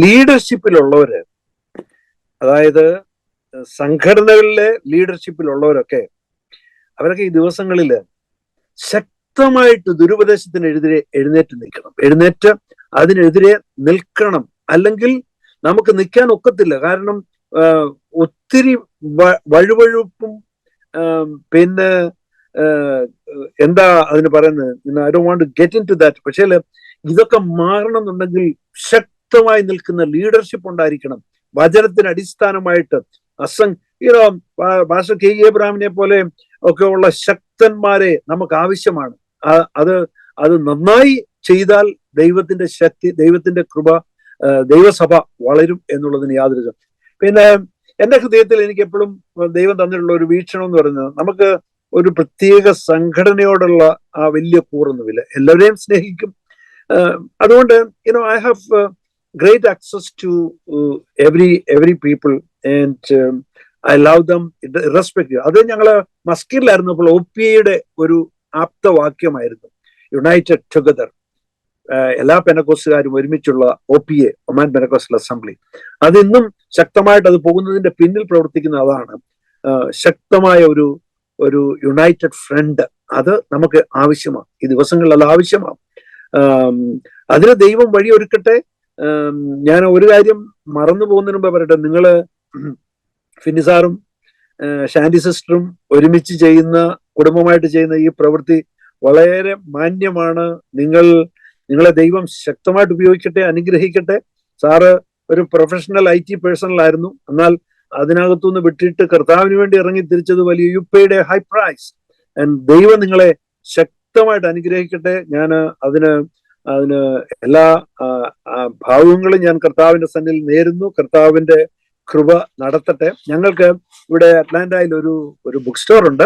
ലീഡർഷിപ്പിലുള്ളവര്, അതായത് സംഘടനകളിലെ ലീഡർഷിപ്പിലുള്ളവരൊക്കെ, അവരൊക്കെ ഈ ദിവസങ്ങളിൽ ശക്തമായിട്ട് ദുരുപദേശത്തിനെതിരെ എഴുന്നേറ്റ് അതിനെതിരെ നിൽക്കണം. അല്ലെങ്കിൽ നമുക്ക് നിൽക്കാൻ ഒക്കത്തില്ല. കാരണം ഒത്തിരി വഴുവഴുപ്പും പിന്നെ എന്താ അതിന് പറയുന്നത്, I don't want to get into that. പക്ഷേ ഇതൊക്കെ മാറണം എന്നുണ്ടെങ്കിൽ ശക്തമായി നിൽക്കുന്ന ലീഡർഷിപ്പ് ഉണ്ടായിരിക്കണം, വചനത്തിന് അടിസ്ഥാനമായിട്ട്. ഭാഷ കെ എബ്രാഹിമിനെ പോലെ ഒക്കെ ഉള്ള ശക്തന്മാരെ നമുക്ക് ആവശ്യമാണ്. അത് അത് നന്നായി ചെയ്താൽ ദൈവത്തിന്റെ ശക്തി, ദൈവത്തിന്റെ കൃപ, ദൈവസഭ വളരും എന്നുള്ളതിന് യാതൊരു. പിന്നെ എന്റെ ഹൃദയത്തിൽ എനിക്ക് എപ്പോഴും ദൈവം തന്നിട്ടുള്ള ഒരു വീക്ഷണം എന്ന് പറയുന്നത്, നമുക്ക് ഒരു പ്രത്യേക സംഘടനയോടുള്ള ആ വലിയ കൂറൊന്നുമില്ല, എല്ലാവരെയും സ്നേഹിക്കും. അതുകൊണ്ട് I have great access to every people and I love them irrespective. അത് ഞങ്ങള് മസ്കിലായിരുന്നപ്പോൾ OPA ഒരു ആപ്തവാക്യമായിരുന്നു, യുണൈറ്റഡ് ടുഗദർ. എല്ലാ പെനക്കോസ്റ്റുകാരും ഒരുമിച്ചുള്ള OPA, ഒമാൻ പെനക്കോസ്റ്റൽ അസംബ്ലി. അതിന്നും ശക്തമായിട്ട് അത് പോകുന്നതിന്റെ പിന്നിൽ പ്രവർത്തിക്കുന്ന അതാണ്. ശക്തമായ ഒരു യുണൈറ്റഡ് ഫ്രണ്ട് അത് നമുക്ക് ആവശ്യമാണ്, ഈ ദിവസങ്ങളിൽ അത് ആവശ്യമാണ്. അതിന് ദൈവം വഴിയൊരുക്കട്ടെ. ഞാൻ ഒരു കാര്യം മറന്നു പോകുന്നതിന് മുമ്പ് പറയട്ടെ, നിങ്ങള് ഫിനിസാറും ഷാൻഡി സിസ്റ്ററും ഒരുമിച്ച് ചെയ്യുന്ന, കുടുംബമായിട്ട് ചെയ്യുന്ന ഈ പ്രവൃത്തി വളരെ മാന്യമാണ്. നിങ്ങളെ ദൈവം ശക്തമായിട്ട് ഉപയോഗിക്കട്ടെ, അനുഗ്രഹിക്കട്ടെ. സാറ് ഒരു പ്രൊഫഷണൽ IT പേഴ്സണലായിരുന്നു, എന്നാൽ അതിനകത്തുനിന്ന് വിട്ടിട്ട് കർത്താവിന് വേണ്ടി ഇറങ്ങി തിരിച്ചത് വലിയ യുപ്പയുടെ ഹൈ പ്രൈസ്. ദൈവം നിങ്ങളെ ശക്തമായിട്ട് അനുഗ്രഹിക്കട്ടെ. ഞാൻ അതിന് എല്ലാ ഭാവങ്ങളും ഞാൻ കർത്താവിന്റെ സന്നിധിയിൽ നേരുന്നു. കർത്താവിന്റെ കൃപ നടത്തട്ടെ. ഞങ്ങൾക്ക് ഇവിടെ അറ്റ്ലാന്റയിൽ ഒരു ബുക്ക് സ്റ്റോർ ഉണ്ട്.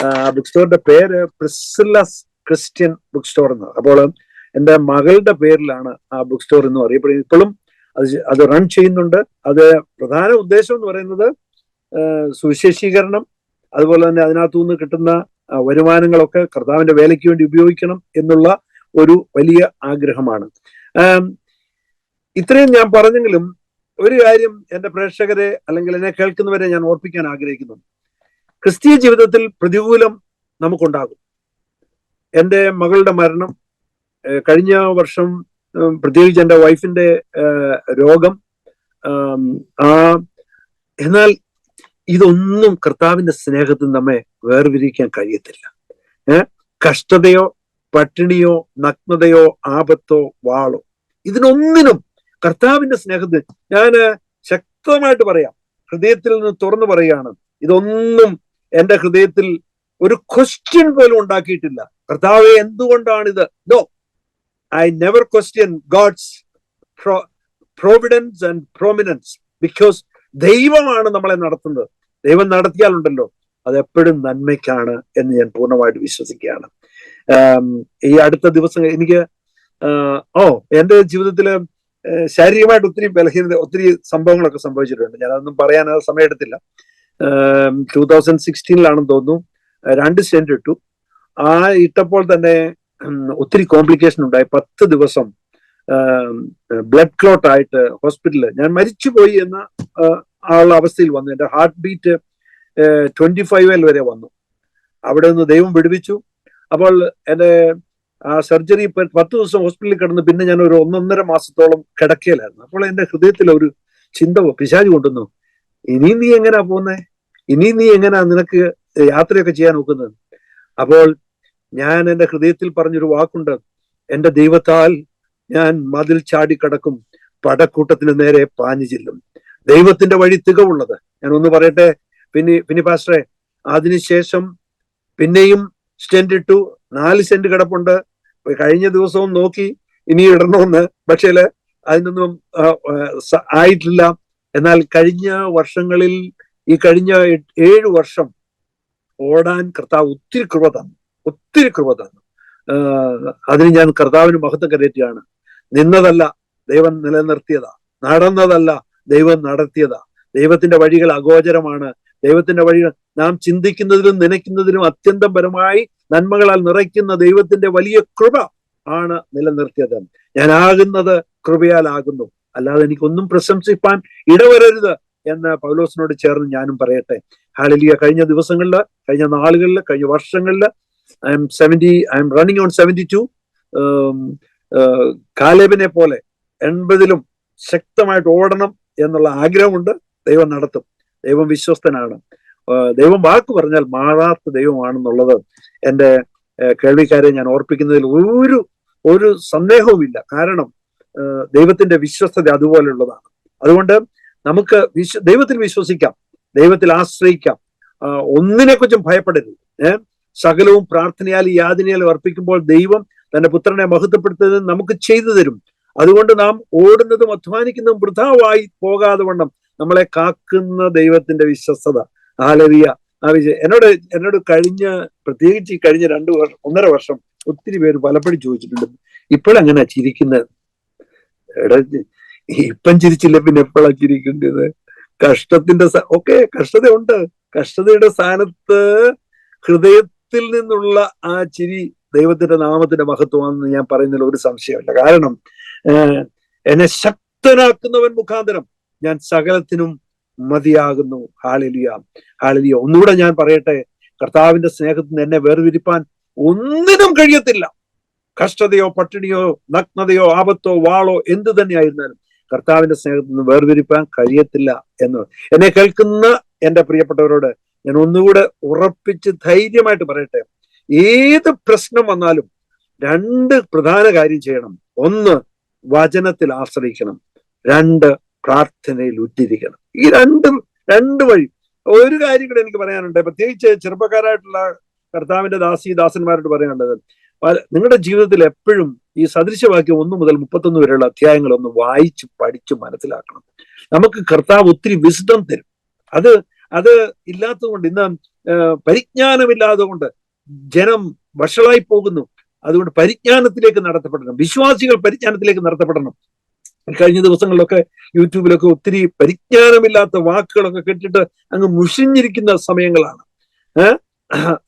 ആ ബുക്ക് സ്റ്റോറിന്റെ പേര് പ്രിസില്ലസ് ക്രിസ്ത്യൻ ബുക്ക് സ്റ്റോർ എന്ന്. അപ്പോൾ എൻ്റെ മകളുടെ പേരിലാണ് ആ ബുക്ക് സ്റ്റോർ എന്ന് അറിയപ്പെടുന്നത്. ഇപ്പോഴും അത് റൺ ചെയ്യുന്നുണ്ട്. അത് പ്രധാന ഉദ്ദേശം എന്ന് പറയുന്നത് സുവിശേഷീകരണം, അതുപോലെ തന്നെ അതിനകത്തുനിന്ന് കിട്ടുന്ന വരുമാനങ്ങളൊക്കെ കർത്താവിന്റെ വേലയ്ക്ക് വേണ്ടി ഉപയോഗിക്കണം എന്നുള്ള ഒരു വലിയ ആഗ്രഹമാണ്. ഇത്രയും ഞാൻ പറഞ്ഞെങ്കിലും ഒരു കാര്യം എൻ്റെ പ്രേക്ഷകരെ അല്ലെങ്കിൽ എന്നെ കേൾക്കുന്നവരെ ഞാൻ ഓർപ്പിക്കാൻ ആഗ്രഹിക്കുന്നു. ക്രിസ്തീയ ജീവിതത്തിൽ പ്രതികൂലം നമുക്കുണ്ടാകും. എൻ്റെ മകളുടെ മരണം, കഴിഞ്ഞ വർഷം പ്രത്യേകിച്ച് എൻ്റെ വൈഫിന്റെ രോഗം, എന്നാൽ ഇതൊന്നും കർത്താവിന്റെ സ്നേഹത്തിൽ നമ്മെ വേർതിരിക്കാൻ കഴിയത്തില്ല. കഷ്ടതയോ പട്ടിണിയോ നഗ്നതയോ ആപത്തോ വാളോ, ഇതിനൊന്നിനും കർത്താവിന്റെ സ്നേഹത്തിൽ ഞാൻ ശക്തമായിട്ട് പറയാം, ഹൃദയത്തിൽ നിന്ന് തുറന്നു പറയുകയാണ്, ഇതൊന്നും എൻ്റെ ഹൃദയത്തിൽ ഒരു ക്വസ്റ്റ്യൻ പോലും ഉണ്ടാക്കിയിട്ടില്ല. കർത്താവെ എന്തുകൊണ്ടാണിത്? No, I never question God's providence and prominence, because ദൈവമാണ് നമ്മളെ നടത്തുന്നത്. ദൈവം നടത്തിയാലുണ്ടല്ലോ അത് എപ്പോഴും നന്മയ്ക്കാണ് എന്ന് ഞാൻ പൂർണ്ണമായിട്ട് വിശ്വസിക്കുകയാണ്. ഈ അടുത്ത ദിവസങ്ങൾ എനിക്ക് എൻ്റെ ജീവിതത്തില് ശാരീരികമായിട്ട് ഒത്തിരി ബലഹീനത, ഒത്തിരി സംഭവങ്ങളൊക്കെ സംഭവിച്ചിട്ടുണ്ട്. ഞാൻ അതൊന്നും പറയാൻ സമയമെടുത്തില്ല. 2016 തോന്നുന്നു 2 സ്റ്റെന്റ് ഇട്ടു. ആ ഇട്ടപ്പോൾ തന്നെ ഒത്തിരി കോംപ്ലിക്കേഷൻ ഉണ്ടായി. 10 ദിവസം ബ്ലഡ് ക്ലോട്ട് ആയിട്ട് ഹോസ്പിറ്റലിൽ ഞാൻ മരിച്ചുപോയി എന്ന ഉള്ള അവസ്ഥയിൽ വന്നു. എൻ്റെ ഹാർട്ട് ബീറ്റ് 25 വരെ വന്നു. അവിടെ നിന്ന് ദൈവം വിടുവിച്ചു. അപ്പോൾ എൻ്റെ ആ സർജറി 10 ദിവസം ഹോസ്പിറ്റലിൽ കിടന്നു. പിന്നെ ഞാൻ ഒരു 1.5 മാസത്തോളം കിടക്കയിലായിരുന്നു. അപ്പോൾ എൻ്റെ ഹൃദയത്തിൽ ഒരു ചിന്ത പിശാച് കൊണ്ടുവന്നു, ഇനി നീ എങ്ങനെയാ പോകുന്നേ, ഇനി നീ എങ്ങനെയാ നിനക്ക് യാത്രയൊക്കെ ചെയ്യാൻ നോക്കുന്നത്? അപ്പോൾ ഞാൻ എൻ്റെ ഹൃദയത്തിൽ പറഞ്ഞൊരു വാക്കുണ്ട്, എൻ്റെ ദൈവത്താൽ ഞാൻ മതിൽ ചാടിക്കടക്കും, പടക്കൂട്ടത്തിന് നേരെ പാഞ്ഞു ചെല്ലും. ദൈവത്തിന്റെ വഴി തികവുള്ളത്. ഞാൻ ഒന്ന് പറയട്ടെ പിന്നെ പാസ്റ്ററെ, അതിനുശേഷം പിന്നെയും സ്റ്റെന്റ് ഇട്ടു. 4 സ്റ്റെന്റ് കിടപ്പുണ്ട്. കഴിഞ്ഞ ദിവസവും നോക്കി ഇനി ഇടണമെന്ന്, പക്ഷേ അതിനൊന്നും ആയിട്ടില്ല. എന്നാൽ കഴിഞ്ഞ വർഷങ്ങളിൽ, ഈ കഴിഞ്ഞ 7 വർഷം ഓടാൻ കർത്താവ് ഒത്തിരി കൃപ തന്നു. അതിന് ഞാൻ കർത്താവിന് മഹത്വം കരയറ്റുകയാണ്. നിന്നതല്ല ദൈവം നിലനിർത്തിയതാ, നടന്നതല്ല ദൈവം നടത്തിയതാ. ദൈവത്തിന്റെ വഴികൾ അഗോചരമാണ്. ദൈവത്തിന്റെ വഴികൾ നാം ചിന്തിക്കുന്നതിലും നനയ്ക്കുന്നതിലും അത്യന്തം പരമായി നന്മകളാൽ നിറയ്ക്കുന്ന ദൈവത്തിന്റെ വലിയ കൃപ ആണ് നിലനിർത്തിയത്. ഞാൻ ആകുന്നത് കൃപയാലാകുന്നു, അല്ലാതെ എനിക്കൊന്നും പ്രശംസിപ്പാൻ ഇടവരരുത് എന്ന് പൗലോസിനോട് ചേർന്ന് ഞാനും പറയട്ടെ. ഹല്ലേലൂയ. കഴിഞ്ഞ ദിവസങ്ങളിൽ, കഴിഞ്ഞ നാളുകളിൽ, കഴിഞ്ഞ വർഷങ്ങളിൽ ഐ എം റണ്ണിങ് ഓൺ 72. കാലേബിനെ പോലെ 80-ലും ശക്തമായിട്ട് ഓടണം എന്നുള്ള ആഗ്രഹമുണ്ട്. ദൈവം നടത്തും. ദൈവം വിശ്വസ്തനാണ്. ദൈവം വാക്ക് പറഞ്ഞാൽ മാറാത്ത ദൈവമാണെന്നുള്ളത് എൻ്റെ കേൾവിക്കാരെ ഞാൻ ഓർപ്പിക്കുന്നതിൽ ഒരു സന്ദേഹവുമില്ല. കാരണം ദൈവത്തിന്റെ വിശ്വസ്തത അതുപോലുള്ളതാണ്. അതുകൊണ്ട് നമുക്ക് ദൈവത്തിൽ വിശ്വസിക്കാം, ദൈവത്തിൽ ആശ്രയിക്കാം, ഒന്നിനെക്കുറിച്ചും ഭയപ്പെടരുത്. സകലവും പ്രാർത്ഥനയാലും യാതനയാലും അർപ്പിക്കുമ്പോൾ ദൈവം തന്റെ പുത്രനെ മഹത്വപ്പെടുത്തുന്നത് നമുക്ക് ചെയ്തു തരും. അതുകൊണ്ട് നാം ഓടുന്നതും അധ്വാനിക്കുന്നതും വൃഥാവായി പോകാതെ വണ്ണം നമ്മളെ കാക്കുന്ന ദൈവത്തിന്റെ വിശ്വസ്തത. ഹല്ലേലൂയ. എന്നോട് പ്രത്യേകിച്ച് കഴിഞ്ഞ 1.5 വർഷം ഒത്തിരി പേര് പലപ്പോഴും ചോദിച്ചിട്ടുണ്ട്, ഇപ്പോഴെങ്ങനെ ചിരിക്കുന്നത്? ഇപ്പം ചിരിച്ചില്ല പിന്നെ എപ്പോഴാ ചിരിക്കേണ്ടത്? കഷ്ടത്തിന്റെ കഷ്ടതയുണ്ട്. കഷ്ടതയുടെ സ്ഥാനത്ത് ഹൃദയത്തിൽ നിന്നുള്ള ആ ചിരി ദൈവത്തിന്റെ നാമത്തിന്റെ മഹത്വമാണെന്ന് ഞാൻ പറയുന്നതിൽ ഒരു സംശയമില്ല. കാരണം എന്നെ ശക്തനാക്കുന്നവൻ മുഖാന്തരം ഞാൻ സകലത്തിനും മതിയാകുന്നു. Hallelujah, hallelujah. ഒന്നുകൂടെ ഞാൻ പറയട്ടെ, കർത്താവിന്റെ സ്നേഹത്തിൽ നിന്ന് എന്നെ വേർതിരിപ്പാൻ ഒന്നിനും കഴിയത്തില്ല. കഷ്ടതയോ പട്ടിണിയോ നഗ്നതയോ ആപത്തോ വാളോ എന്ത് തന്നെയായിരുന്നാലും കർത്താവിന്റെ സ്നേഹത്തിൽ നിന്ന് വേർതിരിപ്പാൻ കഴിയത്തില്ല എന്ന് എന്നെ കേൾക്കുന്ന എൻ്റെ പ്രിയപ്പെട്ടവരോട് ഞാൻ ഒന്നുകൂടെ ഉറപ്പിച്ച് ധൈര്യമായിട്ട് പറയട്ടെ, ഏത് പ്രശ്നം വന്നാലും 2 പ്രധാന കാര്യം ചെയ്യണം. 1, വചനത്തിൽ ആശ്രയിക്കണം. 2, പ്രാർത്ഥനയിൽ ഉറ്റിരിക്കണം. ഈ രണ്ട് വഴി. ഒരു കാര്യം കൂടെ എനിക്ക് പറയാനുണ്ട്, പ്രത്യേകിച്ച് ചെറുപ്പക്കാരായിട്ടുള്ള കർത്താവിന്റെ ദാസന്മാരോട് പറയാനുള്ളത്, നിങ്ങളുടെ ജീവിതത്തിൽ എപ്പോഴും ഈ സദൃശവാക്യം 1 മുതൽ 31 വരെയുള്ള അധ്യായങ്ങളൊന്ന് വായിച്ച് പഠിച്ച് മനസ്സിലാക്കണം. നമുക്ക് കർത്താവ് ഒത്തിരി വിസ്ഡം തരും. അത് ഇല്ലാത്തത് കൊണ്ട്, ഇന്ന് പരിജ്ഞാനമില്ലാതെ കൊണ്ട് ജനം വഷളായി പോകുന്നു. അതുകൊണ്ട് പരിജ്ഞാനത്തിലേക്ക് നടത്തപ്പെടണം. വിശ്വാസികൾ പരിജ്ഞാനത്തിലേക്ക് നടത്തപ്പെടണം. കഴിഞ്ഞ ദിവസങ്ങളിലൊക്കെ യൂട്യൂബിലൊക്കെ ഒത്തിരി പരിജ്ഞാനമില്ലാത്ത വാക്കുകളൊക്കെ കേട്ടിട്ട് അങ്ങ് മുഷിഞ്ഞിരിക്കുന്ന സമയങ്ങളാണ്.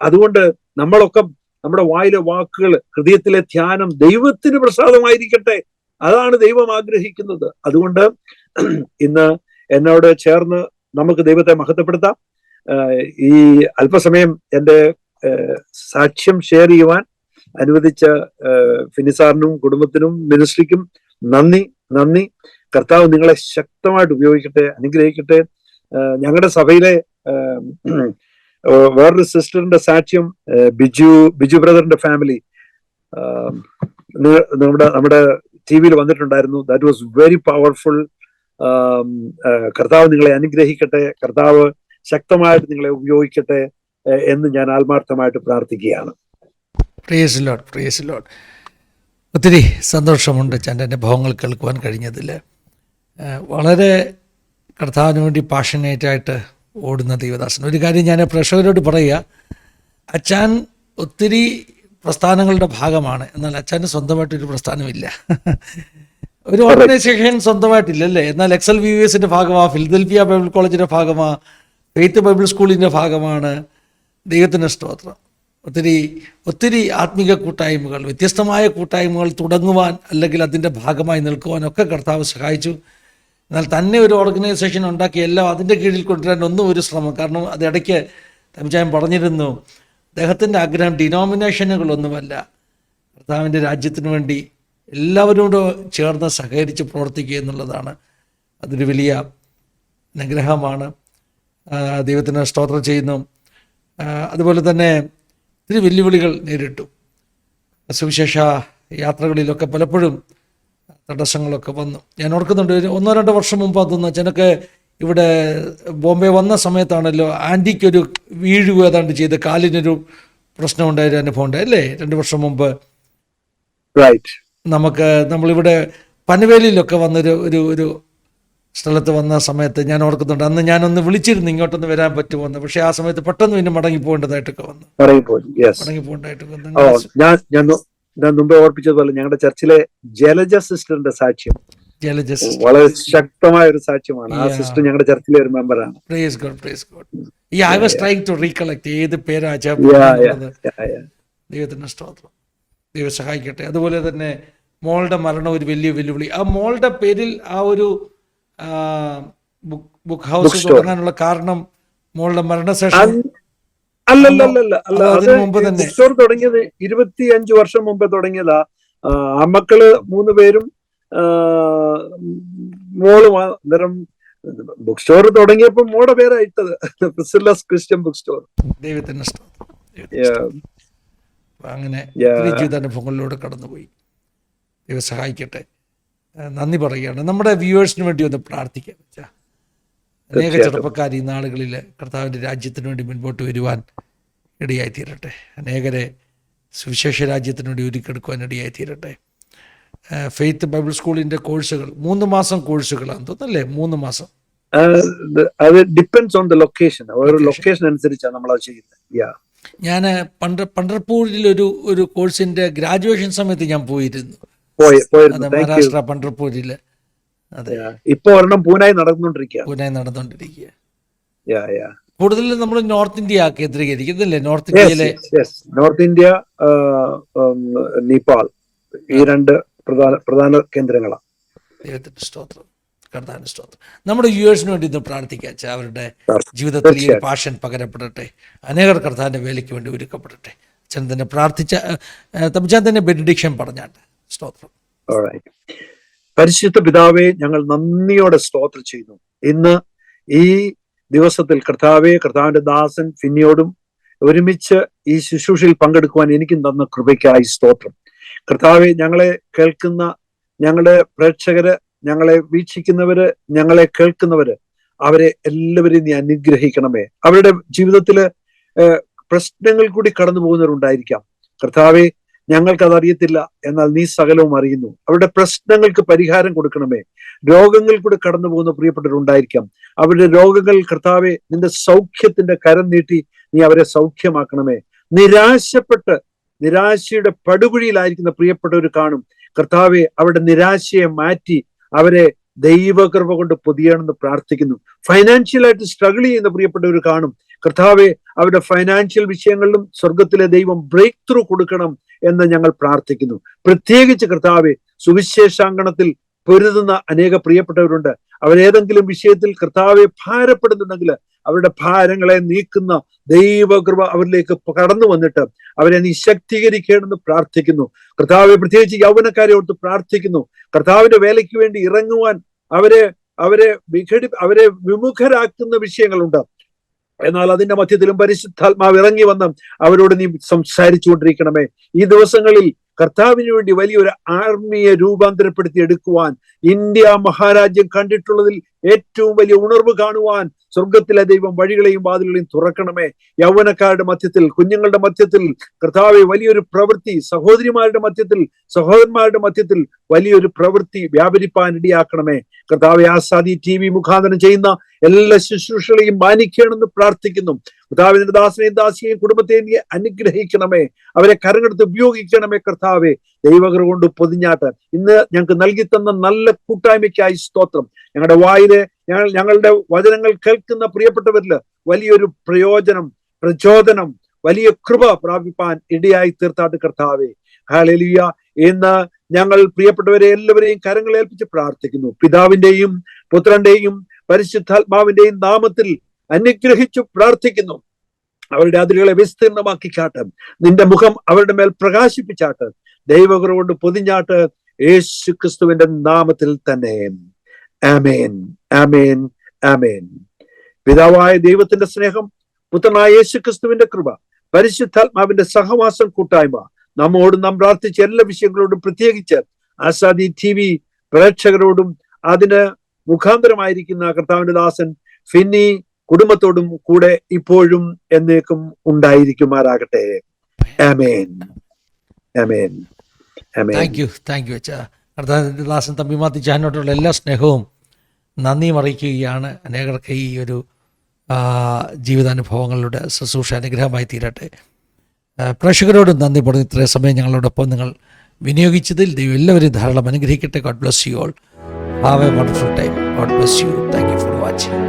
അതുകൊണ്ട് നമ്മളൊക്കെ നമ്മുടെ വായിലെ വാക്കുകൾ, ഹൃദയത്തിലെ ധ്യാനം ദൈവത്തിന് പ്രസാദമായിരിക്കട്ടെ. അതാണ് ദൈവം ആഗ്രഹിക്കുന്നത്. അതുകൊണ്ട് ഇന്ന് എന്നോട് ചേർന്ന് നമുക്ക് ദൈവത്തെ മഹത്വപ്പെടുത്താം. ഈ അല്പസമയം എൻ്റെ സാക്ഷ്യം ഷെയർ ചെയ്യുവാൻ അനുവദിച്ച ഫിനിസാറിനും കുടുംബത്തിനും മിനിസ്ട്രിക്കും നന്ദി. കർത്താവ് നിങ്ങളെ ശക്തമായിട്ട് ഉപയോഗിക്കട്ടെ, അനുഗ്രഹിക്കട്ടെ. ഞങ്ങളുടെ സഭയിലെ വേറൊരു സിസ്റ്ററിന്റെ സാക്ഷ്യം, ബിജു ബ്രദറിന്റെ ഫാമിലി നമ്മുടെ ടി.വിയിൽ വന്നിട്ടുണ്ടായിരുന്നു. That was very powerful. കർത്താവ് നിങ്ങളെ അനുഗ്രഹിക്കട്ടെ, കർത്താവ് ശക്തമായിട്ട് നിങ്ങളെ ഉപയോഗിക്കട്ടെ എന്ന് ഞാൻ ആത്മാർത്ഥമായിട്ട് പ്രാർത്ഥിക്കുകയാണ്. Praise Lord, praise Lord. ഒത്തിരി സന്തോഷമുണ്ട് എൻ്റെ അനുഭവങ്ങൾ കേൾക്കുവാൻ കഴിഞ്ഞതിൽ. വളരെ കർത്താവിന് വേണ്ടി പാഷനേറ്റായിട്ട് ഓടുന്ന ദൈവദാസൻ. ഒരു കാര്യം ഞാൻ പ്രേക്ഷകരോട് പറയുക, അച്ഛൻ ഒത്തിരി പ്രസ്ഥാനങ്ങളുടെ ഭാഗമാണ്, എന്നാൽ അച്ഛന് സ്വന്തമായിട്ടൊരു പ്രസ്ഥാനമില്ല. ഒരു ഓർഗനൈസേഷൻ സ്വന്തമായിട്ടില്ലല്ലേ. എന്നാൽ XLVUSന്റെ ഭാഗമാണ്, ഫിലദൽഫിയ ബൈബിൾ കോളേജിൻ്റെ ഭാഗമാണ്, ഫെയ്ത്ത് ബൈബിൾ സ്കൂളിൻ്റെ ഭാഗമാണ്. ദൈവത്തിന് സ്തോത്രം. ഒത്തിരി ആത്മീക കൂട്ടായ്മകൾ, വ്യത്യസ്തമായ കൂട്ടായ്മകൾ തുടങ്ങുവാൻ അല്ലെങ്കിൽ അതിൻ്റെ ഭാഗമായി നിൽക്കുവാനൊക്കെ കർത്താവ് സഹായിച്ചു. എന്നാൽ തന്നെ ഒരു ഓർഗനൈസേഷൻ ഉണ്ടാക്കി എല്ലാം അതിൻ്റെ കീഴിൽ കൊണ്ടുവരാൻ ഒരു ശ്രമം. കാരണം അത് ഇടയ്ക്ക് തമിഴ്ചായം പറഞ്ഞിരുന്നു, അദ്ദേഹത്തിൻ്റെ ആഗ്രഹം ഡിനോമിനേഷനുകളൊന്നുമല്ല, കർത്താവിൻ്റെ രാജ്യത്തിന് വേണ്ടി എല്ലാവരോടും ചേർന്ന് സഹകരിച്ച് പ്രവർത്തിക്കുക എന്നുള്ളതാണ്. അതൊരു വലിയ അനുഗ്രഹമാണ്. ദൈവത്തിന് സ്തോത്രം ചെയ്യുന്നു. അതുപോലെ തന്നെ ഒത്തിരി വെല്ലുവിളികൾ നേരിട്ടു. സുവിശേഷ യാത്രകളിലൊക്കെ പലപ്പോഴും തടസ്സങ്ങളൊക്കെ വന്നു. ഞാൻ ഓർക്കുന്നുണ്ട്, 1-2 വർഷം മുമ്പ് അതൊന്ന് അച്ഛനൊക്കെ ഇവിടെ ബോംബെ വന്ന സമയത്താണല്ലോ ആൻറ്റിക്കൊരു വീഴുക ഏതാണ്ട് ചെയ്ത് കാലിനൊരു പ്രശ്നമുണ്ടായൊരു അനുഭവം ഉണ്ട് അല്ലേ? 2 വർഷം മുമ്പ് നമ്മളിവിടെ പനവേലിയിലൊക്കെ വന്നൊരു ഒരു സ്ഥലത്ത് വന്ന സമയത്ത് ഞാൻ ഓർക്കുന്നുണ്ട്, അന്ന് ഞാനൊന്ന് വിളിച്ചിരുന്നു ഇങ്ങോട്ടൊന്ന് വരാൻ പറ്റുമോന്ന്. പക്ഷെ ആ സമയത്ത് പെട്ടെന്ന് പിന്നെ മടങ്ങി പോകേണ്ടതായിട്ടൊക്കെ വന്നു. ഞാൻ മുമ്പേ ഓർപ്പിച്ചതുപോലെ ഞങ്ങളുടെ ചർച്ചിലെ ജലജ സിസ്റ്ററിന്റെ സാക്ഷ്യം വളരെ ശക്തമായ ഒരു സാക്ഷ്യമാണ്. ആ സിസ്റ്റർ ഞങ്ങളുടെ ചർച്ചിലെ ഒരു മെമ്പറാണ്. ഏത് പേരാ? ദൈവത്തിന്റെ സ്തോത്രം, ദൈവം സഹായിക്കട്ടെ. അതുപോലെ തന്നെ മോളുടെ മരണം ഒരു വലിയ വെല്ലുവിളി. ആ മോളുടെ പേരിൽ ആ ഒരു ബുക്ക് ഹൗസ് തുടങ്ങാനുള്ള കാരണം മോളുടെ മരണശേഷം മുമ്പ് തന്നെ തുടങ്ങിയത് 25 വർഷം മുമ്പ് തുടങ്ങിയതാ. ആ മക്കള് 3 പേരും മോളും അന്നേരം ബുക്ക് സ്റ്റോർ തുടങ്ങിയപ്പോൾ മോടെ പേരാ ഇട്ടത്, പ്രിസില്ലാസ് ക്രിസ്ത്യൻ ബുക്ക് സ്റ്റോർ. ദൈവത്തിന് സ്തോത്രം. അങ്ങനെ ഒത്തിരി ജീവിതാനുഭവങ്ങളിലൂടെ കടന്നുപോയി. ദൈവം സഹായിക്കട്ടെ. നന്ദി പറയുകയാണ്. നമ്മുടെ വ്യൂവേഴ്സിന് വേണ്ടി ഒന്ന് പ്രാർത്ഥിക്കാം. അനേക ചെറുപ്പക്കാർ ഈ നാളുകളിൽ കർത്താവിൻ്റെ രാജ്യത്തിന് വേണ്ടി മുൻപോട്ട് വരുവാൻ ഇടയായിത്തീരട്ടെ. അനേകരെ സുവിശേഷ രാജ്യത്തിന് വേണ്ടി ഒരുക്കിയെടുക്കുവാൻ ഇടയായിത്തീരട്ടെ. ഫെയ്ത്ത് ബൈബിൾ സ്കൂളിൻ്റെ കോഴ്സുകൾ 3 മാസം കോഴ്സുകളാണ് തോന്നല്ലേ? 3 മാസം. അത് ഡിപ്പെൻഡ്സ് ഓൺ ദ ലൊക്കേഷൻ. ഓരോ ലൊക്കേഷൻ അനുസരിച്ചാണ് നമ്മളത് ചെയ്യുന്നത്. ഞാൻ പണ്ഡർപൂരിൽ ഒരു കോഴ്സിന്റെ ഗ്രാജുവേഷൻ സമയത്ത് ഞാൻ പോയിരുന്നു. മഹാരാഷ്ട്ര പണ്ഡർപൂരില്. അതെ, ഇപ്പൊ ഒരെണ്ണം പൂനായി നടന്നുകൊണ്ടിരിക്കുക. കൂടുതലും നമ്മൾ നോർത്ത് ഇന്ത്യ കേന്ദ്രീകരിക്കുന്നില്ലേ? നോർത്ത് ഇന്ത്യ, നേപ്പാൾ, ഈ 2 പ്രധാന കേന്ദ്രങ്ങളാണ്. ദൈവത്തിന്റെ സ്തോത്രം, കർത്താവിന്റെ സ്തോത്രം. നമ്മുടെ വ്യൂവേഴ്സിന് വേണ്ടി ഇന്ന് പ്രാർത്ഥിക്കാം. അവരുടെ ജീവിതത്തിൽ ഈ പാഷൻ പകരപ്പെടട്ടെ. അനേകർ കർത്താവിന്റെ വേലയ്ക്ക് വേണ്ടി ഒരുക്കപ്പെടട്ടെ. അച്ഛൻ തന്നെ പ്രാർത്ഥിച്ച തമ്മിച്ചാൻ തന്നെ ബെനഡിക്ഷൻ പറഞ്ഞാട്ടെ. സ്തോത്രം. പരിശുദ്ധ പിതാവേ, ഞങ്ങൾ നന്ദിയോടെ സ്തോത്രം ചെയ്യുന്നു. ഇന്ന് ഈ ദിവസത്തിൽ കർത്താവിന്റെ ദാസൻ ഫിന്നിയോടും ഒരുമിച്ച് ഈ ശുശ്രൂഷയിൽ പങ്കെടുക്കുവാൻ എനിക്കും തന്ന കൃപയ്ക്കായി സ്തോത്രം. കർത്താവെ, ഞങ്ങളെ കേൾക്കുന്ന ഞങ്ങളുടെ പ്രേക്ഷകര്, ഞങ്ങളെ വീക്ഷിക്കുന്നവര്, ഞങ്ങളെ കേൾക്കുന്നവര്, അവരെ എല്ലാവരെയും നീ അനുഗ്രഹിക്കണമേ. അവരുടെ ജീവിതത്തില് പ്രശ്നങ്ങൾ കൂടി കടന്നു പോകുന്നവരുണ്ടായിരിക്കാം. കർത്താവെ, ഞങ്ങൾക്കതറിയത്തില്ല, എന്നാൽ നീ സകലവും അറിയുന്നു. അവരുടെ പ്രശ്നങ്ങൾക്ക് പരിഹാരം കൊടുക്കണമേ. രോഗങ്ങൾ കൂടി കടന്നു പോകുന്ന പ്രിയപ്പെട്ടവരുണ്ടായിരിക്കാം. അവരുടെ രോഗങ്ങൾ കർത്താവെ, നിന്റെ സൗഖ്യത്തിന്റെ കരം നീട്ടി നീ അവരെ സൗഖ്യമാക്കണമേ. നിരാശയുടെ പടുകുഴിയിലായിരിക്കുന്ന പ്രിയപ്പെട്ടവർ കാണും. കർത്താവെ, അവരുടെ നിരാശയെ മാറ്റി അവരെ ദൈവകൃപ കൊണ്ട് പൊതിയണമെന്ന് പ്രാർത്ഥിക്കുന്നു. ഫൈനാൻഷ്യലായിട്ട് സ്ട്രഗിൾ ചെയ്യുന്ന പ്രിയപ്പെട്ടവർ കാണും. കർത്താവെ, അവരുടെ ഫൈനാൻഷ്യൽ വിഷയങ്ങളിലും സ്വർഗത്തിലെ ദൈവം ബ്രേക്ക് ത്രൂ കൊടുക്കണം എന്ന് ഞങ്ങൾ പ്രാർത്ഥിക്കുന്നു. പ്രത്യേകിച്ച് കർത്താവെ, സുവിശേഷാങ്കണത്തിൽ പൊരുതുന്ന അനേക പ്രിയപ്പെട്ടവരുണ്ട്. അവരേതെങ്കിലും വിഷയത്തിൽ കർത്താവെ ഭാരപ്പെടുന്നുണ്ടെങ്കിൽ അവരുടെ ഭാരങ്ങളെ നീക്കുന്ന ദൈവകൃപ അവരിലേക്ക് കടന്നു വന്നിട്ട് അവരെ നീ ശക്തീകരിക്കണമെന്ന് പ്രാർത്ഥിക്കുന്നു. കർത്താവെ, പ്രത്യേകിച്ച് യൗവനക്കാരെ ഓർത്ത് പ്രാർത്ഥിക്കുന്നു. കർത്താവിന്റെ വേലയ്ക്ക് വേണ്ടി ഇറങ്ങുവാൻ അവരെ വിമുഖരാക്കുന്ന വിഷയങ്ങളുണ്ട്. എന്നാൽ അതിന്റെ മധ്യത്തിലും പരിശുദ്ധാത്മാവ് ഇറങ്ങി വന്ന് അവരോട് നീ സംസാരിച്ചു കൊണ്ടിരിക്കണമേ. ഈ ദിവസങ്ങളിൽ കർത്താവിന് വേണ്ടി വലിയൊരു ആർമിയെ രൂപാന്തരപ്പെടുത്തി എടുക്കുവാൻ, ഇന്ത്യ മഹാരാജ്യം കണ്ടിട്ടുള്ളതിൽ ഏറ്റവും വലിയ ഉണർവ് കാണുവാൻ സ്വർഗത്തിലെ ദൈവം വഴികളെയും വാതിലുകളെയും തുറക്കണമേ. യൗവനക്കാരുടെ മധ്യത്തിൽ, കുഞ്ഞുങ്ങളുടെ മധ്യത്തിൽ കർത്താവെ വലിയൊരു പ്രവൃത്തി, സഹോദരിമാരുടെ മധ്യത്തിൽ, സഹോദരന്മാരുടെ മധ്യത്തിൽ വലിയൊരു പ്രവൃത്തി വ്യാപരിപ്പാൻ ഇടയാക്കണമേ. കർത്താവെ, ആസാദി TV മുഖാന്തരം ചെയ്യുന്ന എല്ലാ ശുശ്രൂഷകളെയും മാനിക്കണമെന്ന് പ്രാർത്ഥിക്കുന്നു. കർത്താവിന്റെ ദാസനെയും ദാസിയെയും കുടുംബത്തെയും നീ അനുഗ്രഹിക്കണമേ. അവരെ കരങ്ങളെടുത്ത് ഉപയോഗിക്കണമേ. കർത്താവെ, ദൈവകൃപ കൊണ്ട് പൊതിഞ്ഞാട്ട് ഇന്ന് ഞങ്ങൾക്ക് നൽകി തന്ന നല്ല കൂട്ടായ്മയ്ക്കായി സ്തോത്രം. ഞങ്ങളുടെ വായിലെ ഞങ്ങളുടെ വചനങ്ങൾ കേൾക്കുന്ന പ്രിയപ്പെട്ടവരില് വലിയൊരു പ്രചോദനം, വലിയ കൃപ പ്രാപിപ്പാൻ ഇടയായി തീർത്താട്ട് കർത്താവെ. ഹല്ലേലൂയ. ഇന്ന് ഞങ്ങൾ പ്രിയപ്പെട്ടവരെ എല്ലാവരെയും കരങ്ങളേൽപ്പിച്ച് പ്രാർത്ഥിക്കുന്നു. പിതാവിന്റെയും പുത്രന്റെയും പരിശുദ്ധാത്മാവിന്റെയും നാമത്തിൽ അനുഗ്രഹിച്ചു പ്രാർത്ഥിക്കുന്നു. അവരുടെ അതിരുകളെ വിസ്തീർണമാക്കിക്കാട്ട്, നിന്റെ മുഖം അവരുടെ മേൽ പ്രകാശിപ്പിച്ചാട്ട്, ദൈവകൃപ കൊണ്ട് പൊതിഞ്ഞാട്ട്, യേശു ക്രിസ്തുവിന്റെ നാമത്തിൽ തന്നെ. ആമേൻ, ആമേൻ, ആമേൻ. പിതാവായ ദൈവത്തിന്റെ സ്നേഹം, പുത്രനായ യേശു ക്രിസ്തുവിന്റെ കൃപ, പരിശുദ്ധാത്മാവിന്റെ സഹവാസം, കൂട്ടായ്മ നമ്മോടും നാം പ്രാർത്ഥിച്ച എല്ലാ വിഷയങ്ങളോടും, പ്രത്യേകിച്ച് ആസാദി TV പ്രേക്ഷകരോടും അതിന് മുഖാന്തരമായിരിക്കുന്ന കർത്താവിന്റെ ദാസൻ ഫിന്നി കുടുംബത്തോടും കൂടെ ഇപ്പോഴും എന്നേക്കും ഉണ്ടായിരിക്കുമാറാകട്ടെ. ആമേൻ, ആമേൻ, ആമേൻ. താങ്ക് യു അച്ഛാ. കർത്താവിന്റെ ദാസൻ തമ്പി മാത്തിച്ചാനോടുള്ള എല്ലാ സ്നേഹവും നന്ദിയും അറിയിക്കുകയാണ്. അനേകർക്ക് ഈ ഒരു ജീവിതാനുഭവങ്ങളുടെ ശുശ്രൂഷ അനുഗ്രഹമായി തീരട്ടെ. പ്രേക്ഷകരോടും നന്ദി പറഞ്ഞു. ഇത്രയും സമയം ഞങ്ങളോടൊപ്പം നിങ്ങൾ വിനിയോഗിച്ചതിൽ ദൈവം എല്ലാവരെയും ധാരാളം അനുഗ്രഹിക്കട്ടെ. God bless you all. Have A wonderful time. God bless you. Thank you for watching.